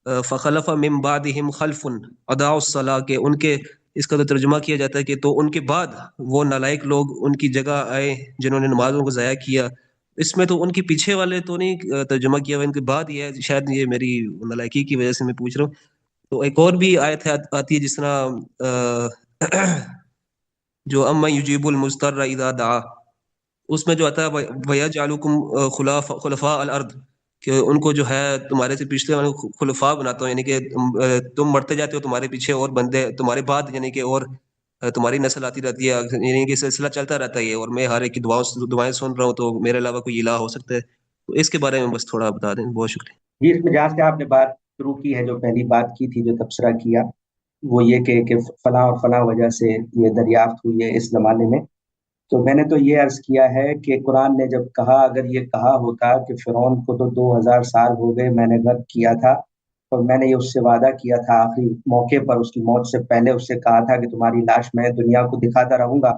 फ़खलफ़ मिन बादिहिम खल्फुन अदाउस सलाह, के उनके, इसका तो तर्जुमा किया जाता है कि तो उनके बाद वो नालायक लोग उनकी जगह आए जिन्होंने नमाजों को ज़ाया किया। इसमें तो उनके पीछे वाले तो नहीं तर्जुमा किया हुआ, इनके बाद ही है। शायद ये मेरी नालायकी की वजह से मैं पूछ रहा हूँ। तो एक और भी आयत है, आती है जिस तरह जो अम्मा युजीबुल मुस्तर इज़ा दआ, उसमें जो आता है वया जालुकुम खुलफा अल अर्द, कि उनको जो है तुम्हारे से पिछले वाले को खुलफा बनाता हूँ, यानी कि तुम मरते जाते हो, तुम्हारे पीछे और बंदे तुम्हारे बाद, यानी कि और तुम्हारी नस्ल आती रहती है, यानी कि सिलसिला चलता रहता है ये, और मैं हर एक की दुआएं सुन रहा हूँ, तो मेरे अलावा कोई इलाह हो सकता है। तो इसके बारे में बस थोड़ा बता दें, बहुत शुक्रिया। जी, इसमें जहाँ से आपने बात शुरू की है, जो पहली बात की थी, जो तबसरा किया, वो ये कि फलां और फलां वजह से ये दरियाफ्त हुई है इस जमाने में। तो मैंने तो ये अर्ज किया है कि कुरान ने जब कहा, अगर ये कहा होता कि फिरौन को तो 2000 साल हो गए मैंने गर्क किया था, और मैंने ये उससे वादा किया था आखिरी मौके पर, उसकी मौत से पहले उससे कहा था कि तुम्हारी लाश मैं दुनिया को दिखाता रहूंगा,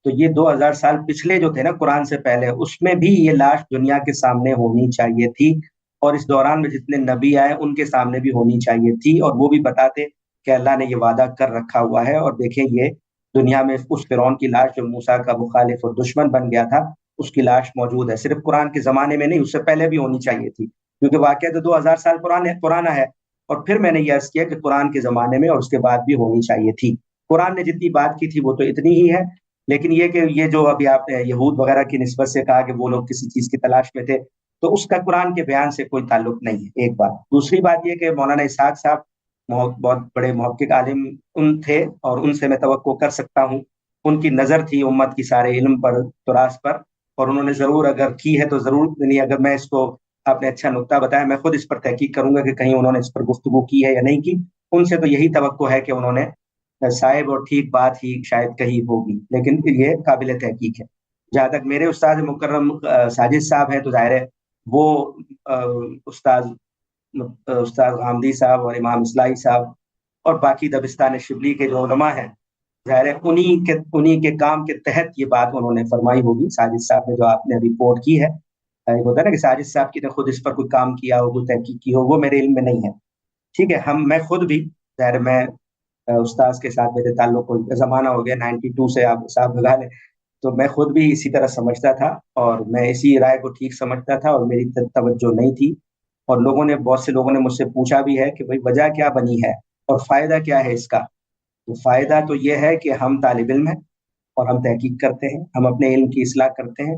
तो ये 2000 साल पिछले जो थे ना कुरान से पहले, उसमें भी ये लाश दुनिया के सामने होनी चाहिए थी। और इस दौरान में जितने नबी आए उनके सामने भी होनी चाहिए थी, और वो भी बताते कि अल्लाह ने ये वादा कर रखा हुआ है। और देखें, ये दुनिया में उस फिरौन की लाश जो मूसा का मुखालिफ और दुश्मन बन गया था, उसकी लाश मौजूद है। सिर्फ कुरान के जमाने में नहीं, उससे पहले भी होनी चाहिए थी, क्योंकि वाकया तो 2000 साल पुराना है। और फिर मैंने ये अर्ज किया कि कुरान के जमाने में और उसके बाद भी होनी चाहिए थी। कुरान ने जितनी बात की थी वो तो इतनी ही है। लेकिन ये कि ये जो अभी आपने यहूद वगैरह की निस्बत से कहा कि वो लोग किसी चीज की तलाश में थे, तो उसका कुरान के बयान से कोई ताल्लुक नहीं है, एक बात। दूसरी बात ये कि मौलाना इसहाक साहब बहुत बहुत बड़े मुहक्किक आलिम उन थे, और उनसे मैं तवक्को कर सकता हूँ। उनकी नजर थी उम्मत की सारे इल्म पर, तुरास पर, और उन्होंने जरूर अगर की है तो जरूर, नहीं अगर मैं इसको, आपने अच्छा नुक्ता बताया, मैं खुद इस पर तहकीक करूंगा कि कहीं उन्होंने इस पर गुफ्तगू की है या नहीं की। उनसे तो यही तवक्को है कि उन्होंने साहिब और ठीक बात ही शायद कही होगी, लेकिन ये काबिल तहकीक है। जहाँ तक मेरे उस्ताद मुकर्रम साजिद साहब हैं, तो जाहिर है वो अ, उस्ताद उस्ताद गामदी साहब और इमाम इस्लाही साहब और बाकी दबिस्तान शिबली के जो उलमा हैं, जाहिर है उन्हीं के काम के तहत ये बात उन्होंने फरमाई होगी। साजिद साहब ने जो आपने रिपोर्ट की है, एक होता है ना कि साजिद साहब की ने खुद इस पर कोई काम किया हो, कोई तहकीक की हो, वो मेरे इल्म में नहीं है। ठीक है, मैं खुद भी, जाहिर है मैं उस्ताद के साथ मेरे ताल्लुक को जमाना हो गया, 92 से आप साहब लगा लें, तो मैं खुद भी इसी तरह समझता था, और मैं इसी राय को ठीक समझता था, और मेरी तवज्जो नहीं थी। और बहुत से लोगों ने मुझसे पूछा भी है कि भाई वजह क्या बनी है और फायदा क्या है इसका। तो फायदा तो ये है कि हम तालिब इल्म हैं, और हम तहकीक करते हैं, हम अपने इल्म की इस्लाह करते हैं।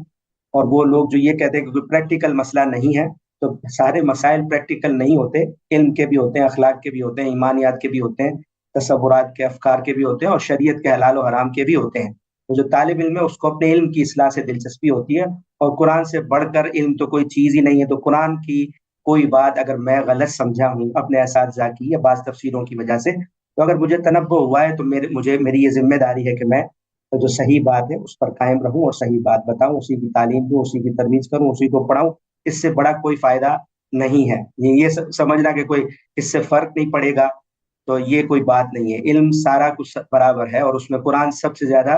और वो लोग जो ये कहते हैं कि कोई प्रैक्टिकल मसला नहीं है, तो सारे मसाइल प्रैक्टिकल नहीं होते। इल्म के भी होते हैं, अखलाक के भी होते हैं, ईमानियात के भी होते हैं, तसव्वुरात के, अफकार के भी होते हैं, और शरीयत के हलाल और हराम के भी होते हैं। तो जो तालिब इल्म है उसको अपने इल्म की इस्लाह से दिलचस्पी होती है, और कुरान से बढ़कर इल्म तो कोई चीज़ ही नहीं है। तो कुरान की कोई बात अगर मैं गलत समझा हूँ अपने असातिज़ा की या बाज़ तफसीरों की वजह से, तो अगर मुझे तनब्बो हुआ है तो मेरी ये जिम्मेदारी है कि मैं तो जो सही बात है उस पर कायम रहूं और सही बात बताऊं, उसी की तालीम दूं, उसी की तरोीज करूं, उसी को पढ़ाऊं। इससे बड़ा कोई फायदा नहीं है। ये समझना कि कोई इससे फर्क नहीं पड़ेगा, तो ये कोई बात नहीं है। इल्म सारा कुछ बराबर है, और उसमें कुरान सबसे ज्यादा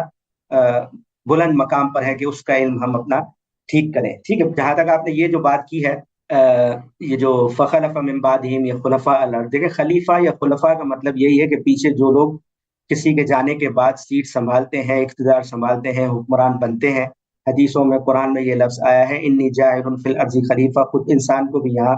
बुलंद मकाम पर है कि उसका इल्म हम अपना ठीक करें। ठीक है, जहां तक आपने ये जो बात की है, ये जो फखलफ मिन बादिहिम या खुलफा अल अर्द, देखिए खलीफा या खुलफा का मतलब यही है कि पीछे जो लोग किसी के जाने के बाद सीट संभालते हैं, इख्तिदार संभालते हैं, हुक्मरान बनते हैं। हदीसों में, कुरान में ये लफ्ज आया है, इन्नी जाइलुन फिल अर्ज़ि खलीफा। खुद इंसान को भी यहाँ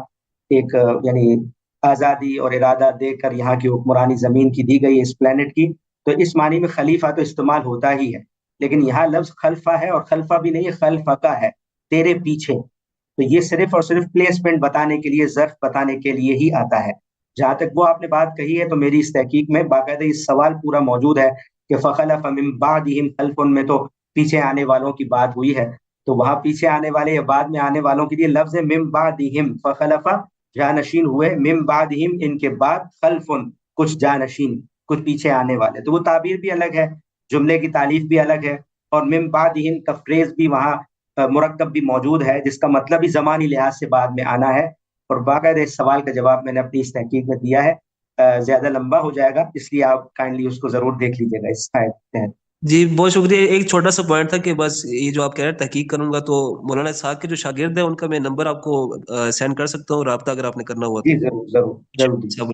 एक यानी आज़ादी और इरादा देकर यहाँ की हुक्मरानी ज़मीन की दी गई है, इस प्लेनेट की। तो इस मानी में खलीफा तो इस्तेमाल होता ही है, लेकिन यहाँ लफ्ज खलफा है, और खलफा भी नहीं है, खलफा का है, तेरे पीछे। तो ये सिर्फ और सिर्फ प्लेसमेंट बताने के लिए, ज़र्फ बताने के लिए ही आता है। जहां तक वो आपने बात कही है, तो मेरी इस तहकीक में बाकायदा इस सवाल पूरा मौजूद है कि फखलफ मिन बादिहिम खल्फुन में तो पीछे आने वालों की बात हुई है। तो वहां पीछे आने वाले या बाद में आने वालों के लिए लफ्ज है मिन बादिहिम, फखलफा जानशीन हुए, मिन बादिहिम इनके बाद, खल्फुन कुछ जानशीन, कुछ पीछे आने वाले। तो वो ताबीर भी अलग है, जुमले की तालीफ भी अलग है, और मिन बादिहिम का फ्रेज भी वहाँ मुरक्कब भी मौजूद है, जिसका मतलब भी ज़मानी लिहाज से बाद में आना है। और बाकायदा इस सवाल का जवाब मैंने अपनी इस तहकीक में दिया है। ज्यादा लंबा हो जाएगा, इसलिए आप काइंडली उसको जरूर देख लीजिएगा इस आयत के तहत। जी बहुत शुक्रिया। एक छोटा सा पॉइंट था कि बस ये जो आप कह रहे हैं तहकीक करूंगा, तो मौलाना इसहाक के जो शागिर्द है उनका मैं नंबर आपको सेंड कर सकता हूँ, राब्ता अगर आपने करना हुआ जी तो। जरूर जरूर जरूर दीजिए।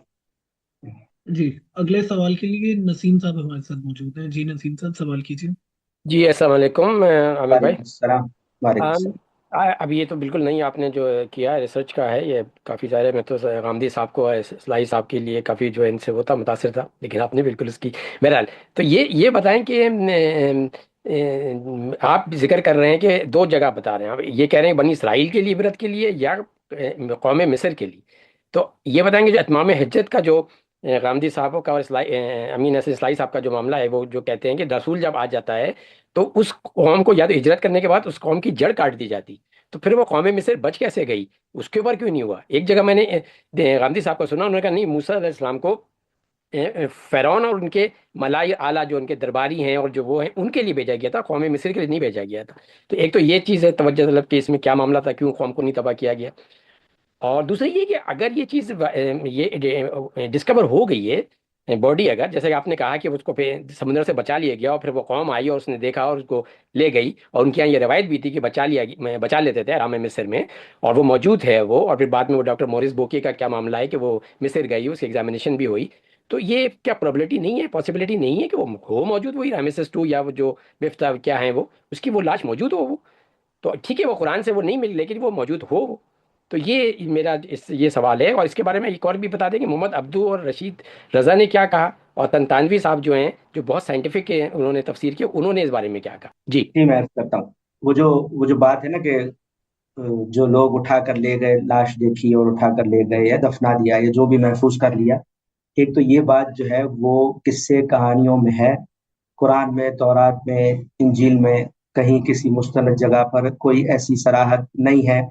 जी, अगले सवाल के लिए नसीम साहब हमारे साथ मौजूद हैं। जी नसीम साहब, सवाल कीजिए। जी अस्सलाम वालेकुम आमिर भाई। वालेकुम सलाम। वालेकुम आम, सलाम। अब ये तो बिल्कुल नहीं आपने जो किया है रिसर्च का है, ये काफ़ी सारे, मैं तो गामदी साहब को सलाही साहब के लिए काफ़ी जो है इनसे वो था, मुतासिर था, लेकिन आपने बिल्कुल इसकी बहरहाल। तो ये बताएं कि आप जिक्र कर रहे हैं कि दो जगह बता रहे हैं, आप ये कह रहे हैं बनी इसराइल के लिए, इबरत के लिए, या कौम मिस्र के लिए। तो ये बताएंगे जो इत्माम हिज्जत का जो गामदी साहब का और अमीन हसन इस्लाही साहब का जो मामला है, वो जो कहते हैं कि रसूल जब आ जाता है तो उस कौम को या तो हिजरत करने के बाद उस कौम की जड़ काट दी जाती, तो फिर वो कौम मिस्र बच कैसे गई, उसके ऊपर क्यों नहीं हुआ। एक जगह मैंने गांधी साहब को सुना, उन्होंने कहा नहीं, मूसा अलैहिस्सलाम को फ़िरौन और उनके मलाई आला जो उनके दरबारी हैं और जो वो हैं उनके लिए भेजा गया था, कौम मिस्र के लिए नहीं भेजा गया था। तो एक तो ये चीज़ है तवज्जो तलब कि इसमें क्या मामला था, क्यों कौम को नहीं तबाह किया गया। और दूसरा ये कि अगर ये चीज़ ये डिस्कवर हो गई है बॉडी, अगर जैसे कि आपने कहा कि उसको फिर समुद्र से बचा लिया गया और फिर वो कौम आई और उसने देखा और उसको ले गई, और उनके यहाँ ये रवायत भी थी कि बचा लेते थे आराम मिस्र में, और वो मौजूद है वो, और फिर बाद में वो डॉक्टर मोरिस बोकी का क्या मामला है कि वो मिस्र गई, उसकी एग्जामिनेशन भी हुई। तो ये क्या प्रोबेबिलिटी नहीं है, पॉसिबिलिटी नहीं है कि वो हो मौजूद वही रामेसेस 2 या वो जो मिफ्ता क्या है वो, उसकी वो लाश मौजूद हो वो। तो ठीक है वो कुरान से वो नहीं मिली, लेकिन वो मौजूद हो वो। तो ये मेरा ये सवाल है। और इसके बारे में एक और भी बता दें कि मोहम्मद अब्दू और रशीद रज़ा ने क्या कहा, और तनतानवी साहब जो हैं जो बहुत साइंटिफिक है, उन्होंने तफसीर की, उन्होंने इस बारे में क्या कहा। जी जी मैं अर्ज करता हूँ। वो जो बात है ना कि जो लोग उठा कर ले गए, लाश देखी और उठा कर ले गए या दफना दिया या जो भी महफूज कर लिया, एक तो ये बात जो है वो किस्से कहानियों में है। कुरान में, तौरात में, इंजील में कहीं किसी मुस्तनद जगह पर कोई ऐसी सराहत नहीं है।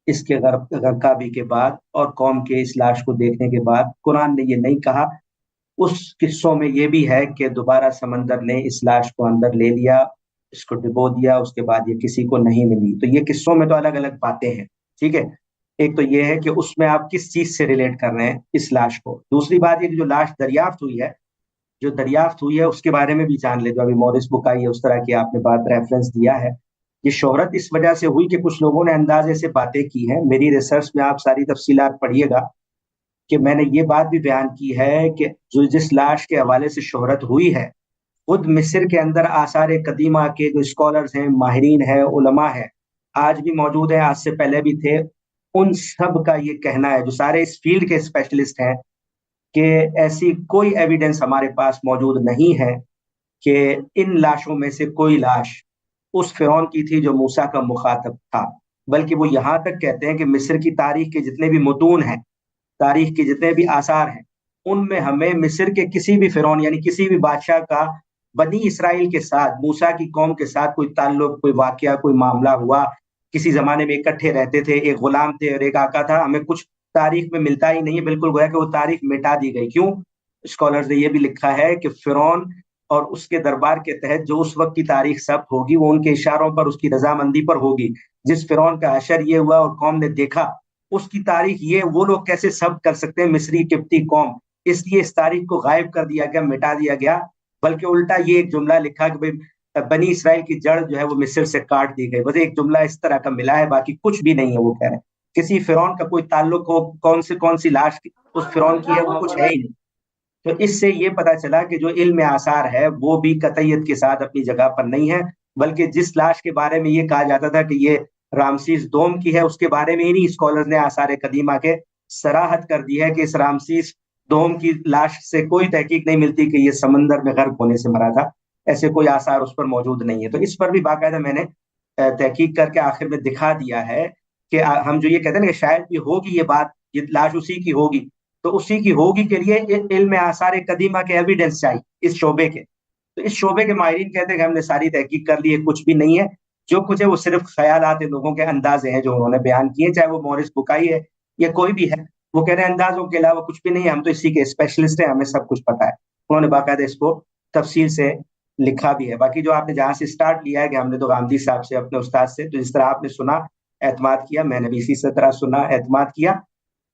इसके गर्काबी के बाद और कौम के इस लाश को देखने के बाद कुरान ने ये नहीं कहा। उस किस्सों में ये भी है कि दोबारा समंदर ने इस लाश को अंदर ले लिया, इसको डुबो दिया, उसके बाद ये किसी को नहीं मिली। तो ये किस्सों में तो अलग अलग बातें हैं। ठीक है, एक तो ये है कि उसमें आप किस चीज से रिलेट कर रहे हैं इस लाश को। दूसरी बात ये कि जो लाश दरियाफ्त हुई है, जो दरियाफ्त हुई है उसके बारे में भी जान ले। जो अभी मॉरिस बुकाई है, उस तरह की आपने बात रेफरेंस दिया है, ये शोहरत इस वजह से हुई कि कुछ लोगों ने अंदाजे से बातें की हैं। मेरी रिसर्च में आप सारी तफसीलात पढ़िएगा कि मैंने ये बात भी बयान की है कि जो जिस लाश के हवाले से शोहरत हुई है, खुद मिस्र के अंदर आसार कदीमा के जो स्कॉलर्स हैं, माहिरीन हैं, उलमा हैं, आज भी मौजूद हैं, आज से पहले भी थे, उन सब का ये कहना है, जो सारे इस फील्ड के स्पेशलिस्ट हैं, कि ऐसी कोई एविडेंस हमारे पास मौजूद नहीं है कि इन लाशों में से कोई लाश उस फिरौन की थी जो मूसा का मुखातब था। बल्कि वो यहाँ तक कहते हैं कि मिस्र की तारीख के जितने भी मुतून हैं, तारीख के जितने भी आसार हैं, उनमें हमें मिस्र के किसी भी फिरौन यानी किसी भी बादशाह का बनी इसराइल के साथ, मूसा की कौम के साथ कोई ताल्लुक, कोई वाकया, कोई मामला हुआ, किसी जमाने में इकट्ठे रहते थे, एक गुलाम थे और एक आका था, हमें कुछ तारीख में मिलता ही नहीं है। बिल्कुल गोया कि वो तारीख मिटा दी गई। क्यों? स्कॉलर्स ने यह भी लिखा है कि फिरौन اور اس کے دربار کے تحت جو اس وقت کی تاریخ ثبت ہوگی وہ ان کے اشاروں پر، اس کی رضامندی پر ہوگی. جس فرعون کا حشر یہ ہوا اور قوم نے دیکھا، اس کی تاریخ یہ وہ لوگ کیسے ثبت کر سکتے ہیں؟ مصری قبطی قوم. اس لیے اس تاریخ کو غائب کر دیا گیا، مٹا دیا گیا، بلکہ الٹا یہ ایک جملہ لکھا کہ بنی اسرائیل کی جڑ جو ہے وہ مصر سے کاٹ دی گئی. بس ایک جملہ اس طرح کا ملا ہے، باقی کچھ بھی نہیں ہے. وہ کہہ رہے ہیں کسی فرعون کا کوئی تعلق ہو، کون سی لاش اس فرعون کی ہے، وہ کچھ ہے ہی نہیں. تو اس سے یہ پتا چلا کہ جو علم آثار ہے وہ بھی قطعیت کے ساتھ اپنی جگہ پر نہیں ہے، بلکہ جس لاش کے بارے میں یہ کہا جاتا تھا کہ یہ رامسیس دوم کی ہے، اس کے بارے میں انہی اسکالرز نے آثار قدیمہ کے صراحت کر دی ہے کہ اس رامسیس دوم کی لاش سے کوئی تحقیق نہیں ملتی کہ یہ سمندر میں غرق ہونے سے مرا تھا. ایسے کوئی آثار اس پر موجود نہیں ہے. تو اس پر بھی باقاعدہ میں نے تحقیق کر کے آخر میں دکھا دیا ہے کہ ہم جو یہ کہتے ہیں نا کہ شاید بھی ہوگی یہ بات، یہ لاش اسی کی ہوگی، تو اسی کی ہوگی کے لیے علم آثار قدیمہ کے ایویڈنس چاہیے اس شعبے کے. تو اس شعبے کے ماہرین کہتے ہیں کہ ہم نے ساری تحقیق کر لی ہے، کچھ بھی نہیں ہے. جو کچھ ہے وہ صرف خیالات لوگوں کے اندازے ہیں جو انہوں نے بیان کیے، چاہے وہ مورس بکائی ہے یا کوئی بھی ہے. وہ کہہ رہے ہیں اندازوں کے علاوہ کچھ بھی نہیں ہے، ہم تو اسی کے اسپیشلسٹ ہیں، ہمیں سب کچھ پتا ہے. انہوں نے باقاعدہ اس کو تفصیل سے لکھا بھی ہے. باقی جو آپ نے جہاں سے سٹارٹ لیا ہے کہ ہم نے تو غامدی صاحب سے، اپنے استاد سے، تو جس طرح آپ نے سنا اعتماد کیا، میں نے بھی اسی طرح سنا اعتماد کیا،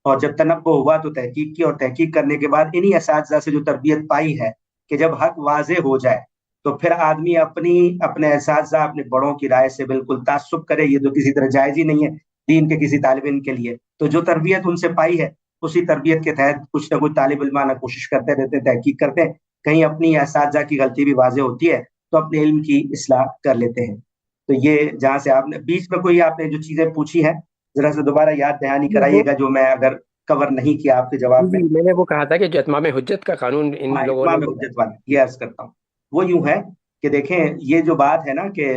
اور جب تنبہ ہوا تو تحقیق کی، اور تحقیق کرنے کے بعد انہی اساتذہ سے جو تربیت پائی ہے کہ جب حق واضح ہو جائے تو پھر آدمی اپنے اساتذہ، اپنے بڑوں کی رائے سے بالکل تعصب کرے، یہ تو کسی طرح جائز ہی نہیں ہے دین کے کسی طالب علم کے لیے. تو جو تربیت ان سے پائی ہے اسی تربیت کے تحت کچھ نہ کچھ طالب علمانہ کوشش کرتے رہتے ہیں، تحقیق کرتے ہیں. کہیں اپنی اساتذہ کی غلطی بھی واضح ہوتی ہے تو اپنے علم کی اصلاح کر لیتے ہیں. تو یہ جہاں سے آپ نے بیچ میں کوئی آپ نے جو چیزیں پوچھی ہیں ذرا سے دوبارہ یاد دہانی کرائیے گا، جو میں اگر کور نہیں کیا آپ کے جواب میں. میں نے وہ کہا تھا کہ جو اتمام حجت کا قانون ان لوگوں نے اتمام حجت والا یہ عرض کرتا ہوں، وہ یوں ہے کہ دیکھیں یہ جو بات ہے نا کہ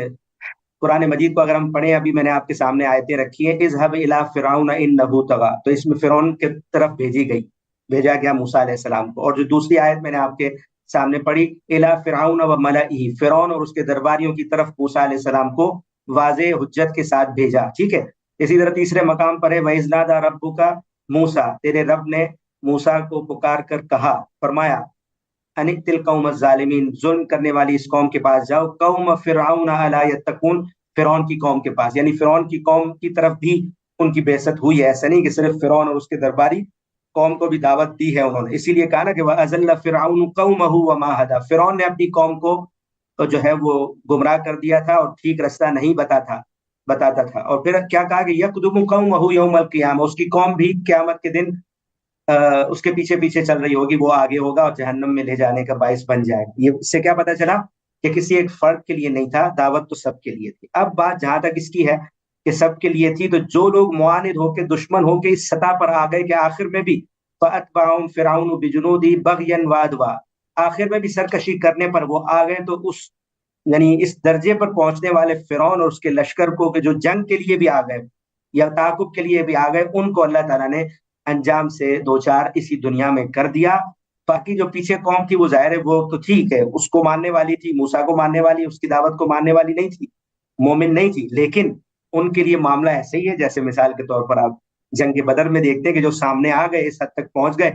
قرآن مجید کو اگر ہم پڑھیں، ابھی میں نے آپ کے سامنے آیتیں رکھی ہیں، اذهب الى فرعون انه طغى، تو اس میں فرعون کی طرف بھیجا گیا موسیٰ علیہ السلام کو. اور جو دوسری آیت میں نے آپ کے سامنے پڑھی، الى فرعون وملئه، فرعون اور اس کے درباریوں کی طرف موسیٰ علیہ السلام کو واضح حجت کے ساتھ بھیجا. ٹھیک ہے. اسی طرح تیسرے مقام پر ہے وَإِذْ نَادَىٰ رَبُّكَ موسیٰ، تیرے رب نے موسیٰ کو پکار کر کہا، فرمایا ان ائت القوم الظالمین، ظلم کرنے والی اس قوم کے پاس جاؤ، قوم فرعون الا یتقون، فرعون کی قوم کے پاس. یعنی فرعون کی قوم کی طرف بھی ان کی بعثت ہوئی ہے، ایسا نہیں کہ صرف فرعون اور اس کے درباری قوم کو بھی دعوت دی ہے انہوں نے. اسی لیے کہا نا کہ وَأَضَلَّ فِرْعَوْنُ قَوْمَهُ وَمَا هَدَىٰ، فرعون نے اپنی قوم کو تو جو ہے وہ گمراہ کر دیا تھا اور ٹھیک رستہ نہیں بتاتا تھا. اور پھر کیا کہا کہ یقدم قومه یوم القیامہ، اس کی قوم بھی قیامت کے دن اس کے پیچھے پیچھے چل رہی ہوگی، وہ آگے ہوگا اور جہنم میں لے جانے کا باعث بن جائے گا. یہ اس سے کیا پتا چلا کہ کسی ایک فرد کے لیے نہیں تھا، دعوت تو سب کے لیے تھی. اب بات جہاں تک اس کی ہے کہ سب کے لیے تھی، تو جو لوگ معاند ہو کے، دشمن ہو کے اس سطح پر آ گئے کہ آخر میں بھی فَأَتْبَعَهُمْ فِرْعَوْنُ بِجُنُودِهِ بَغْيًا وَعَدْوًا، آخر میں بھی سرکشی کرنے پر وہ آ گئے. تو یعنی اس درجے پر پہنچنے والے فرعون اور اس کے لشکر کو کہ جو جنگ کے لیے بھی آ گئے یا تعاقب کے لیے بھی آ گئے، ان کو اللہ تعالیٰ نے انجام سے دوچار اسی دنیا میں کر دیا. باقی جو پیچھے قوم تھی وہ ظاہر ہے وہ تو ٹھیک ہے، اس کو ماننے والی تھی، موسیٰ کو ماننے والی، اس کی دعوت کو ماننے والی نہیں تھی، مومن نہیں تھی. لیکن ان کے لیے معاملہ ایسے ہی ہے جیسے مثال کے طور پر آپ جنگ بدر میں دیکھتے ہیں کہ جو سامنے آ گئے، اس حد تک پہنچ گئے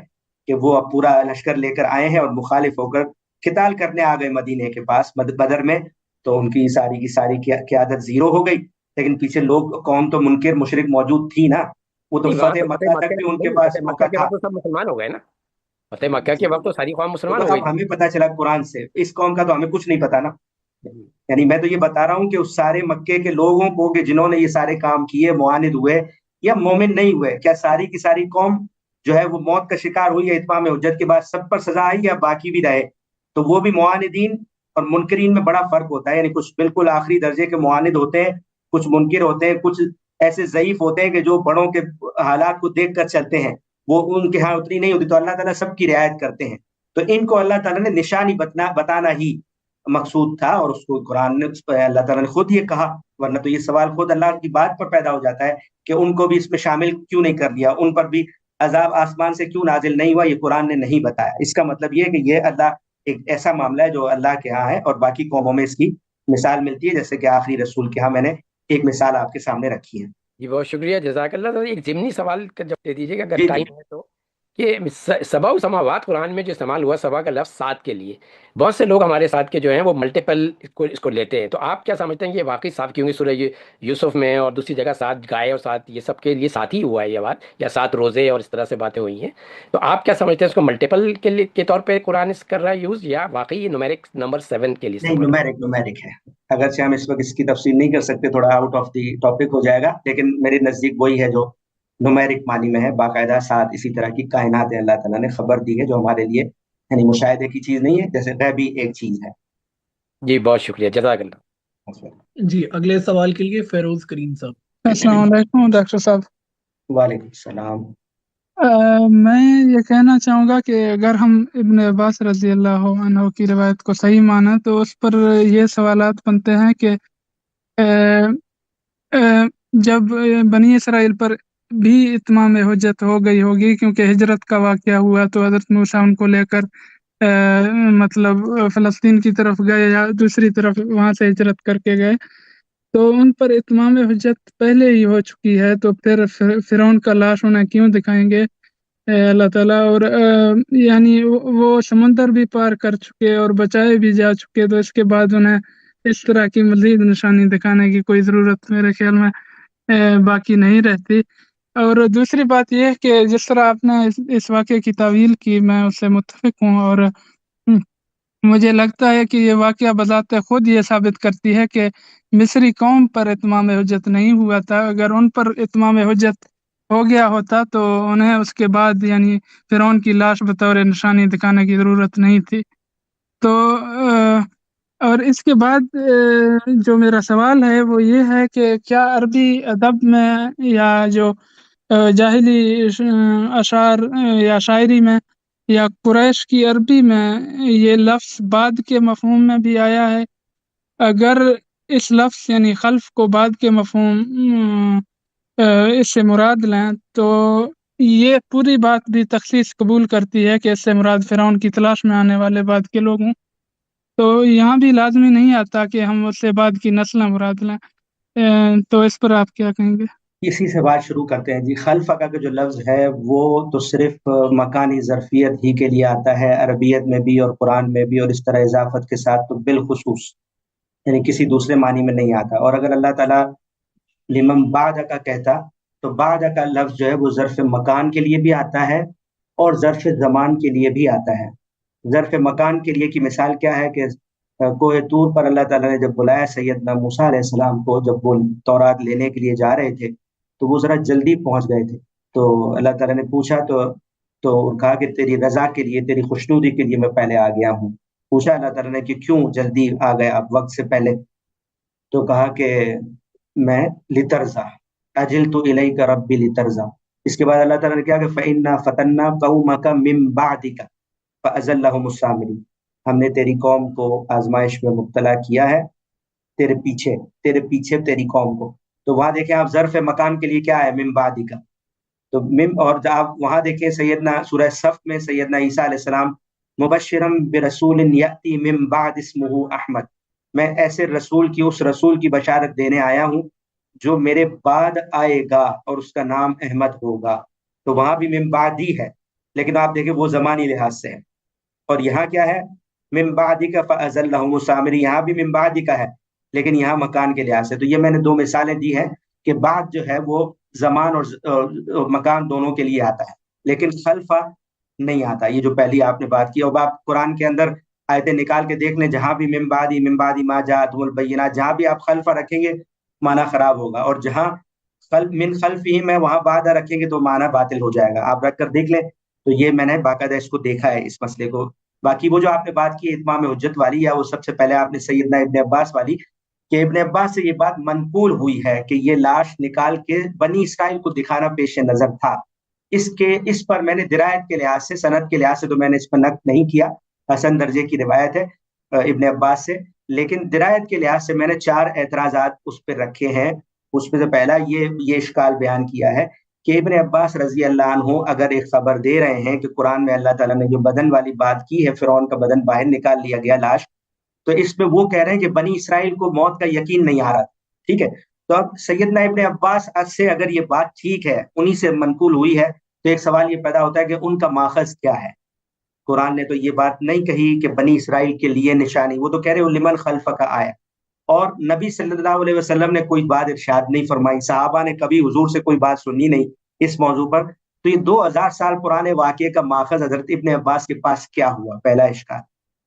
کہ وہ اب پورا لشکر لے کر آئے ہیں اور مخالف ہو کر قتال کرنے آ گئے مدینے کے پاس بدر میں، تو ان کی ساری کی ساری قیادت زیرو ہو گئی. لیکن پیچھے لوگ، قوم تو منکر مشرک موجود تھی نا، وہ تو فتح مکہ تک بھی ان کے پاس موقع تھا. سب مسلمان ہو گئے نا، فتح مکہ کے وقت تو ساری قوم مسلمان ہو گئی. ہمیں پتا چلا قرآن سے، اس قوم کا تو ہمیں کچھ نہیں پتا نا. یعنی میں تو یہ بتا رہا ہوں کہ اس سارے مکے کے لوگوں کو کہ جنہوں نے یہ سارے کام کیے، معاند ہوئے یا مومن نہیں ہوئے، کیا ساری کی ساری قوم جو ہے وہ موت کا شکار ہوئی ہے اتمام حجت کے بعد؟ سب پر سزا آئی یا باقی بھی رہے؟ تو وہ بھی معاندین اور منکرین میں بڑا فرق ہوتا ہے. یعنی کچھ بالکل آخری درجے کے معاند ہوتے ہیں، کچھ منکر ہوتے ہیں، کچھ ایسے ضعیف ہوتے ہیں کہ جو بڑوں کے حالات کو دیکھ کر چلتے ہیں، وہ ان کے ہاں اتنی نہیں ہوتی، تو اللہ تعالیٰ سب کی رعایت کرتے ہیں. تو ان کو اللہ تعالیٰ نے نشانی بتانا ہی مقصود تھا، اور اس کو قرآن نے اللہ تعالیٰ نے خود یہ کہا. ورنہ تو یہ سوال خود اللہ کی بات پر پیدا ہو جاتا ہے کہ ان کو بھی اس میں شامل کیوں نہیں کر لیا، ان پر بھی عذاب آسمان سے کیوں نازل نہیں ہوا، یہ قرآن نے نہیں بتایا. اس کا مطلب یہ کہ یہ اللہ ایک ایسا معاملہ ہے جو اللہ کے ہاں ہے، اور باقی قوموں میں اس کی مثال ملتی ہے، جیسے کہ آخری رسول کے ہاں میں نے ایک مثال آپ کے سامنے رکھی ہے. جی بہت شکریہ، جزاک اللہ. ایک ضمنی سوال کا جواب دے دیجیے گا اگر ٹائم ہے تو. کہ سبا و سماوات قرآن میں جو استعمال ہوا سبا کا لفظ 7 کے لیے، بہت سے لوگ ہمارے ساتھ کے جو ہیں وہ ملٹیپل اس کو لیتے ہیں، تو آپ کیا سمجھتے ہیں کہ یہ واقعی صاف کیوں گی سورہ یوسف میں اور دوسری جگہ 7 گائے اور 7 یہ سب کے لیے 7 ہی ہوا ہے یہ بات، یا 7 روزے اور اس طرح سے باتیں ہوئی ہیں، تو آپ کیا سمجھتے ہیں اس کو ملٹیپل کے طور پہ قرآن اس کر رہا ہے یوز، یا واقعی یہ نومیرک نمبر 7 کے لیے نہیں، استعمال ہوا؟ نومیرک ہے، اگرچہ ہم اس وقت اس کی تفصیل نہیں کر سکتے، تھوڑا آؤٹ آف دی ٹاپک ہو جائے گا، لیکن میرے نزدیک وہی ہے جو نومیرک معنی میں ہے، باقاعدہ 7 اسی طرح کی کائنات ہے، اللہ تعالیٰ نے خبر دی ہے جو ہمارے لیے یعنی مشاہدے کی چیز نہیں ہے، جیسے غیبی ایک چیز ہے۔ جی بہت شکریہ، جزاک اللہ۔ جی اگلے سوال کے لیے فیروز کریم صاحب۔ السلام علیکم ڈاکٹر صاحب۔ وعلیکم السلام۔ میں یہ کہنا چاہوں گا کہ اگر ہم ابن عباس رضی اللہ عنہ کی روایت کو صحیح مانیں تو اس پر یہ سوالات بنتے ہیں کہ جب بنی اسرائیل پر بھی اتمام حجت ہو گئی ہوگی، کیونکہ ہجرت کا واقعہ ہوا تو حضرت موسیٰ ان کو لے کر مطلب فلسطین کی طرف گئے یا دوسری طرف وہاں سے ہجرت کر کے گئے، تو ان پر اتمام حجت پہلے ہی ہو چکی ہے، تو پھر فرعون کا لاش انہیں کیوں دکھائیں گے اللہ تعالیٰ؟ اور یعنی وہ سمندر بھی پار کر چکے اور بچائے بھی جا چکے، تو اس کے بعد انہیں اس طرح کی مزید نشانی دکھانے کی کوئی ضرورت میرے خیال میں باقی نہیں رہتی۔ اور دوسری بات یہ ہے کہ جس طرح آپ نے اس واقعے کی تعویل کی، میں اس سے متفق ہوں، اور مجھے لگتا ہے کہ یہ واقعہ بذات خود یہ ثابت کرتی ہے کہ مصری قوم پر اتمام حجت نہیں ہوا تھا، اگر ان پر اتمام حجت ہو گیا ہوتا تو انہیں اس کے بعد یعنی فرعون کی لاش بطور نشانی دکھانے کی ضرورت نہیں تھی۔ تو اور اس کے بعد جو میرا سوال ہے وہ یہ ہے کہ کیا عربی ادب میں یا جو جاہلی اشعار یا شاعری میں یا قریش کی عربی میں یہ لفظ بعد کے مفہوم میں بھی آیا ہے؟ اگر اس لفظ یعنی خلف کو بعد کے مفہوم اس سے مراد لیں تو یہ پوری بات بھی تخصیص قبول کرتی ہے کہ اس سے مراد فرعون کی تلاش میں آنے والے بعد کے لوگ ہوں، تو یہاں بھی لازمی نہیں آتا کہ ہم اس سے بعد کی نسلیں مراد لیں، تو اس پر آپ کیا کہیں گے؟ اسی سے بات شروع کرتے ہیں جی۔ خلف کا جو لفظ ہے وہ تو صرف مکانی ظرفیت ہی کے لیے آتا ہے، عربیت میں بھی اور قرآن میں بھی، اور اس طرح اضافت کے ساتھ تو بالخصوص یعنی کسی دوسرے معنی میں نہیں آتا۔ اور اگر اللہ تعالیٰ لمن بعد کا کہتا تو بعد کا لفظ جو ہے وہ ظرف مکان کے لیے بھی آتا ہے اور ظرف زمان کے لیے بھی آتا ہے۔ ظرف مکان کے لیے کی مثال کیا ہے کہ کوہ طور پر اللہ تعالیٰ نے جب بلایا سیدنا موسیٰ علیہ السلام کو، جب وہ تورات لینے کے لیے جا رہے تھے تو وہ ذرا جلدی پہنچ گئے تھے، تو اللہ تعالیٰ نے پوچھا تو کہا کہ تیری رضا کے لیے، تیری خوشنودی کے لیے میں پہلے آ گیا ہوں۔ پوچھا اللہ تعالیٰ نے کہ کیوں جلدی آ گئے آپ وقت سے پہلے؟ تو کہا کہ میں لترزا اجلت الیک ربی لترزا۔ اس کے بعد اللہ تعالیٰ نے کہا کہ فإنا فتنا قومک من بعدک فأزلهم السامرین، ہم نے تیری قوم کو آزمائش میں مبتلا کیا ہے تیرے پیچھے تیری قوم کو۔ تو وہاں دیکھیں آپ ظرف مکان کے لیے کیا ہے، من بعدک، تو اور آپ وہاں دیکھیں سیدنا سورہ صف میں سیدنا عیسیٰ علیہ السلام مبشرم برسول یأتی من بعد اسمہ احمد، میں ایسے رسول کی، اس رسول کی بشارت دینے آیا ہوں جو میرے بعد آئے گا اور اس کا نام احمد ہوگا۔ تو وہاں بھی من بعد ہی ہے، لیکن آپ دیکھیں وہ زمانی لحاظ سے ہے، اور یہاں کیا ہے من بعدک فأزلهم السامری، یہاں بھی من بعدک ہے لیکن یہاں مکان کے لحاظ سے۔ تو یہ میں نے دو مثالیں دی ہیں کہ بعد جو ہے وہ زمان اور مکان دونوں کے لیے آتا ہے، لیکن خلفہ نہیں آتا، یہ جو پہلی آپ نے بات کی۔ اور آپ قرآن کے اندر آیتیں نکال کے دیکھ لیں، جہاں بھی من بعدی ما جاءتهم البینات، جہاں بھی آپ خلفہ رکھیں گے معنی خراب ہوگا، اور جہاں من خلفہ میں وہاں بعد رکھیں گے تو معنی باطل ہو جائے گا۔ آپ رکھ کر دیکھ لیں، تو یہ میں نے باقاعدہ اس کو دیکھا ہے، اس مسئلے کو۔ باقی وہ جو آپ نے بات کی اتمام حجت والی، یا وہ سب سے پہلے آپ نے سیدنا ابن عباس والی، کہ ابن عباس سے یہ بات منقول ہوئی ہے کہ یہ لاش نکال کے بنی اسرائیل کو دکھانا پیش نظر تھا۔ اس پر میں نے درایت کے لحاظ سے، سند کے لحاظ سے تو میں نے اس پر نقد نہیں کیا، حسن درجے کی روایت ہے ابن عباس سے، لیکن درایت کے لحاظ سے میں نے 4 اعتراضات اس پہ رکھے ہیں۔ اس میں سے پہلا یہ اشکال بیان کیا ہے کہ ابن عباس رضی اللہ عنہ اگر ایک خبر دے رہے ہیں کہ قرآن میں اللہ تعالیٰ نے جو بدن والی بات کی ہے، فرعون کا بدن باہر نکال لیا گیا لاش، تو اس میں وہ کہہ رہے ہیں کہ بنی اسرائیل کو موت کا یقین نہیں آ رہا، ٹھیک ہے؟ تو اب سیدنا ابن عباس سے اگر یہ بات ٹھیک ہے، انہی سے منقول ہوئی ہے، تو ایک سوال یہ پیدا ہوتا ہے کہ ان کا ماخذ کیا ہے؟ قرآن نے تو یہ بات نہیں کہی کہ بنی اسرائیل کے لیے نشانی، وہ تو کہہ رہے لمن خلف کا آیا، اور نبی صلی اللہ علیہ وسلم نے کوئی بات ارشاد نہیں فرمائی، صحابہ نے کبھی حضور سے کوئی بات سنی نہیں اس موضوع پر، تو یہ 2000 سال پرانے واقعے کا ماخذ حضرت ابن عباس کے پاس کیا ہوا؟ پہلا اشکال۔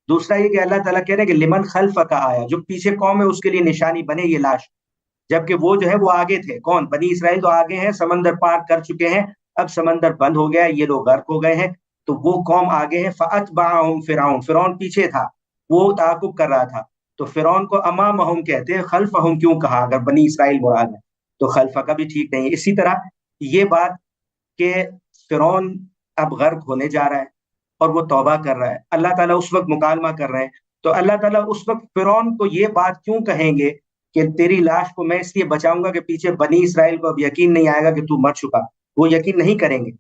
دوسرا یہ کہ اللہ تعالیٰ کہہ رہے ہیں کہ لمن خلف کا آیا، جو پیچھے قوم ہے اس کے لیے نشانی بنے یہ لاش، جبکہ وہ جو ہے وہ آگے تھے، کون؟ بنی اسرائیل تو آگے ہیں، سمندر پار کر چکے ہیں، اب سمندر بند ہو گیا، یہ لوگ غرق ہو گئے ہیں، تو وہ قوم آگے ہے۔ فَأَتْبَعَهُمْ فِرْعَوْنُ، فرعون پیچھے تھا، وہ تعاقب کر رہا تھا، تو فرعون کو امامہم کہتے ہیں، خلفہم کیوں کہا اگر بنی اسرائیل مراد ہے؟ تو خلفہ کا بھی ٹھیک نہیں ہے۔ اسی طرح یہ بات کہ فرعون اب غرق ہونے جا رہا ہے اور وہ توبہ کر رہا ہے، اللہ تعالیٰ اس وقت مکالمہ کر رہے ہیں، تو اللہ تعالیٰ اس وقت فرعون کو یہ بات کیوں کہیں گے کہ تیری لاش کو میں اس لیے بچاؤں گا کہ پیچھے بنی اسرائیل کو اب یقین نہیں آئے گا کہ تو مر چکا، وہ یقین نہیں کریں گے،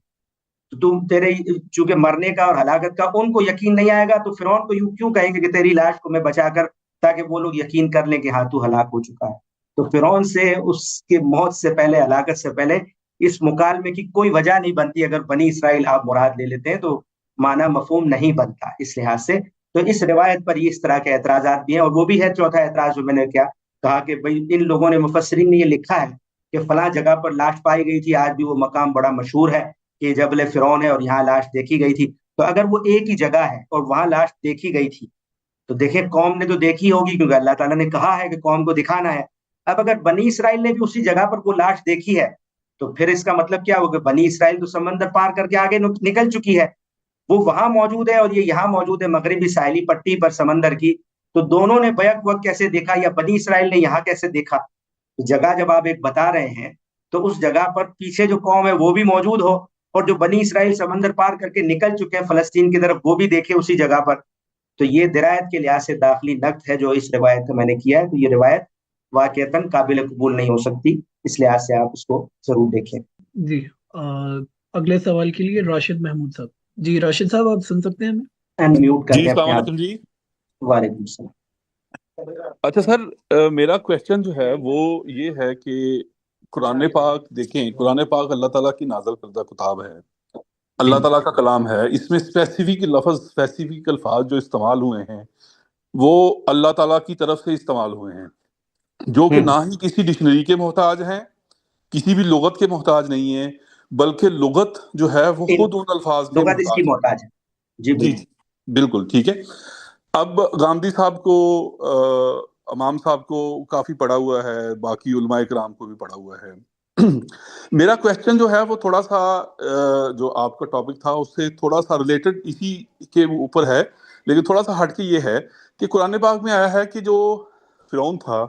تو تم تیرے چونکہ مرنے کا اور ہلاکت کا ان کو یقین نہیں آئے گا، تو فرعون کو یوں کیوں کہیں گے کہ تیری لاش کو میں بچا کر، تاکہ وہ لوگ یقین کر لیں کہ ہاں تو ہلاک ہو چکا ہے۔ تو فرعون سے اس کی موت سے پہلے، ہلاکت سے پہلے اس مکالمے کی کوئی وجہ نہیں بنتی، اگر بنی اسرائیل آپ مراد لے لیتے ہیں تو معنی مفہوم نہیں بنتا اس لحاظ سے۔ تو اس روایت پر یہ اس طرح کے اعتراضات بھی ہیں، اور وہ بھی ہے چوتھا اعتراض جو میں نے کیا کہا کہ بھئی ان لوگوں نے، مفسرین نے یہ لکھا ہے کہ فلاں جگہ پر لاش پائی گئی تھی، آج بھی وہ مقام بڑا مشہور ہے کہ جبل فرعون ہے اور یہاں لاش دیکھی گئی تھی، تو اگر وہ ایک ہی جگہ ہے اور وہاں لاش دیکھی گئی تھی تو دیکھیں قوم نے تو دیکھی ہوگی، کیونکہ اللہ تعالیٰ نے کہا ہے کہ قوم کو دکھانا ہے۔ اب اگر بنی اسرائیل نے بھی اسی جگہ پر وہ لاش دیکھی ہے تو پھر اس کا مطلب کیا ہوگا؟ بنی اسرائیل تو سمندر پار کر کے آگے نکل چکی ہے، وہ وہاں موجود ہے اور یہ یہاں موجود ہے، مغربی ساحلی پٹی پر سمندر کی، تو دونوں نے بیک وقت کیسے دیکھا، یا بنی اسرائیل نے یہاں کیسے دیکھا؟ جگہ جب آپ ایک بتا رہے ہیں تو اس جگہ پر پیچھے جو قوم ہے وہ بھی موجود ہو، اور جو بنی اسرائیل سمندر پار کر کے نکل چکے ہیں فلسطین کی طرف وہ بھی دیکھے اسی جگہ پر، تو یہ درایت کے لحاظ سے داخلی نقد ہے جو اس روایت کا میں نے کیا ہے، تو یہ روایت واقعتاً قابل قبول نہیں ہو سکتی، اس لحاظ سے آپ اس کو ضرور دیکھیں۔ جی اگلے سوال کے لیے راشد محمود صاحب۔ جی راشد صاحب آپ سن سکتے ہیں ہمیں؟ ان میوٹ کر جی کے السلام اپنے آپ۔ علیکم جی۔ وعلیکم السلام۔ اچھا سر، میرا کویشچن جو ہے وہ یہ ہے کہ قرآن پاک دیکھیں، قرآن پاک اللہ تعالیٰ کی نازل کردہ کتاب ہے، اللہ تعالیٰ کا کلام ہے، اس میں اسپیسیفک لفظ، اسپیسیفک الفاظ جو استعمال ہوئے ہیں وہ اللہ تعالیٰ کی طرف سے استعمال ہوئے ہیں، جو کہ نہ ہی کسی ڈکشنری کے محتاج ہیں، کسی بھی لغت کے محتاج نہیں ہیں، بلکہ لغت جو ہے وہ خود ان الفاظ کے لغت اس کی محتاج ہے۔ جی جی جی بالکل ٹھیک ہے۔ اب گاندھی صاحب کو، امام صاحب کو کافی پڑھا ہوا ہے، باقی علماء کرام کو بھی پڑھا ہوا ہے۔ میرا کویشچن جو ہے وہ تھوڑا سا جو آپ کا ٹاپک تھا اس سے تھوڑا سا ریلیٹڈ اسی کے اوپر ہے، لیکن تھوڑا سا ہٹ کے یہ ہے کہ قرآن پاک میں آیا ہے کہ جو فرعون تھا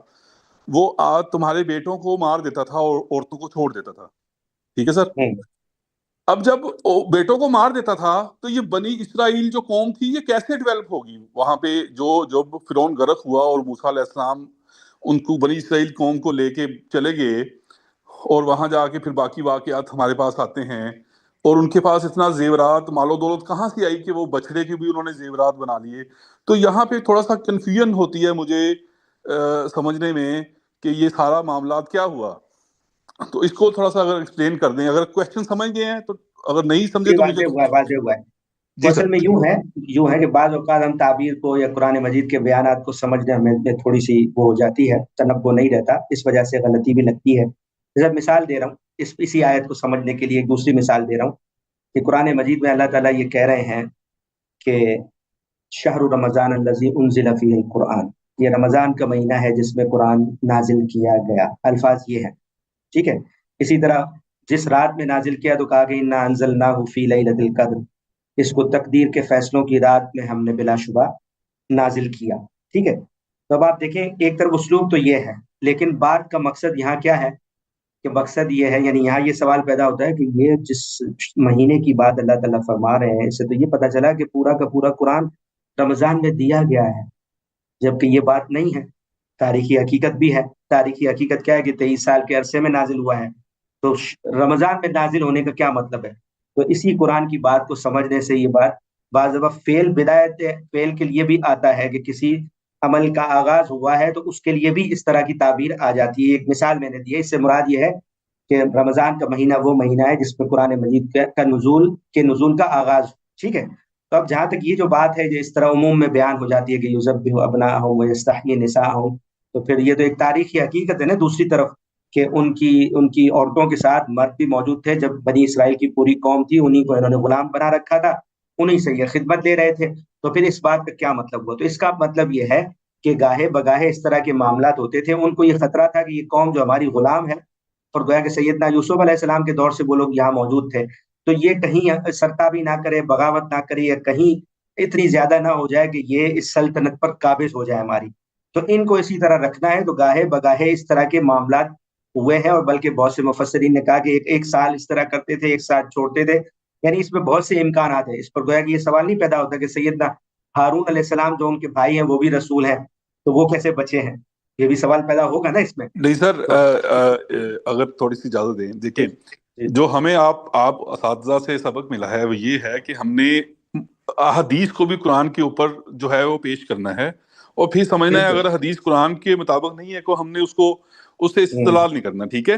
وہ تمہارے بیٹوں کو مار دیتا تھا اور عورتوں کو چھوڑ دیتا تھا، ٹھیک ہے سر؟ اب جب بیٹوں کو مار دیتا تھا تو یہ بنی اسرائیل جو قوم تھی یہ کیسے ڈیولپ ہوگی وہاں پہ؟ جب فرعون غرق ہوا اور موسیٰ علیہ السلام ان کو بنی اسرائیل قوم کو لے کے چلے گئے، اور وہاں جا کے پھر باقی واقعات ہمارے پاس آتے ہیں، اور ان کے پاس اتنا زیورات، مال و دولت کہاں سے آئی کہ وہ بچڑے کے بھی انہوں نے زیورات بنا لیے؟ تو یہاں پہ تھوڑا سا کنفیوژن ہوتی ہے مجھے سمجھنے میں کہ یہ سارا معاملات کیا ہوا، تو اس کو تھوڑا سا اگر ایکسپلین کر دیں، اگر کویشچن سمجھ گئے ہیں تو، اگر نہیں سمجھے تو مجھے واضح ہوا ہے۔ جی اصل سر۔ میں یوں ہے کہ بعض اوقات ہم تعبیر کو یا قرآن مجید کے بیانات کو سمجھنے میں تھوڑی سی وہ ہو جاتی ہے، تنبع نہیں رہتا، اس وجہ سے غلطی بھی لگتی ہے۔ جب مثال دے رہا ہوں اسی آیت کو سمجھنے کے لیے، ایک دوسری مثال دے رہا ہوں کہ قرآن مجید میں اللہ تعالیٰ یہ کہہ رہے ہیں کہ شہر رمضان الذی انزل فیہ القرآن، یہ رمضان کا مہینہ ہے جس میں قرآن نازل کیا گیا، الفاظ یہ ہیں، ٹھیک ہے؟ اسی طرح جس رات میں نازل کیا تو کہا کہ انا انزلناہ فی لیلۃ القدر، اس کو تقدیر کے فیصلوں کی رات میں ہم نے بلا شبہ نازل کیا، ٹھیک ہے؟ تو اب آپ دیکھیں ایک طرف اسلوب تو یہ ہے، لیکن بات کا مقصد یہاں کیا ہے کہ مقصد یہ ہے، یعنی یہاں یہ سوال پیدا ہوتا ہے کہ یہ جس مہینے کی بات اللہ تعالیٰ فرما رہے ہیں، اس سے تو یہ پتہ چلا کہ پورا کا پورا قرآن رمضان میں دیا گیا ہے، جبکہ یہ بات نہیں ہے، تاریخی حقیقت بھی ہے۔ تاریخی حقیقت کیا ہے کہ 23 سال کے عرصے میں نازل ہوا ہے، تو رمضان میں نازل ہونے کا کیا مطلب ہے؟ تو اسی قرآن کی بات کو سمجھنے سے یہ بات بعض دفعہ بدایت فعل کے لیے بھی آتا ہے کہ کسی عمل کا آغاز ہوا ہے تو اس کے لیے بھی اس طرح کی تعبیر آ جاتی ہے۔ ایک مثال میں نے دی ہے، اس سے مراد یہ ہے کہ رمضان کا مہینہ وہ مہینہ ہے جس میں قرآن مجید کا نزول کا آغاز، ٹھیک ہے. تو اب جہاں تک یہ جو بات ہے جو اس طرح عموم میں بیان ہو جاتی ہے کہ یذبح ابناءہم ویستحیی نساءہم، تو پھر یہ تو ایک تاریخی حقیقت ہے نا دوسری طرف، کہ ان کی عورتوں کے ساتھ مرد بھی موجود تھے. جب بنی اسرائیل کی پوری قوم تھی انہیں کو انہوں نے غلام بنا رکھا تھا، انہیں سے یہ خدمت لے رہے تھے. تو پھر اس بات کا کیا مطلب ہوا؟ تو اس کا مطلب یہ ہے کہ گاہے بگاہے اس طرح کے معاملات ہوتے تھے. ان کو یہ خطرہ تھا کہ یہ قوم جو ہماری غلام ہے، اور گویا کہ سیدنا یوسف علیہ السلام کے دور سے وہ لوگ یہاں موجود تھے، تو یہ کہیں سرتابی نہ کرے، بغاوت نہ کرے، یا کہیں اتنی زیادہ نہ ہو جائے کہ یہ اس سلطنت پر قابض ہو جائے ہماری. تو ان کو اسی طرح رکھنا ہے. تو گاہے بگاہے اس طرح کے معاملات ہوئے ہیں، اور بلکہ بہت سے مفسرین نے کہا کہ ایک سال اس طرح کرتے تھے، ایک سال چھوڑتے تھے. یعنی اس میں بہت سے امکانات ہیں. اس پر گویا کہ یہ سوال نہیں پیدا ہوتا کہ سیدنا ہارون علیہ السلام جو ان کے بھائی ہیں وہ بھی رسول ہیں، تو وہ کیسے بچے ہیں؟ یہ بھی سوال پیدا ہوگا نا اس میں. نہیں سر، اگر تھوڑی سی اجازت دیں، دیکھیں جو ہمیں آپ اساتذہ سے سبق ملا ہے وہ یہ ہے کہ ہم نے حدیث کو بھی قرآن کے اوپر جو ہے وہ پیش کرنا ہے، اور پھر سمجھنا ہے اگر حدیث قرآن کے مطابق نہیں ہے تو ہم نے اس سے استدلال نہیں کرنا، ٹھیک ہے.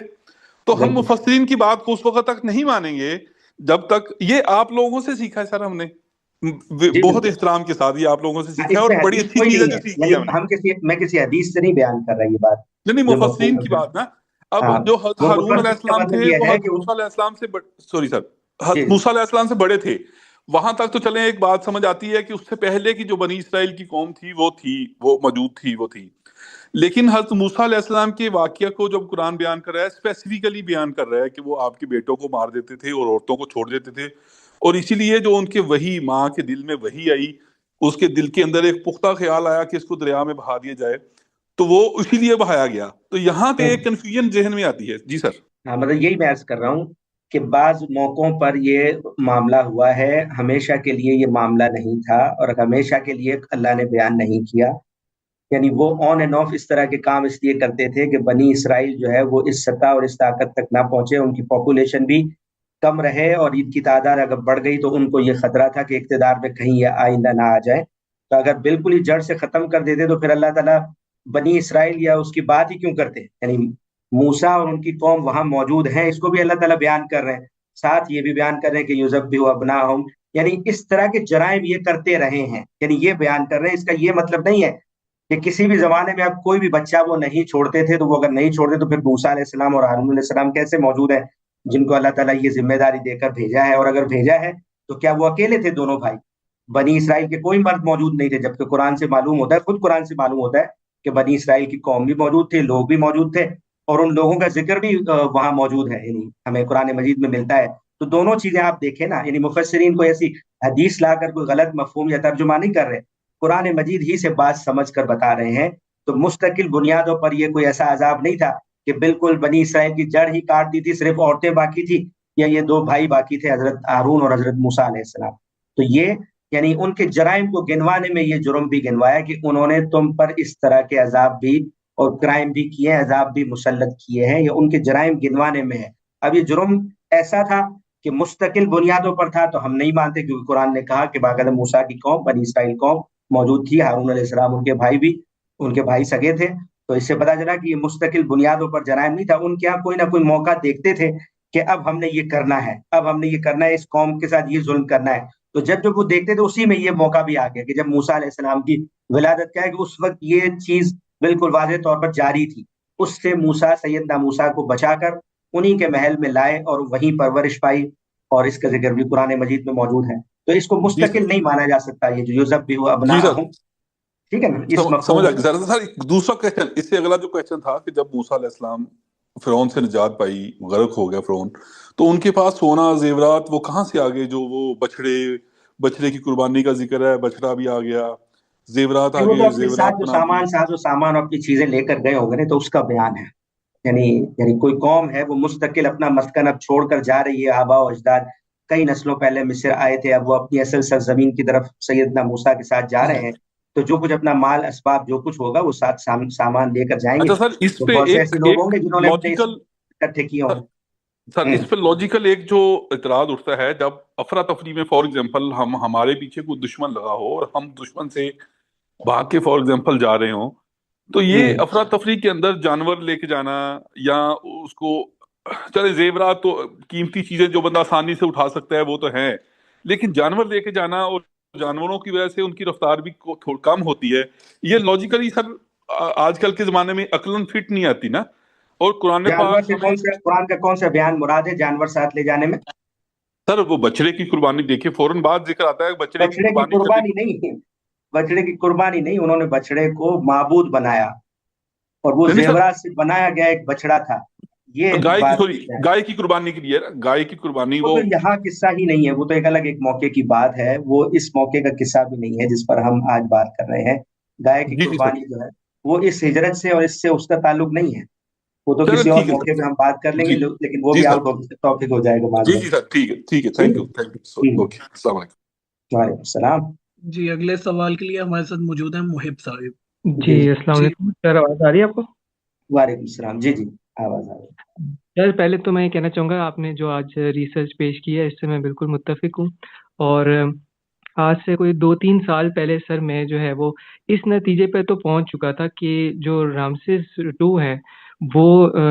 تو ہم مفسرین کی بات کو اس وقت تک نہیں مانیں گے جب تک، یہ آپ لوگوں سے سیکھا ہے سر ہم نے بہت احترام کے ساتھ، یہ آپ لوگوں سے سیکھا ہے اور بڑی اچھی چیز ہے جو سیکھی ہے ہم نے. میں کسی حدیث سے نہیں بیان کر رہا یہ بات، نہیں مفسرین کی بات نا. اب جو ہارون علیہ السلام تھے وہ حضرت موسیٰ علیہ السلام سے سوری سر موسیٰ علیہ السلام سے بڑے تھے، وہاں تک تو چلیں ایک بات سمجھ آتی ہے کہ اس سے پہلے کی جو بنی اسرائیل کی قوم تھی وہ موجود تھی، وہ تھی. لیکن حضرت موسیٰ علیہ السلام کے واقعہ کو جب قرآن بیان کر رہا ہے، اسپیسیفکلی بیان کر رہا ہے کہ وہ آپ کے بیٹوں کو مار دیتے تھے اور عورتوں کو چھوڑ دیتے تھے، اور اسی لیے جو ان کے وہی ماں کے دل میں وہی آئی، اس کے دل کے اندر ایک پختہ خیال آیا کہ اس کو دریا میں بہا دیا جائے، تو وہ اسی لیے بہایا گیا. تو یہاں پہ ایک کنفیوژن ذہن میں آتی ہے. جی سر. ہاں، مطلب یہی میں عرض کر رہا ہوں کہ بعض موقعوں پر یہ معاملہ ہوا ہے، ہمیشہ کے لیے یہ معاملہ نہیں تھا، اور ہمیشہ کے لیے اللہ نے بیان نہیں کیا. یعنی وہ آن اینڈ آف اس طرح کے کام اس لیے کرتے تھے کہ بنی اسرائیل جو ہے وہ اس سطح اور اس طاقت تک نہ پہنچے، ان کی پاپولیشن بھی کم رہے، اور ان کی تعداد اگر بڑھ گئی تو ان کو یہ خطرہ تھا کہ اقتدار میں کہیں یہ آئندہ نہ آ جائے. تو اگر بالکل ہی جڑ سے ختم کر دیتے تو پھر اللہ تعالیٰ بنی اسرائیل یا اس کی بات ہی کیوں کرتے؟ یعنی موسیٰ اور ان کی قوم وہاں موجود ہیں، اس کو بھی اللہ تعالیٰ بیان کر رہے ہیں، ساتھ یہ بھی بیان کر رہے ہیں کہ یذبح ابناءہم، یعنی اس طرح کے جرائم یہ کرتے رہے ہیں، یعنی یہ بیان کر رہے ہیں. اس کا یہ مطلب نہیں ہے کہ کسی بھی زمانے میں اب کوئی بھی بچہ وہ نہیں چھوڑتے تھے، تو وہ اگر نہیں چھوڑتے تو پھر موسیٰ علیہ السلام اور ہارون علیہ السلام کیسے موجود ہیں جن کو اللہ تعالیٰ یہ ذمہ داری دے کر بھیجا ہے؟ اور اگر بھیجا ہے تو کیا وہ اکیلے تھے دونوں بھائی؟ بنی اسرائیل کے کوئی مرد موجود نہیں تھے، جبکہ قرآن سے معلوم ہوتا ہے، خود قرآن سے معلوم ہوتا ہے کہ بنی اسرائیل کی قوم بھی موجود تھے، لوگ بھی موجود تھے، اور ان لوگوں کا ذکر بھی وہاں موجود ہے، یعنی ہمیں قرآن مجید میں ملتا ہے. تو دونوں چیزیں آپ دیکھیں نا، یعنی مفسرین کو ایسی حدیث لا کر کوئی غلط مفہوم یا ترجمہ نہیں کر رہے، قرآن مجید ہی سے بات سمجھ کر بتا رہے ہیں. تو مستقل بنیادوں پر یہ کوئی ایسا عذاب نہیں تھا کہ بالکل بنی اسرائیل کی جڑ ہی کاٹ دی تھی، صرف عورتیں باقی تھی، یا یہ دو بھائی باقی تھے، حضرت ہارون اور حضرت موسیٰ علیہ السلام. تو یہ یعنی ان کے جرائم کو گنوانے میں یہ جرم بھی گنوایا کہ انہوں نے تم پر اس طرح کے عذاب بھی اور کرائم بھی کیے ہیں، عذاب بھی مسلط کیے ہیں، یہ ان کے جرائم گنوانے میں ہے. اب یہ جرم ایسا تھا کہ مستقل بنیادوں پر تھا تو ہم نہیں مانتے، کیونکہ قرآن نے کہا کہ باقاعدہ موسیٰ کی قوم، بنی اسرائیل قوم موجود تھی، ہارون علیہ السلام ان کے بھائی بھی، ان کے بھائی سگے تھے. تو اس سے پتا چلا کہ یہ مستقل بنیادوں پر جرائم نہیں تھا. ان کے یہاں کوئی نہ کوئی موقع دیکھتے تھے کہ اب ہم نے یہ کرنا ہے، اب ہم نے یہ کرنا ہے، اس قوم کے ساتھ یہ ظلم کرنا ہے. تو جب وہ دیکھتے تھے اسی میں یہ موقع بھی آ گیا کہ جب موسیٰ علیہ السلام کی ولادت کیا ہے کہ اس وقت یہ چیز بالکل واضح طور پر جاری تھی. اس سے موسیٰ، سیدنا موسیٰ کو بچا کر انہی کے محل میں لائے اور وہیں پرورش پائی، اور اس کا ذکر بھی قرآن مجید میں موجود ہے. تو اس کو مستقل نہیں مانا جا سکتا یہ جو یذبح ابناءہم، ٹھیک ہے نا؟ اس سمجھ آ گیا سر. دوسرا کوشچن اس سے اگلا جو کوشچن تھا کہ جب موسیٰ علیہ السلام فرعون سے نجات پائی، غرق ہو گیا فرعون، تو ان کے پاس سونا زیورات وہ کہاں سے آگے؟ جو وہ بچڑے کی قربانی کا ذکر ہے، بچڑا بھی آ گیا، زیورات آ گئے، زیورات بنا دیے. ساز و سامان اور اپنی چیزیں لے کر گئے ہوں گے تو اس کا بیان ہے. یعنی کوئی قوم ہے وہ مستقل اپنا مسکن اب چھوڑ کر جا رہی ہے، آبا و اجداد کئی نسلوں پہلے مصر آئے تھے، اب وہ اپنی اصل سرزمین کی طرف سیدنا موسیٰ کے ساتھ جا رہے ہیں، تو جو کچھ اپنا مال اسباب جو کچھ ہوگا وہ ساتھ سامان لے کر جائیں گے. اچھا سر، اس پہ ایک لاجیکل اکٹھے کیے ہوں. سر اس پہ لاجیکل ایک جو اعتراض اٹھتا ہے، جب افراتفری میں فار ایگزامپل ہمارے پیچھے کوئی دشمن لگا ہو اور ہم دشمن سے بھاگ کے فار ایگزامپل جا رہے ہوں، تو یہ افراتفری کے اندر جانور لے کے جانا یا اس کو चले जेवरात तो कीमती चीजें जो बंदा आसानी से उठा सकता है वो तो हैं, लेकिन जानवर लेके जाना और जानवरों की वजह से उनकी रफ्तार भी कम होती है, ये लॉजिकली सर आजकल के जमाने में अक्लन फिट नहीं आती ना। और कुरान जानवर पाक से कौन सा, कुरान का कौन सा बयान मुराद है जानवर साथ ले जाने में? सर वो बछड़े की कुर्बानी देखिए, फौरन बाद जिक्र आता है बछड़े की बछड़े की कुर्बानी कुर्बानी नहीं, बछड़े की कुर्बानी नहीं, उन्होंने बछड़े को माबूद बनाया और वो नहीं सर, जेवरात से बनाया गया एक बछड़ा था, ये गाय की बात सॉरी है। गाय की कुर्बानी के लिए, गाय की कुर्बानी वो वो तो यहाँ किस्सा ही नहीं है, वो तो एक अलग एक मौके की बात है, वो इस मौके का किस्सा भी नहीं है जिस पर हम आज बात कर रहे हैं। गाय की जी जी सर, कुर्बानी जो है वो इस हिजरत से और इससे उसका ताल्लुक नहीं है, वो तो चलो किसी और ठीक है मौके पे हम बात कर सर, लेंगे, जी लेकिन वो जी भी सर, आउट ऑफ टॉपिक हो जाएगा जी माजरत। जी सर, ठीक है ठीक थैंक है। यू, ओके अस्सलाम वालेकुम। वालेकुम सलाम। जी, अगले सवाल के लिए हमारे साथ मौजूद है मुहिब साहिब। जी जी अस्सलाम जी वालेकुम सर, आवाज़ आ रही है आपको? वालेकुम सलाम। जी जी आवाज आ रही है। सर पहले तो मैं ये कहना चाहूँगा, आपने जो आज रिसर्च पेश की है इससे मैं बिल्कुल मुत्तफिक हूँ। और आज से कोई 2-3 साल पहले सर मैं जो है वो इस नतीजे पे तो पहुँच चुका था कि जो रामसेस 2 है वो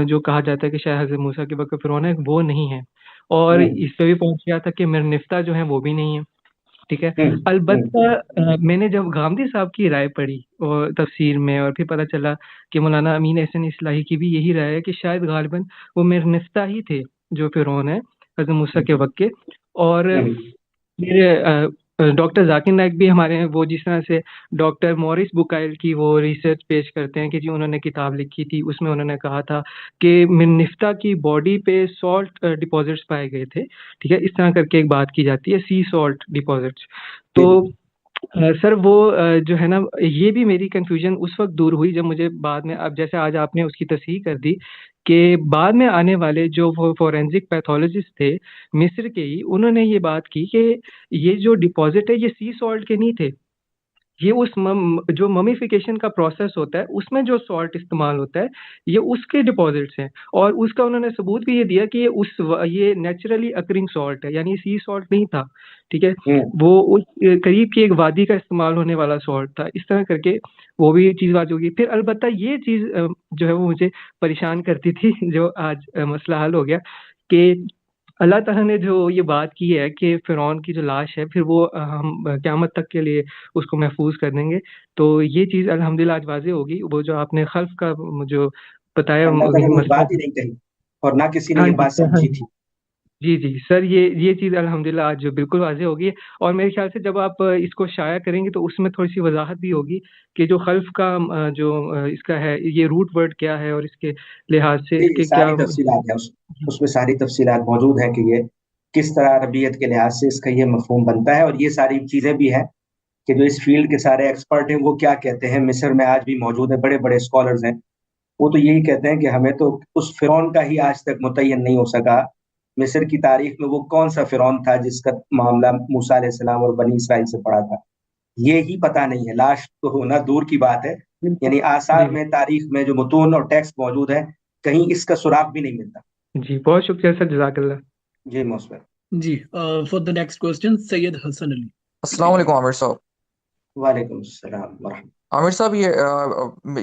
जो कहा जाता है कि शायद हज़रत मूसा के वक़्त फ़िरौन है, वो नहीं है। और इस पे भी पहुँच गया था कि मिरनिफ्ता जो है वो भी नहीं है। ठीक है। अलबत्ता मैंने जब गांधी साहब की राय पढ़ी और तफसीर में, और फिर पता चला कि मौलाना अमीन एहसन इस्लाही की भी यही राय है कि शायद गालिबन वो मिरनिफ्ता ही थे जो फ़िरौन है हज़रत मूसा के वक्त के। और फिर डॉक्टर जाकिर नाइक भी हमारे हैं, वो जिस तरह से डॉक्टर मॉरिस बुकाइल की वो रिसर्च पेश करते हैं कि जी उन्होंने किताब लिखी थी, उसमें उन्होंने कहा था कि मिरनिफ्ता की बॉडी पे सॉल्ट डिपॉजिट्स पाए गए थे। ठीक है, इस तरह करके एक बात की जाती है, सी सॉल्ट डिपॉजिट्स। तो सर वो जो है ना, ये भी मेरी कंफ्यूजन उस वक्त दूर हुई जब मुझे बाद में, अब जैसे आज आपने उसकी तस्हीह कर दी कि बाद में आने वाले जो फॉरेंसिक पैथोलॉजिस्ट थे मिस्र के ही, उन्होंने ये बात की कि ये जो डिपॉजिट है ये सी सॉल्ट के नहीं थे, ये उस जो ममीफिकेशन का प्रोसेस होता है उसमें जो सॉल्ट इस्तेमाल होता है ये उसके डिपॉजिट्स हैं। और उसका उन्होंने सबूत भी ये दिया कि ये नेचुरली अकरिंग सॉल्ट है, यानी सी सॉल्ट नहीं था। ठीक है, वो उस करीब की एक वादी का इस्तेमाल होने वाला सॉल्ट था। इस तरह करके वो भी चीज़ बात होगी। फिर अलबत्ता ये चीज़ जो है वो मुझे परेशान करती थी जो आज मसला हल हो गया कि अल्लाह ताला ने जो ये बात की है कि फ़िरौन की जो लाश है फिर वो हम क़यामत तक के लिए उसको महफूज कर देंगे। तो ये चीज़ अल्हम्दुलिल्लाह आज वाज़ेह होगी। वो जो आपने खल्फ़ का जो बताया अल्लाह ताला ने वो मसला। बात ही नहीं कही और ना किसी ने हाँ ये जी, बात हाँ समझी जी। थी। जी, जी। सर ये चीज़ अल्हम्दुलिल्लाह आज बिल्कुल वाज़ेह हो गई है। और मेरे ख़्याल से जब आप इसको शाया करेंगे तो उसमें थोड़ी-सी वज़ाहत भी होगी कि जो खल्फ़ का जो इसका है, ये रूट वर्ड क्या है और इसके लिहाज़ से ये इसके क्या। सारी तफसीलात है उसमें सारी तफसीलात मौजूद है कि ये किस तरह अरबियत के लिहाज से इसका ये मफहूम बनता है, और ये सारी चीजें भी हैं कि जो इस फील्ड के सारे एक्सपर्ट हैं वो क्या कहते हैं। मिस्र में आज भी मौजूद है, बड़े बड़े स्कॉलर्स हैं, वो तो यही कहते हैं कि हमें तो उस फिरौन का ही आज तक मुतय्यन नहीं हो सका, मिस्र की तारीख में वो कौन सा फिरौन था जिसका मामला मूसा अलैहिस्सलाम और बनी इसराइल से पड़ा था, ये ही पता नहीं है। लाश तो होना दूर की बात है, यानी आसार जी, में, तारीख में जो मुतून और टेक्स्ट मौजूद है, कहीं इसका सुराग भी नहीं मिलता। जी। बहुत शुक्रिया सर, जज़ाकल्लाह। जी मोस्टर। जी, for the next question Syed Hasan Ali. अस्सलाम वालेकुम आमिर साहब। वालेकुम सलाम वरहमतुल्लाह। आमिर साहब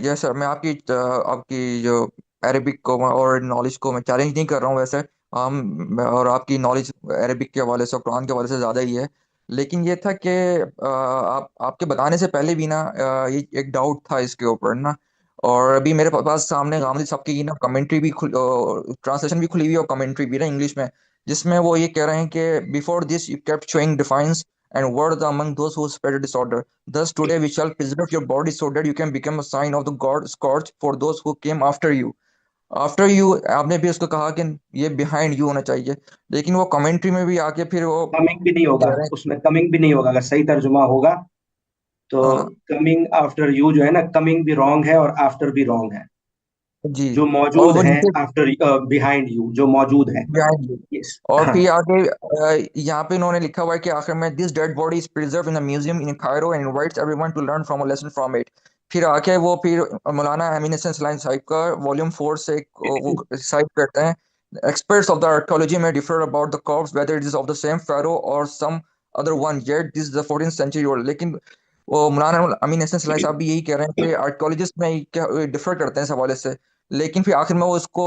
ये सर मैं आपकी जो अरेबिक को और नॉलेज को मैं चैलेंज नहीं कर रहा हूँ वैसे, और आपकी नॉलेज अरेबिक के हवाले से और कुरान के हवाले से ज़्यादा ही है। लेकिन ये था कि आपके बताने से पहले भी ना ये एक डाउट था इसके ऊपर ना। और अभी मेरे पास सामने गामदी साहब की ना कमेंट्री भी ट्रांसलेशन भी खुली हुई है और कमेंट्री भी ना इंग्लिश में, जिसमें वो ये कह रहे हैं कि before this you kept showing defines and were among those who spread disorder. Thus today we shall preserve your body so that you can become a sign of the God scourge for those who came after you. After you आपने भी उसको कहा कि ये behind you होना चाहिए, लेकिन वो कमेंट्री में भी आके फिर वो कमिंग भी नहीं होगा कह रहे उसमें, कमिंग भी नहीं होगा। अगर सही तर्जुमा होगा तो हैं। कमिंग आफ्टर यू जो है ना, कमिंग भी रॉन्ग है और आफ्टर भी रॉन्ग है। जी। जो और मौजूद वो है नीचे आफ्टर, बिहाइंड यू जो मौजूद है। behind you। यस और हाँ। फिर आगे यहाँ पे इन्होंने लिखा हुआ है कि आखिर में this dead body is preserve in a museum in Cairo and invites everyone to learn from a lesson from it. फिर आके वो फिर मौलाना अमीन हसन इस्लाही साहिब का वॉल्यूम 4 से वो साइड करते हैं। Experts of the archaeology may differ about the corpse, whether it is of the same pharaoh or some other one, yet this is the 14th century old। लेकिन वो मौलाना अमीन हसन इस्लाही साहब भी यही कह रहे हैं कि आर्कियोलॉजिस्ट में डिफर करते हैं इस हवाले से। लेकिन फिर आखिर में वो इसको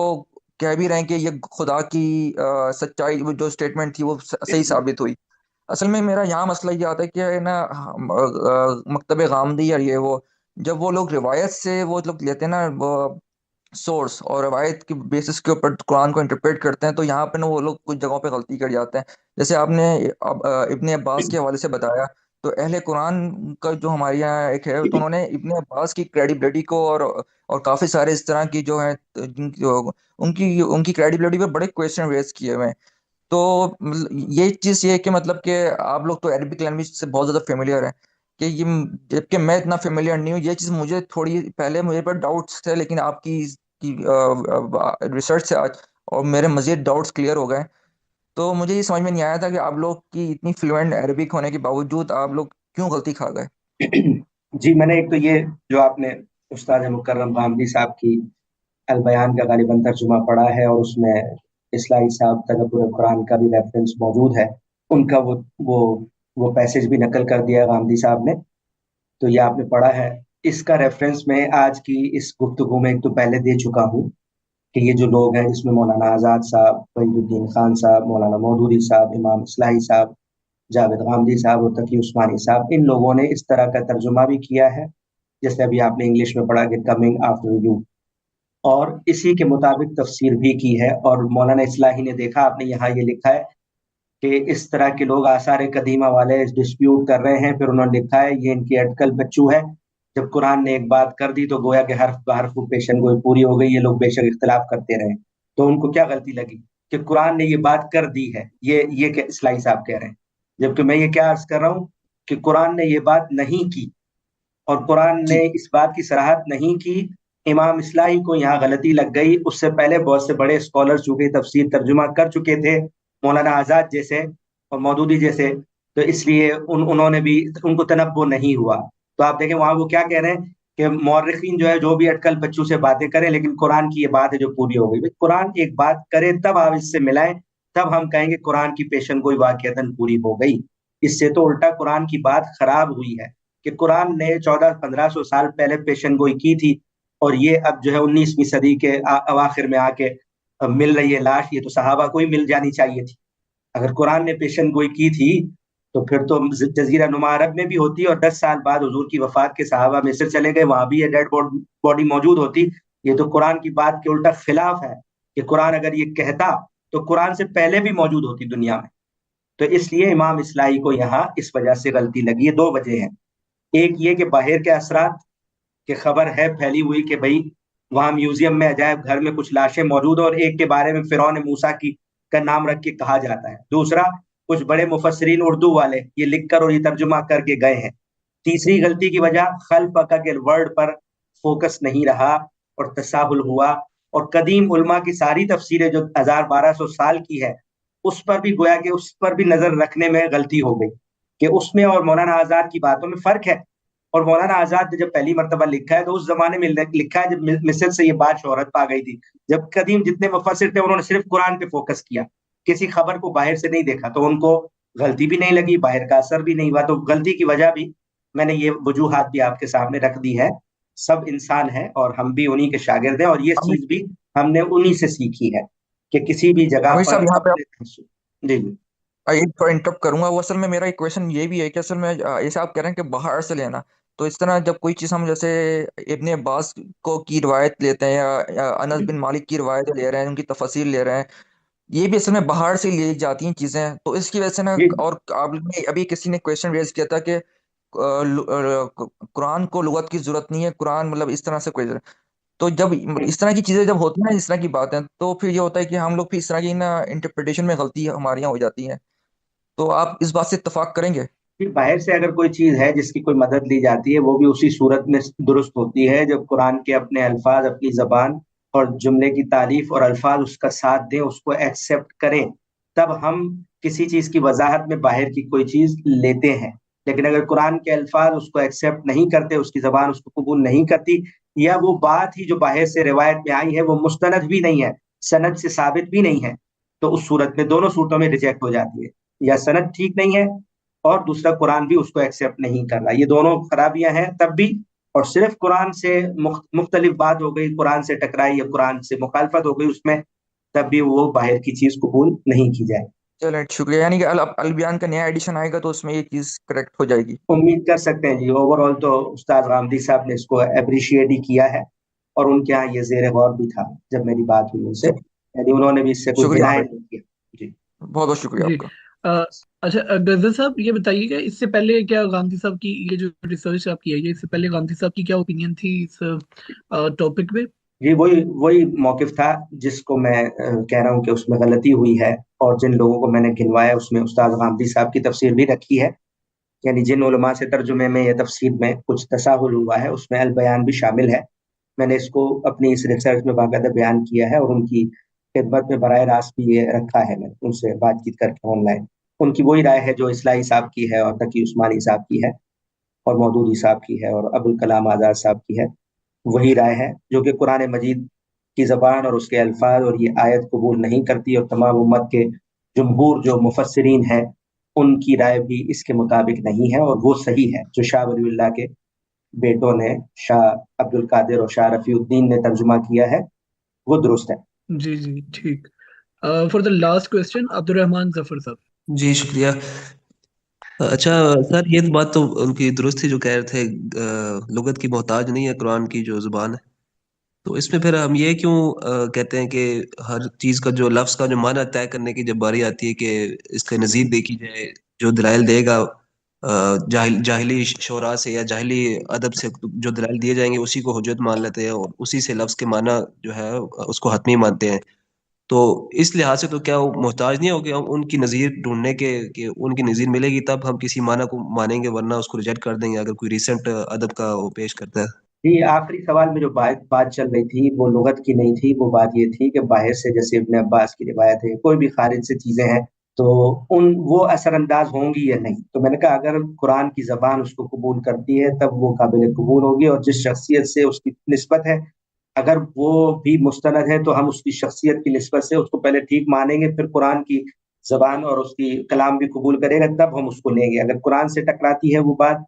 کہہ بھی رہے ہیں کہ یہ خدا کی سچائی جو اسٹیٹمنٹ تھی وہ صحیح ثابت ہوئی. اصل میں میرا یہاں مسئلہ یہ آتا ہے کہ نا مکتب غامدی اور یہ وہ جب وہ لوگ روایت سے وہ لوگ لیتے ہیں نا وہ سورس اور روایت کی بیسس کے اوپر قرآن کو انٹرپریٹ کرتے ہیں، تو یہاں پہ نا وہ لوگ کچھ جگہوں پہ غلطی کر جاتے ہیں. جیسے آپ نے ابن عباس کے حوالے سے بتایا، تو اہل قرآن کا جو ہمارے یہاں ایک ہے تو انہوں نے ابن عباس کی کریڈیبلٹی کو اور کافی سارے اس طرح کی جو ہیں ان کی کریڈیبلٹی پہ بڑے کویشچن ریز کیے ہوئے ہیں. تو یہ چیز یہ ہے کہ مطلب کہ آپ لوگ تو عربک لینگویج سے بہت زیادہ فیملیئر ہیں کہ یہ، جبکہ میں اتنا فیملیئر نہیں ہوں. یہ چیز مجھے تھوڑی پہلے مجھے پر ڈاؤٹس تھے، لیکن آپ کی ریسرچ سے آج اور میرے مزید ڈاؤٹس کلیئر ہو گئے. تو مجھے یہ سمجھ میں نہیں آیا تھا کہ آپ لوگ کی اتنی فلوئنٹ عربک ہونے کے باوجود آپ لوگ کیوں غلطی کھا گئے. جی میں نے ایک تو یہ جو آپ نے استاد مکرم غامدی صاحب کی البیان کا غالباً ترجمہ پڑھا ہے، اور اس میں اصلاحی صاحب تدبر قرآن کا بھی ریفرنس موجود ہے، ان کا وہ پیسج بھی نقل کر دیا غامدی صاحب نے، تو یہ آپ نے پڑھا ہے. اس کا ریفرنس میں آج کی اس گفتگو میں ایک تو پہلے دے چکا ہوں کہ یہ جو لوگ ہیں جس میں مولانا آزاد صاحب، وحید الدین خان صاحب، مولانا مودودی صاحب، امام اصلاحی صاحب، جاوید غامدی صاحب اور تقی عثمانی صاحب، ان لوگوں نے اس طرح کا ترجمہ بھی کیا ہے جیسے ابھی آپ نے انگلش میں پڑھا کہ کمنگ آفٹر یو، اور اسی کے مطابق تفسیر بھی کی ہے. اور مولانا اصلاحی نے دیکھا، آپ نے یہاں یہ لکھا ہے کہ اس طرح کے لوگ آثار قدیمہ والے ڈسپیوٹ کر رہے ہیں، پھر انہوں نے لکھا ہے یہ ان کی اٹکل بچو ہے، جب قرآن نے ایک بات کر دی تو گویا کہ حرف بحرف پیشن گوئی پوری ہو گئی، یہ لوگ بے شک اختلاف کرتے رہے. تو ان کو کیا غلطی لگی کہ قرآن نے یہ بات کر دی ہے، یہ کہ اصلاحی صاحب کہہ رہے ہیں، جبکہ میں یہ کیا عرض کر رہا ہوں کہ قرآن نے یہ بات نہیں کی، اور قرآن نے اس بات کی صراحت نہیں کی. امام اصلاحی کو یہاں غلطی لگ گئی، اس سے پہلے بہت سے بڑے اسکالر چونکہ تفسیر ترجمہ کر چکے تھے، مولانا آزاد جیسے اور مودودی جیسے، تو اس لیے انہوں نے بھی، ان کو تنبؤ نہیں ہوا. تو آپ دیکھیں وہاں وہ کیا کہہ رہے ہیں کہ مورخین جو ہے جو بھی اٹکل بچوں سے باتیں کریں، لیکن قرآن کی یہ بات ہے جو پوری ہو گئی. قرآن ایک بات کرے تب آپ اس سے ملائیں، تب ہم کہیں گے قرآن کی پیشن گوئی واقعتاً پوری ہو گئی. اس سے تو الٹا قرآن کی بات خراب ہوئی ہے کہ قرآن نے 1400-1500 سال پہلے پیشن گوئی کی تھی، اور یہ اب جو ہے 19ویں صدی کے اواخر میں آ کے مل رہی ہے لاش. یہ تو صحابہ کو ہی مل جانی چاہیے تھی. اگر قرآن نے پیشن گوئی کی تھی تو پھر تو جزیرہ نما عرب میں بھی ہوتی، اور 10 سال بعد حضور کی وفات کے صحابہ مصر چلے گئے، وہاں بھی یہ ڈیڈ باڈی موجود ہوتی. یہ تو قرآن کی بات کے الٹا خلاف ہے کہ قرآن اگر یہ کہتا تو قرآن سے پہلے بھی موجود ہوتی دنیا میں. تو اس لیے امام اصلاحی کو یہاں اس وجہ سے غلطی لگی ہے. 2 وجہ ہیں. ایک یہ کہ باہر کے اثرات کہ خبر ہے پھیلی ہوئی کہ بھئی وہاں میوزیم میں عجائب گھر میں کچھ لاشیں موجود ہیں، اور ایک کے بارے میں فرعون موسیٰ کا نام رکھ کے کہا جاتا ہے. دوسرا، کچھ بڑے مفسرین اردو والے یہ لکھ کر اور یہ ترجمہ کر کے گئے ہیں. تیسری غلطی کی وجہ خلف کے ورڈ پر فوکس نہیں رہا اور تساہل ہوا، اور قدیم علماء کی ساری تفسیریں جو 1200 سال کی ہے اس پر بھی گویا کہ اس پر بھی نظر رکھنے میں غلطی ہو گئی کہ اس میں اور مولانا آزاد کی باتوں میں فرق ہے. اور مولانا آزاد نے جب پہلی مرتبہ لکھا ہے تو اس زمانے میں لکھا ہے جب مصر سے یہ بات شہرت پا گئی تھی، جب قدیم جتنے مفسر تھے انہوں نے صرف قرآن پہ فوکس کیا، کسی خبر کو باہر سے نہیں دیکھا، تو ان کو غلطی بھی نہیں لگی، باہر کا اثر بھی نہیں ہوا. تو غلطی کی وجہ بھی میں نے یہ وجوہات بھی آپ کے سامنے رکھ دی ہے. سب انسان ہیں اور ہم بھی انہی کے شاگرد ہیں، اور یہ چیز بھی ہم نے انہی سے سیکھی ہے کہ کسی بھی جگہ پر یہاں پہ جی جی انٹرپٹ کروں گا. وہ اصل میں میرا ایک کویشچن یہ بھی ہے کہ اصل میں جیسے آپ کہہ رہے ہیں کہ باہر سے لینا، تو اس طرح جب کوئی چیز ہم جیسے ابن عباس کو کی روایت لیتے ہیں یا انس بن مالک کی روایت لے رہے ہیں، ان کی تفاسیر لے رہے ہیں، یہ بھی اصل میں باہر سے لی جاتی ہیں چیزیں. تو اس کی وجہ سے نا، اور آپ نے ابھی کسی نے کویشچن ریز کیا تھا کہ قرآن کو لغت کی ضرورت نہیں ہے، قرآن مطلب اس طرح سے کوئی ضرورت. تو جب اس طرح کی چیزیں جب ہوتی ہیں نا، اس طرح کی باتیں، تو پھر یہ ہوتا ہے کہ ہم لوگ پھر اس طرح کی نا انٹرپریٹیشن میں غلطی ہمارے یہاں ہو جاتی ہے. تو آپ اس بات سے اتفاق کریں گے؟ باہر سے اگر کوئی چیز ہے جس کی کوئی مدد لی جاتی ہے وہ بھی اسی صورت میں درست ہوتی ہے جب قرآن کے اپنے الفاظ، اپنی زبان اور جملے کی تعریف اور الفاظ اس کا ساتھ دیں، اس کو ایکسیپٹ کریں، تب ہم کسی چیز کی وضاحت میں باہر کی کوئی چیز لیتے ہیں. لیکن اگر قرآن کے الفاظ اس کو ایکسیپٹ نہیں کرتے، اس کی زبان اس کو قبول نہیں کرتی، یا وہ بات ہی جو باہر سے روایت میں آئی ہے وہ مستند بھی نہیں ہے، سند سے ثابت بھی نہیں ہے، تو اس صورت میں دونوں صورتوں میں ریجیکٹ ہو جاتی ہے. یا سند ٹھیک نہیں ہے اور دوسرا قرآن بھی اس کو ایکسیپٹ نہیں کر رہا. یہ دونوں خرابیاں ہیں تب بھی. اور صرف قرآن سے مختلف بات ہو گئی، قرآن سے ٹکرائی یا قرآن سے مخالفت ہو گئی، اس میں तब भी वो बाहर की चीज कबूल नहीं की जाए। चलें शुक्रिया। यानी कि अल बयान का नया एडिशन आएगा तो उसमें ये चीज़ करेक्ट हो जाएगी। उम्मीद कर सकते हैं जी। ओवरऑल तो उस्ताद गामदी साहब ने इसको अप्रिशिएट ही किया है, और उनके यहाँ ये जेर गौर भी था जब मेरी बात हुई उनसे, यानी उन्होंने भी इससे कोई शुक्रिया डिनाई आमिर, नहीं किया जी। बहुत बहुत शुक्रिया जी। आपका। अ, अच्छा, गजल साहब ये बताइएगा, इससे पहले क्या गांधी साहब की ये जो रिसर्च आपकी है, ये इससे पहले गांधी साहब की क्या ओपिनियन थी इस टॉपिक पे? जी वही वही मौकिफ था जिसको मैं कह रहा हूँ कि उसमें गलती हुई है, और जिन लोगों को मैंने गिनवाया उसमें उस्ताद गामदी साहब की तफसीर भी रखी है। यानी जिन उलमा से तर्जुमे में या तफसीर में कुछ तसाहुल हुआ है उसमें अल बयान भी शामिल है। मैंने इसको अपनी इस रिसर्च में बाकायदा बयान किया है, और उनकी खिदमत में बराह रास्त भी ये रखा है मैंने उनसे बातचीत करके ऑनलाइन। उनकी वही राय है जो इस्लाही साहब की है, और तकी उस्मानी साहब की है, और मौदूदी साहब की है, और अबुल कलाम आज़ाद साहब की है। वही राय है जो कि कुरान मजीद की ज़बान और उसके अल्फाज और ये आयत कबूल नहीं करती, और तमाम उम्मत के जमहूर जो मुफस्सिरीन है उनकी राय भी इसके मुताबिक नहीं है, और वो सही है। जो शाह वलीउल्लाह के बेटों ने, शाह अब्दुल कादिर और शाह रफीउद्दीन ने तर्जुमा किया है, वो दुरुस्त है। जी जी, ठीक। For the last question, Abdul Zafar साहब। जी शुक्रिया। अच्छा सर, ये बात तो उनकी दुरुस्त थी जो कह रहे थे लुगत की मोहताज नहीं है कुरान की जो जुबान है। तो इसमें फिर हम ये क्यों कहते हैं कि हर चीज़ का जो लफ्ज़ का जो माना तय करने की जब बारी आती है कि इसके नज़ीर देखी जाए, जो दलाइल देगा जाहिली शोरा से या जाहिली अदब से जो दलाइल दिए जाएंगे उसी को हुज्जत मान लेते हैं और उसी से लफ्ज़ के माना जो है उसको हतमी मानते हैं। तो इस लिहाज से तो क्या वो मोहताज नहीं हो गया हम उनकी नज़ीर ढूंढने के कि उनकी नज़ीर मिलेगी तब हम किसी माना को मानेंगे, वरना उसको रिजेक्ट कर देंगे अगर कोई रिसेंट अदब का वो पेश करता है। ये आखिरी सवाल में जो बात बात चल रही थी वो लुगत की नहीं थी, वो बात ये थी कि बाहर से, जैसे इब्ने अब्बास की रिवायत है, कोई भी खारिज से चीजें हैं तो उन वो असरअंदाज होंगी या नहीं। तो मैंने कहा अगर कुरान की जबान उसको कबूल करती है तब वो काबिल कबूल होगी, और जिस शख्सियत से उसकी निस्बत है अगर वो भी मुस्तनद है तो हम उसकी शख्सियत की निस्बत से उसको पहले ठीक मानेंगे, फिर कुरान की जबान और उसकी कलाम भी कबूल करेगा तब हम उसको लेंगे। अगर कुरान से टकराती है वो बात,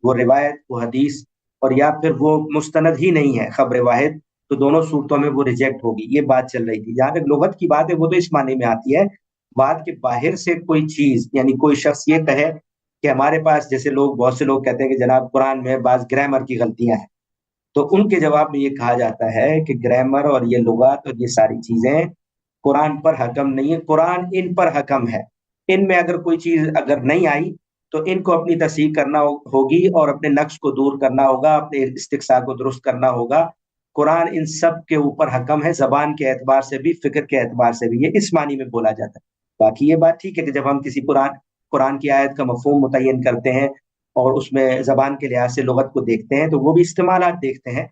वो रिवायत, वो हदीस, और या फिर वो मुस्तनद ही नहीं है, खबर वाहिद, तो दोनों सूरतों में वो रिजेक्ट होगी। ये बात चल रही थी। जहां तक लुगत की बात है वो तो इस माने में आती है, बात के बाहर से कोई चीज, यानी कोई शख्स ये कहे कि हमारे पास, जैसे लोग, बहुत से लोग कहते हैं कि जनाब कुरान में बाज ग्रामर की गलतियां हैं, तो उनके जवाब में ये कहा जाता है कि ग्रामर और ये लुगात और ये सारी चीजें कुरान पर हकम नहीं है, कुरान इन पर हकम है। इनमें अगर कोई चीज अगर नहीं आई तो इनको अपनी तस्हीह करना होगी, और अपने नक्श को दूर करना होगा, अपने इस्तिक्सा को दुरुस्त करना होगा। कुरान इन सब के ऊपर हकम है, जबान के एतबार से भी, फिक्र के एतबार से भी, ये इस मानी में बोला जाता है। बाकी ये बात ठीक है कि जब हम किसी कुरान कुरान की आयत का मफहूम मुतय्यन करते हैं और उसमें जबान के लिहाज से लुगत को देखते हैं, तो वो भी इस्तेमालात देखते हैं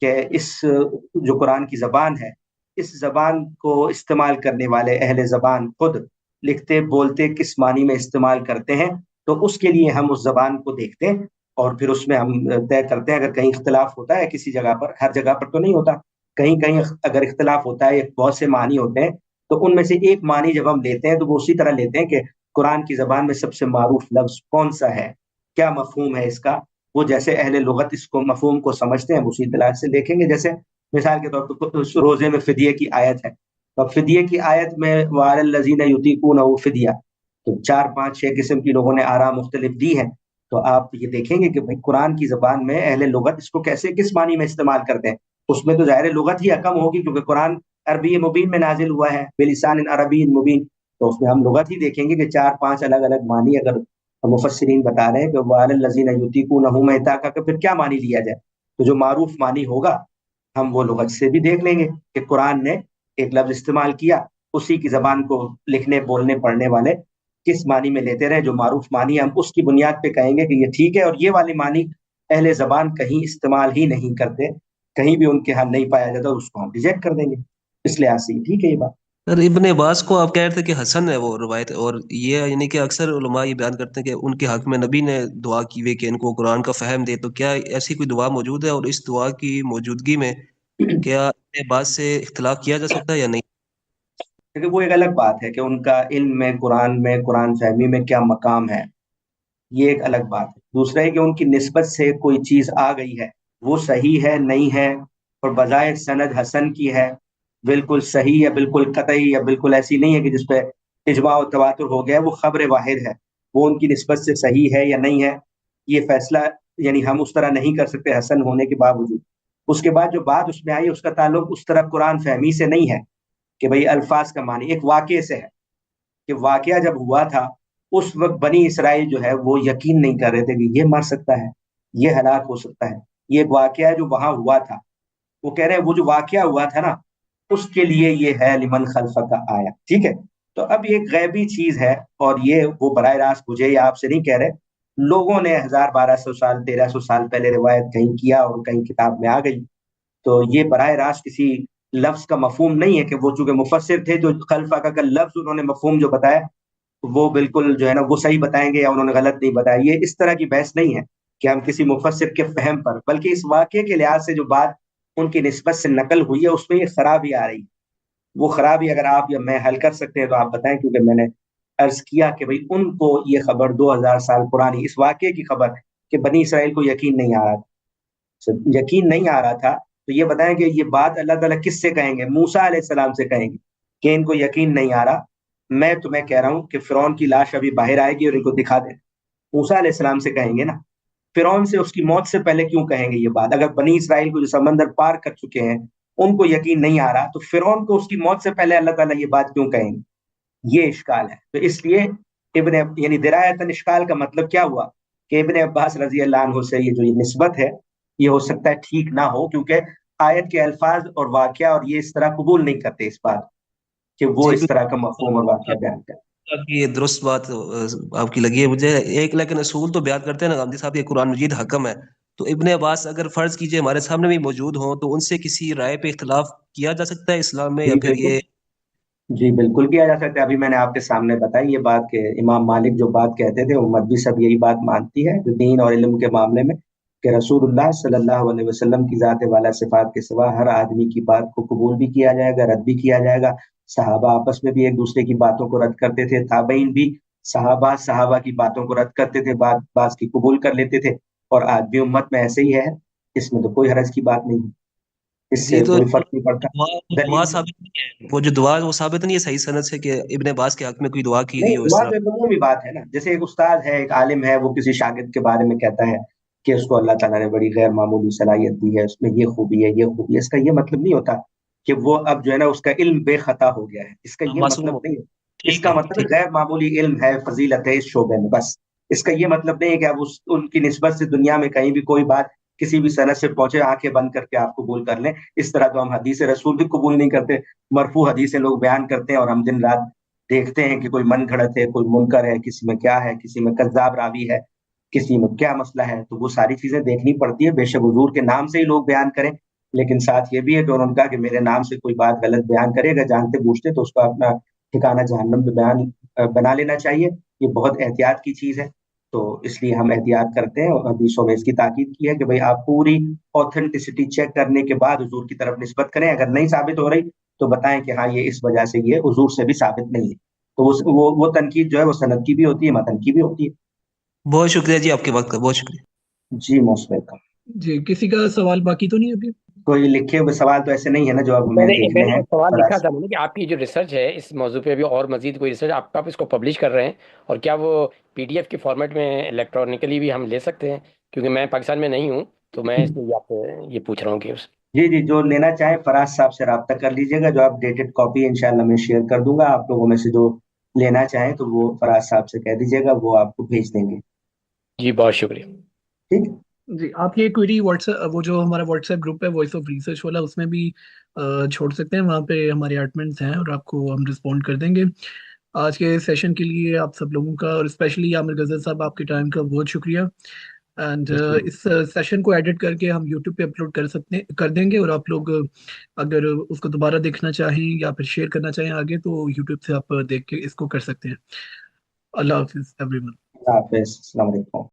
कि इस जो कुरान की जबान है, इस जबान को इस्तेमाल करने वाले अहले जबान खुद लिखते बोलते किस मानी में इस्तेमाल करते हैं, तो उसके लिए हम उस जबान को देखते हैं और फिर उसमें हम तय करते हैं। अगर कहीं इख्तलाफ होता है किसी जगह पर, हर जगह पर तो नहीं होता, कहीं कहीं अगर इख्तलाफ होता है, बहुत से मानी होते हैं, तो उनमें से एक मानी जब हम लेते हैं तो वो उसी तरह लेते हैं कि कुरान की जबान में सबसे मारूफ लफ्ज कौन सा है, क्या मफहूम है इसका। वो जैसे अहले लुगत इसको मफहूम को समझते हैं उसी तरह से देखेंगे। जैसे मिसाल के तौर पर उस रोजे में फिदिये की आयत है, तो फिदिये की आयत में वालल्लज़ीना युतीकूनहु फिदिया, तो 4 5 6 किस्म की लोगों ने आरा मुख्तलिफ दी है। तो आप ये देखेंगे कि भाई कुरान की जबान में अहले लुगत इसको कैसे किस मानी में इस्तेमाल करते हैं। उसमें तो ज़ाहिर लुगत ही अकम होगी क्योंकि कुरान अरबी मुबीन में नाजिल हुआ है, बिलिसान अरबी मुबीन, तो उसमें हम लुगत ही देखेंगे कि 4 5 अलग अलग मानी अगर मुफस्सिरीन बता रहे हैं कि वालल्लज़ीना युतीकूनहु में इताका का फिर क्या मानी लिया जाए, तो जो मारूफ मानी होगा हम वो लुगत से भी देख लेंगे कि कुरान ने एक लफ्ज इस्तेमाल किया, उसी की जबान को लिखने बोलने पढ़ने वाले किस मानी में लेते रहे, जो मारूफ मानी हम उसकी बुनियाद पे कहेंगे कि ये ठीक है, और ये वाली मानी अहले जबान कहीं इस्तेमाल ही नहीं करते, कहीं भी उनके यहाँ नहीं पाया जाता, उसको हम रिजेक्ट कर देंगे। इस लिहाज से ठीक है ये बात। सर इब्ने अब्बास को आप कह रहे थे कि हसन है वो रवायत, और ये यानी कि अक्सर उलमा ये बयान करते हैं कि उनके हक में नबी ने दुआ की हुई कि इनको कुरान का फहम दे, तो क्या ऐसी कोई दुआ मौजूद है और इस दुआ की मौजूदगी में क्या इब्ने अब्बास से इख्तिलाफ किया जा सकता है या नहीं? क्योंकि वो एक अलग बात है कि उनका इल्म में कुरान फहमी में क्या मकाम है, ये एक अलग बात है। दूसरा है कि उनकी निस्बत से कोई चीज आ गई है, वो सही है नहीं है, और बजाय सनद हसन की है, बिल्कुल सही या बिल्कुल कतई या बिल्कुल ऐसी नहीं है कि जिस पे इजमा और तवातुर हो गया, वो खबर वाहिद है, वो उनकी निस्बत से सही है या नहीं है, ये फैसला यानी हम उस तरह नहीं कर सकते हसन होने के बावजूद। उसके बाद जो बात उसमें आई उसका ताल्लुक उस तरह कुरान फहमी से नहीं है कि भाई अल्फाज का मानी, एक वाक़े से है कि वाक़या जब हुआ था उस वक्त बनी इसराइल जो है वो यकीन नहीं कर रहे थे कि ये मर सकता है, ये हलाक हो सकता है। ये एक वाक़या है जो वहां हुआ था। वो कह रहे हैं वो जो वाक़या हुआ था ना, उसके लिए ये है लिमन खल्फ़ का आया। ठीक है, तो अब ये गैबी चीज है, और ये वो बराह रास्त मुझे या आपसे नहीं कह रहे, लोगों ने 1200 साल 1300 साल पहले रिवायत कहीं किया और कहीं किताब में आ गई। तो ये बराह रास्त किसी लफ्ज का मफहूम नहीं है कि वो चूंकि मुफस्सिर थे, जो खल्फा का लफ्ज उन्होंने मफहूम जो बताया वो बिल्कुल जो है ना वो सही बताएंगे या उन्होंने गलत नहीं बताया। ये इस तरह की बहस नहीं है कि हम किसी मुफस्सिर के फहम पर, बल्कि इस वाक़े के लिहाज से जो बात उनकी निस्बत से नकल हुई है उसमें ये खराबी आ रही है। वो खराबी अगर आप या मैं हल कर सकते हैं तो आप बताएं, क्योंकि मैंने अर्ज किया कि भाई उनको ये खबर 2000 साल पुरानी, इस वाक़े की खबर कि बनी इसराइल को यकीन नहीं आ रहा था, यकीन नहीं आ रहा था, तो ये बताएं कि ये बात अल्लाह ताला किससे कहेंगे? मूसा अलैहिस्सलाम से कहेंगे कि इनको यकीन नहीं आ रहा। मैं तुम्हें कह रहा हूं कि फिरौन की लाश अभी बाहर आएगी और इनको दिखा दे। मूसा अलैहिस्सलाम से कहेंगे ना, फिरौन से उसकी मौत से पहले क्यों कहेंगे ये बात? अगर बनी इसराइल को जो समंदर पार कर चुके हैं उनको यकीन नहीं आ रहा, तो फिरौन को उसकी मौत से पहले अल्लाह ताला ये बात क्यों कहेंगे? ये इश्काल है। तो इसलिए इब्ने यानी दिरायतन इश्काल का मतलब क्या हुआ कि इब्ने अब्बास रजी अल्लाह अन्हु से ये जो ये निस्बत है ये हो सकता है ठीक ना हो, क्योंकि आयत के अल्फाज और वाकया और ये इस तरह कबूल नहीं करते इस बात कि वो जी इस तरह का मफहूम और वाकया बिल्कुल, बयान करे। आपकी ये दुरुस्त बात आपकी लगी है मुझे। एक लेकिन असूल तो बयान करते हैं ना गांधी साहब, ये कुरान मजीद हकम है। तो इब्ने अब्बास अगर फर्ज कीजिए हमारे सामने भी मौजूद हों तो उनसे किसी राय पे इख्तलाफ किया जा सकता है इस्लाम में, या जी फिर बिल्कुल, ये? जी बिल्कुल किया जा सकता है। अभी मैंने आपके सामने बताई ये बात कि इमाम मालिक जो बात कहते थे, उम्मत भी सब यही बात मानती है जो दीन और इल्म के मामले में, कि रसूलुल्लाह सल्लल्लाहु अलैहि वसल्लम की जात वाला सिफात के सिवा हर आदमी की बात को कबूल भी किया जाएगा, रद्द भी किया जाएगा। सहाबा आपस में भी एक दूसरे की बातों को रद्द करते थे, ताबईन भी सहाबा की बातों को रद्द करते थे, बात की कबूल कर लेते थे, और आज भी उम्मत में ऐसे ही है। इसमें तो कोई हरज की बात नहीं है, जी इससे तो कोई फर्क नहीं पड़ता। दुआ दलील साबित नहीं है, वो जो दुआ वो साबित नहीं है सही सनद से कि इब्ने अब्बास के हक में कोई दुआ की गई नहीं, हो इस दुआ तरह? तो एक अमूमी बात है ना। जैसे एक उस्ताद है, एक आलिम है, वो किसी शागिर्द के बारे में कहता है कि उसको अल्लाह ताला ने बड़ी गैर मामूली सलाहियत दी है, उसमें ये खूबी है, ये खूबी है। इसका ये मतलब नहीं होता कि वो अब जो है ना उसका इल्म बेखता हो गया है, इसका ये मासूम मतलब हो। नहीं है। ठीक इसका है, मतलब ठीक। गैर मामूली इल्म है, फजीलत है इस शोबे में, बस। इसका ये मतलब नहीं है कि अब उनकी निस्बत से दुनिया में कहीं भी कोई बात किसी भी सनद से पहुंचे आंखें बंद करके आप कबूल कर लें। इस तरह तो हम हदीस रसूल भी कबूल नहीं करते। मरफू हदीसें लोग बयान करते हैं और हम दिन रात देखते हैं कि कोई मन घड़त है, कोई मुनकर है, किसी में क्या है, किसी में कज्जाब रावी है, किसी में क्या मसला है। तो वो सारी चीजें देखनी पड़ती है। बेशक हुजूर के नाम से ही लोग बयान करें, लेकिन साथ ये भी है कि उन्होंने कहा कि मेरे नाम से कोई बात गलत बयान करेगा जानते बूझते, तो उसका अपना ठिकाना जहन्नम में बना लेना चाहिए। ये बहुत एहतियात की चीज है, तो इसलिए हम एहतियात करते हैं। और हदीसों में इसकी ताकीद की है कि भाई आप पूरी ऑथेंटिसिटी चेक करने के बाद हुजूर की तरफ निस्बत करें। अगर नहीं साबित हो रही तो बताएं कि हाँ ये इस वजह से, ये हुजूर से भी साबित नहीं है। तो वो तनकीद जो है वो सनद की भी होती है, मतन की भी होती है। बहुत शुक्रिया जी, आपके वक्त का बहुत शुक्रिया। जी मोस्ट वेलकम। जी, किसी का सवाल बाकी तो नहीं अभी? कोई लिखे हुए सवाल तो ऐसे नहीं है ना जो अब हमें भेजने मैंने हैं? एक सवाल बड़ा लिखा था मैंने कि आपकी जो रिसर्च है इस मौजू पे अभी और मजीद कोई रिसर्च आप इसको पब्लिश कर रहे हैं, और क्या वो पीडीएफ के फॉर्मेट में इलेक्ट्रॉनिकली भी हम ले सकते हैं? क्योंकि मैं पाकिस्तान में नहीं हूँ, तो मैं इसलिए आपसे ये पूछ रहा हूँ कि जी जी, जो लेना चाहे फराज साहब से रब्ता कर लीजिएगा, जो अपडेटेड कॉपी इंशाल्लाह मैं शेयर कर दूंगा। आप लोगों में से जो लेना चाहें तो वो फराज साहब से कह दीजिएगा, वो आपको भेज देंगे। जी बहुत शुक्रिया। ठीक। जी, आप ये क्वेरी व्हाट्सएप, वो जो हमारा व्हाट्सएप ग्रुप है वॉइस ऑफ रिसर्च वाला, उसमें भी छोड़ सकते हैं। वहाँ पे हमारे एडमिन्स हैं और आपको हम रिस्पॉन्ड कर देंगे। आज के सेशन के लिए आप सब लोगों का, और स्पेशली आमिर गजर साहब, आपके टाइम का बहुत शुक्रिया। एंड इस सेशन को एडिट करके हम यूट्यूब पे अपलोड कर देंगे, और आप लोग अगर उसको दोबारा देखना चाहें या फिर शेयर करना चाहें आगे, तो यूट्यूब से आप देख के इसको कर सकते हैं। अल्लाह हाफिज एवरीवन। हाफिज, अस्सलाम वालेकुम।